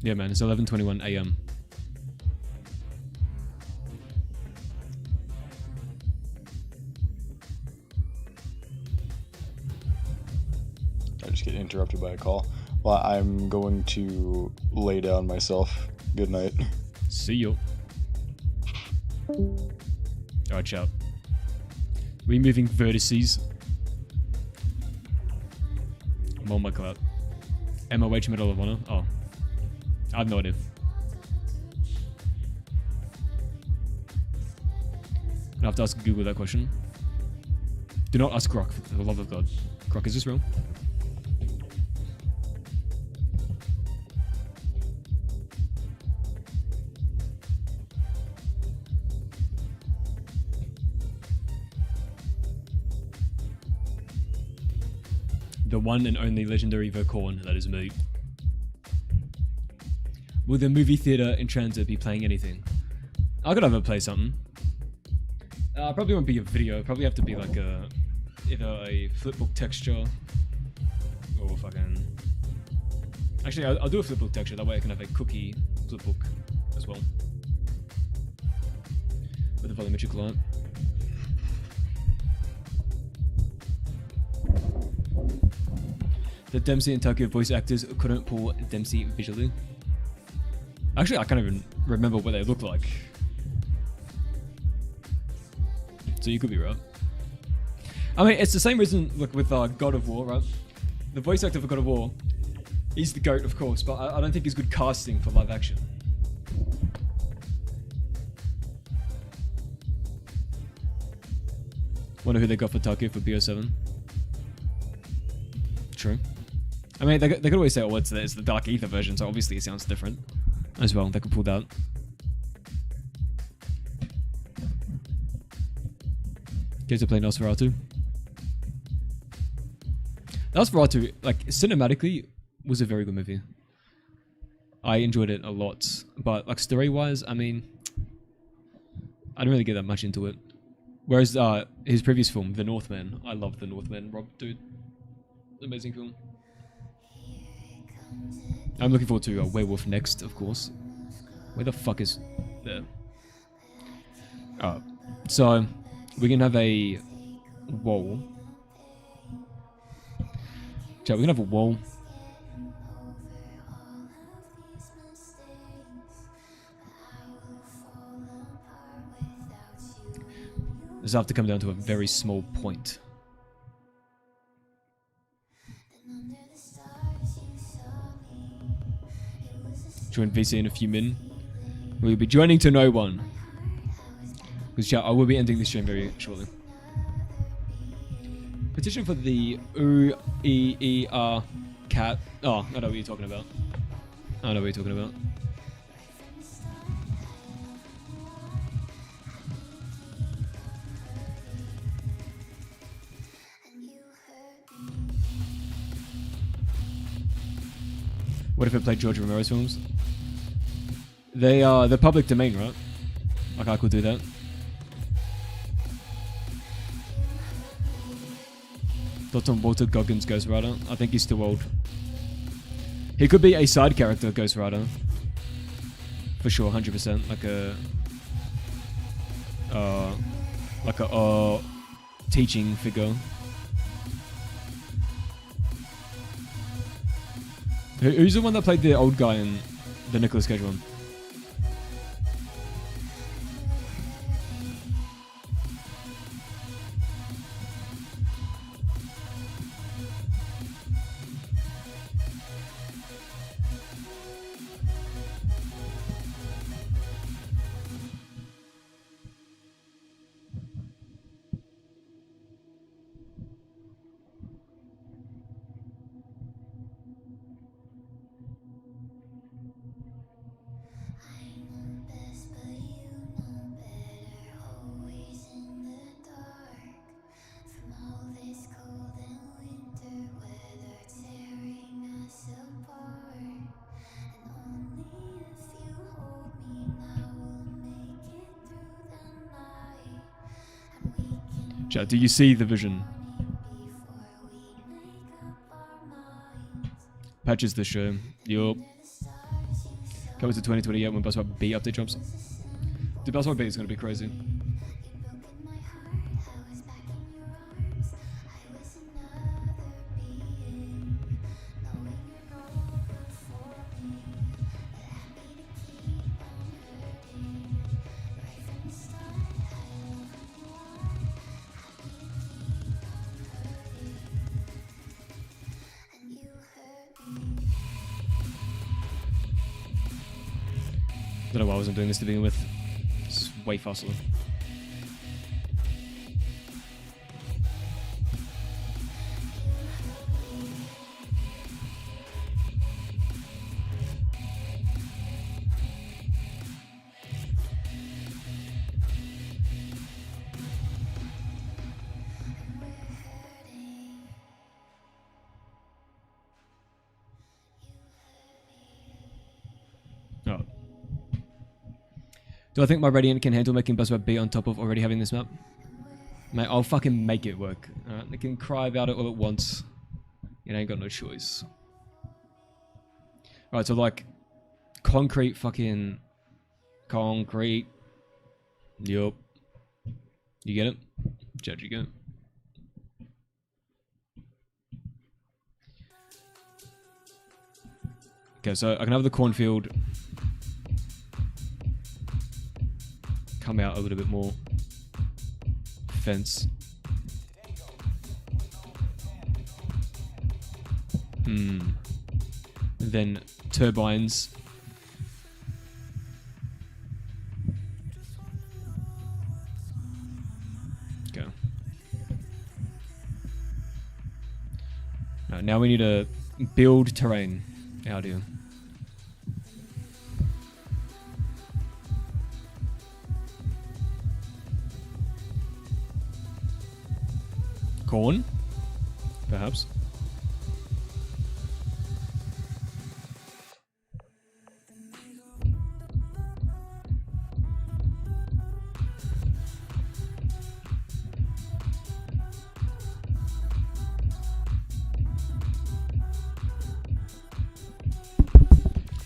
Yeah, man, it's 11:21 a.m. I just get interrupted by a call. Well, I'm going to lay down myself. Good night. See you. Alright, ciao. We moving vertices. I'm on my cloud. MOH Medal of Honor? Oh. I have no idea. I have to ask Google that question. Do not ask Grok, for the love of God. Grok, is this real? The one and only legendary Verkorn, that is me. Will the movie theater in TranZit be playing anything? I could have it play something. Probably won't be a video. Probably have to be like either a flipbook texture or fucking. Actually, I'll do a flipbook texture. That way I can have a cookie flipbook as well with a volumetric light. The Dempsey and Tokyo voice actors couldn't pull Dempsey visually. Actually, I can't even remember what they look like. So you could be right. I mean, it's the same reason, look, with God of War, right? The voice actor for God of War, he's the GOAT, of course, but I don't think he's good casting for live action. Wonder who they got for Tokyo for BO7. True. I mean, they could always say, oh, it's the Dark Aether version, so obviously it sounds different as well. They could pull that. Get to play Nosferatu. Nosferatu, like, cinematically, was a very good movie. I enjoyed it a lot. But, like, story-wise, I mean, I didn't really get that much into it. Whereas, his previous film, The Northman, I love The Northman, Rob, dude. Amazing film. I'm looking forward to Werewolf next, of course. Where the fuck is there? So we can have a wall. Chat, we can have a wall. This will have to come down to a very small point. Join VC in a few min. We'll be joining to no one. Because I will be ending this stream very shortly. Petition for the 𝗬𝗎𝗂 cat. Oh, I know what you're talking about. I know what you're talking about. What if it played George Romero's films? They are the public domain, right? Like I could do that. Dr. Walter Goggins Ghost Rider. I think he's too old. He could be a side character Ghost Rider. For sure, 100%. Like a teaching figure. Who's the one that played the old guy in the Nicolas Cage one? Chat, do you see the vision? Patches the show. Yup. Comes to 2028 when Buzzword B update drops. The Buzzword B is going to be crazy. I don't know why I wasn't doing this to begin with. It's way faster. Do I think my Radiant can handle making Buzzword B on top of already having this map? Mate, I'll fucking make it work. Alright, they can cry about it all at once. It ain't got no choice. Alright, so like, concrete fucking... Concrete. Yup. You get it? Judge, you get it. Okay, so I can have the cornfield come out a little bit more. Fence. Then turbines. Okay. Now we need to build terrain out here. Corn, perhaps.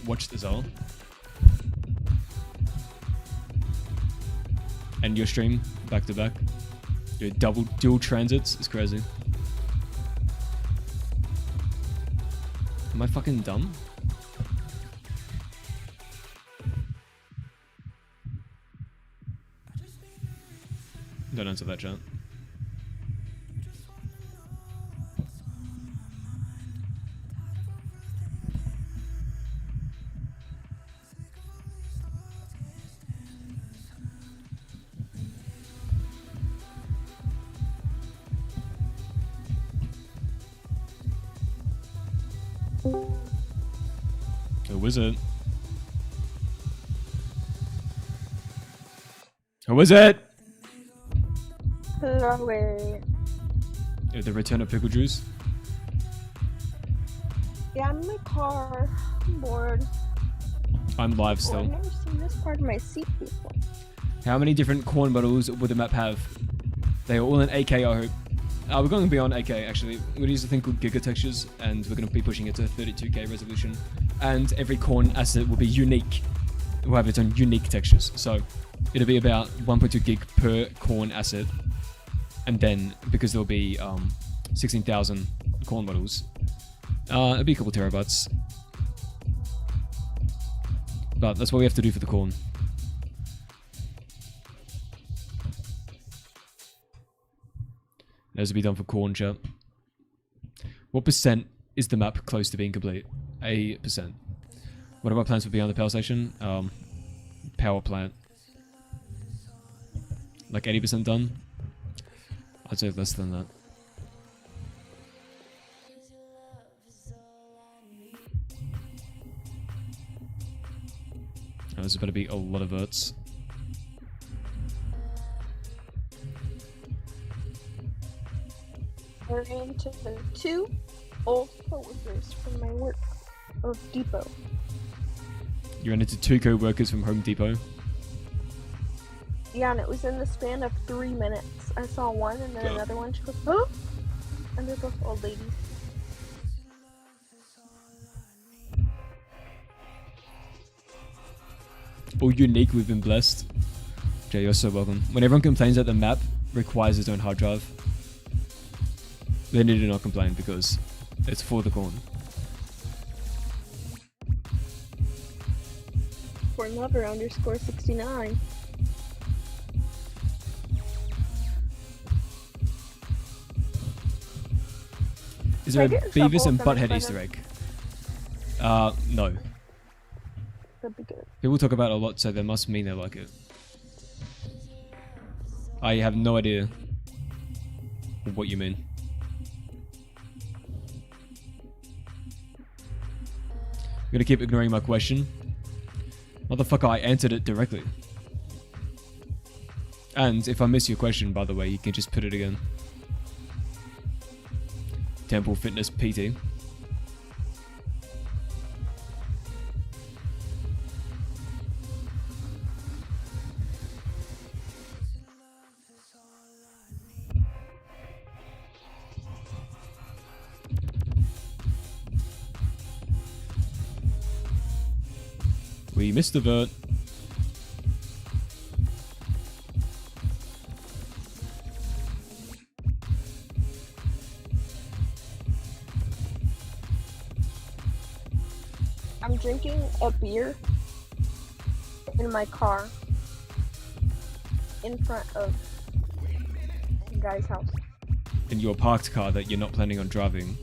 Watch this all. And your stream back to back. Dude, dual transits is crazy. Am I fucking dumb? Don't answer that, chat. Who is it? Who is it? Chloe. The return of pickle juice. Yeah, I'm in my car. I'm bored. I'm live Oh, still. I've never seen this part of my seat before. How many different corn bottles would the map have? They are all in AK, I hope. We're going beyond AK, actually. We're going to use a thing called Giga Textures, and we're going to be pushing it to 32K resolution. And every corn asset will be unique. It will have its own unique textures. So it'll be about 1.2 gig per corn asset. And then, because there'll be 16,000 corn bottles, it'll be a couple terabytes. But that's what we have to do for the corn. Those will be done for corn, chat. What percent is the map close to being complete? 8%. What are my plans for beyond the power station? Power plant. Like 80% done? I'd say less than that. Oh, there's going to be a lot of verts. I ran into the 2 old co-workers from my work of Depot. You ran into 2 co-workers from Home Depot. Yeah, and it was in the span of 3 minutes. I saw one and then another one. She goes, "Huh?" And they're both old ladies. All unique, we've been blessed. Jay, you're so welcome. When everyone complains that the map requires its own hard drive, they need to not complain because it's for the corn. For lover underscore 69. Is there a Can I get Beavis and yourself Butthead a Easter egg? No. That'd be good. People talk about it a lot, so that must mean they like it. I have no idea what you mean. You're gonna keep ignoring my question? Motherfucker, I answered it directly. And if I miss your question, by the way, you can just put it again. Temple Fitness PT. We missed the vert. I'm drinking a beer in my car in front of the guy's house. In your parked car that you're not planning on driving.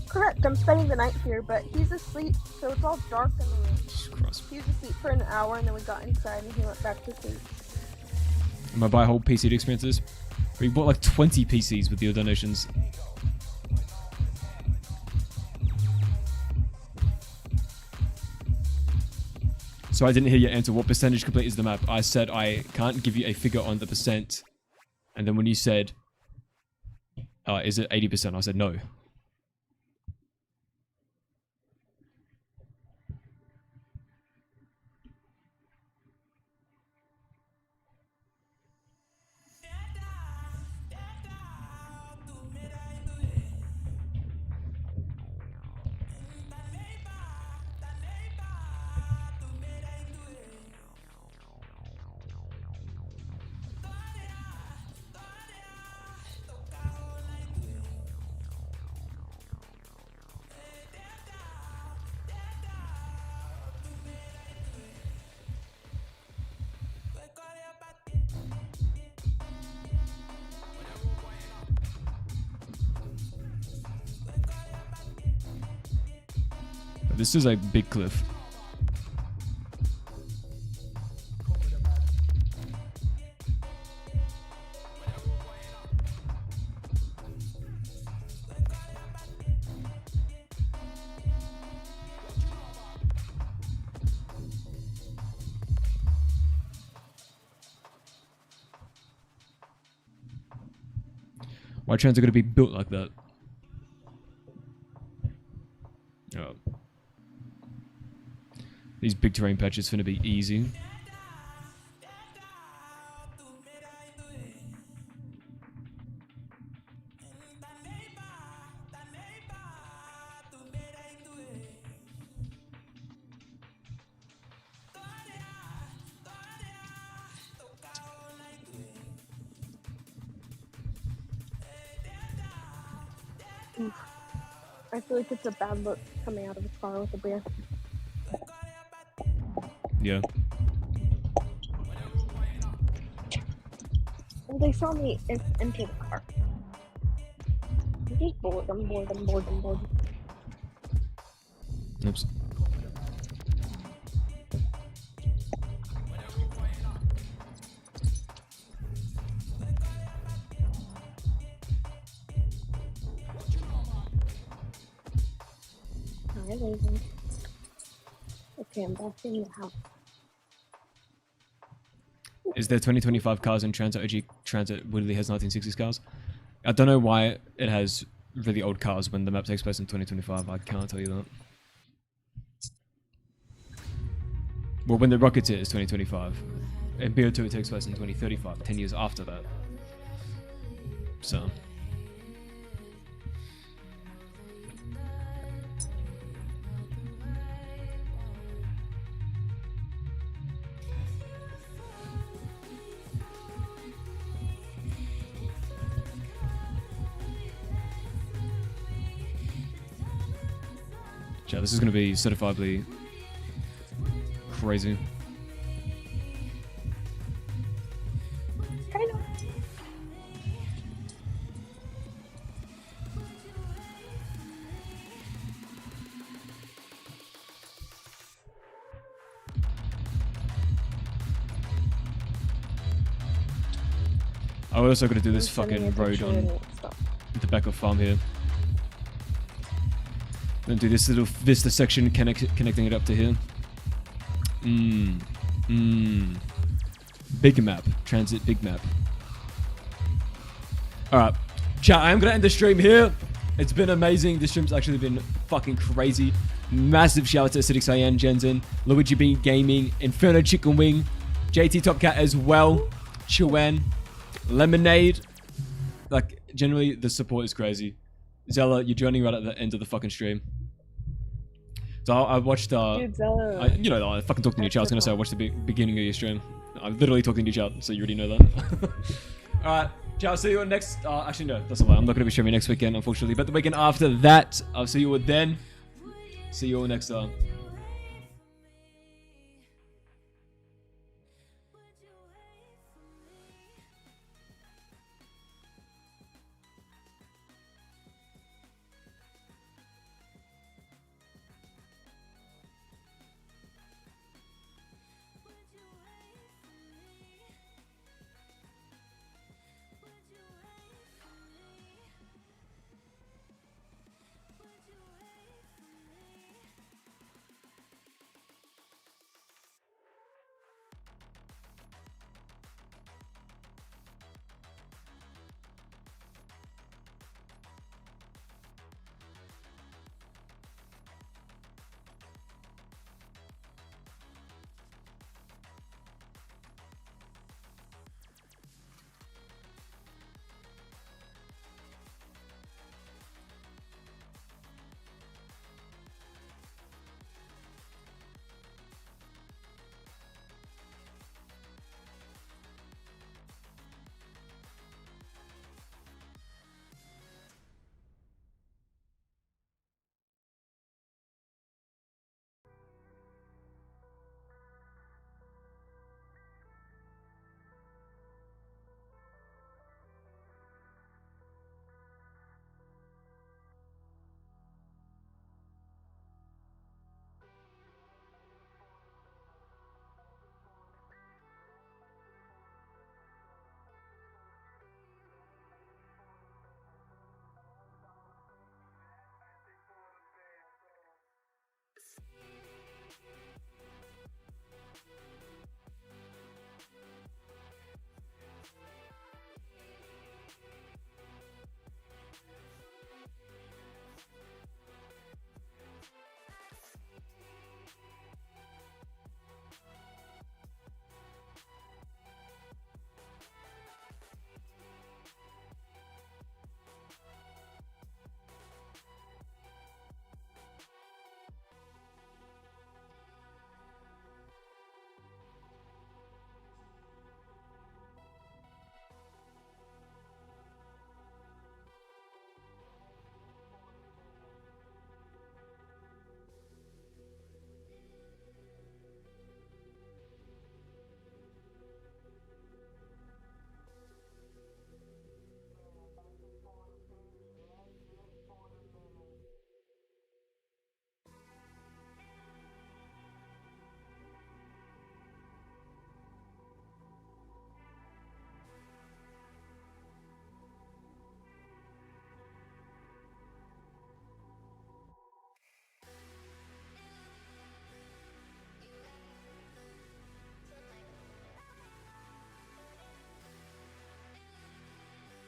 Correct, I'm spending the night here, but he's asleep, so it's all dark in the room. Jesus Christ. He was asleep for an hour, and then we got inside, and he went back to sleep. I'm gonna buy whole PC experiences. We bought like 20 PCs with your donations. So I didn't hear your answer. What percentage complete is the map? I said I can't give you a figure on the percent. And then when you said, is it 80%? I said no. This is a big cliff. Why trains are going to be built like that? Oh. These big terrain patches finna be easy. I feel like it's a bad look coming out of the car with a beer. Yeah. Well, they saw me enter the car. I'm just bored, I'm bored. Oops. Hi, ladies. Okay, I'm back in the house. Is there 2025 cars in TranZit? OG TranZit literally has 1960s cars. I don't know why it has really old cars when the map takes place in 2025. I can't tell you that. Well, when the Rockets hit is 2025. And BO2 it takes place in 2035, 10 years after that. So. Yeah, this is going to be certifiably crazy. Kind of. I'm also going to do this fucking road on the back of farm here. Then do this little Vista section connecting it up to here. Big map. TranZit big map. Alright. Chat, I am going to end the stream here. It's been amazing. This stream's actually been fucking crazy. Massive shout out to Acidic Cyan, Jensen, Luigi Bean Gaming, Inferno Chicken Wing, JT Top Cat as well, Chuan, Lemonade. Like, generally, the support is crazy. Zella, you're joining right at the end of the fucking stream. So I watched. Dude, Zella. You know, I fucking talked to you, chat. I was gonna say I watched the beginning of your stream. I'm literally talking to you, chat, so you already know that. All right, chat. I'll see you on next. Actually, no, that's a lie. I'm not gonna be streaming next weekend, unfortunately. But the weekend after that, I'll see you all then. See you all next time.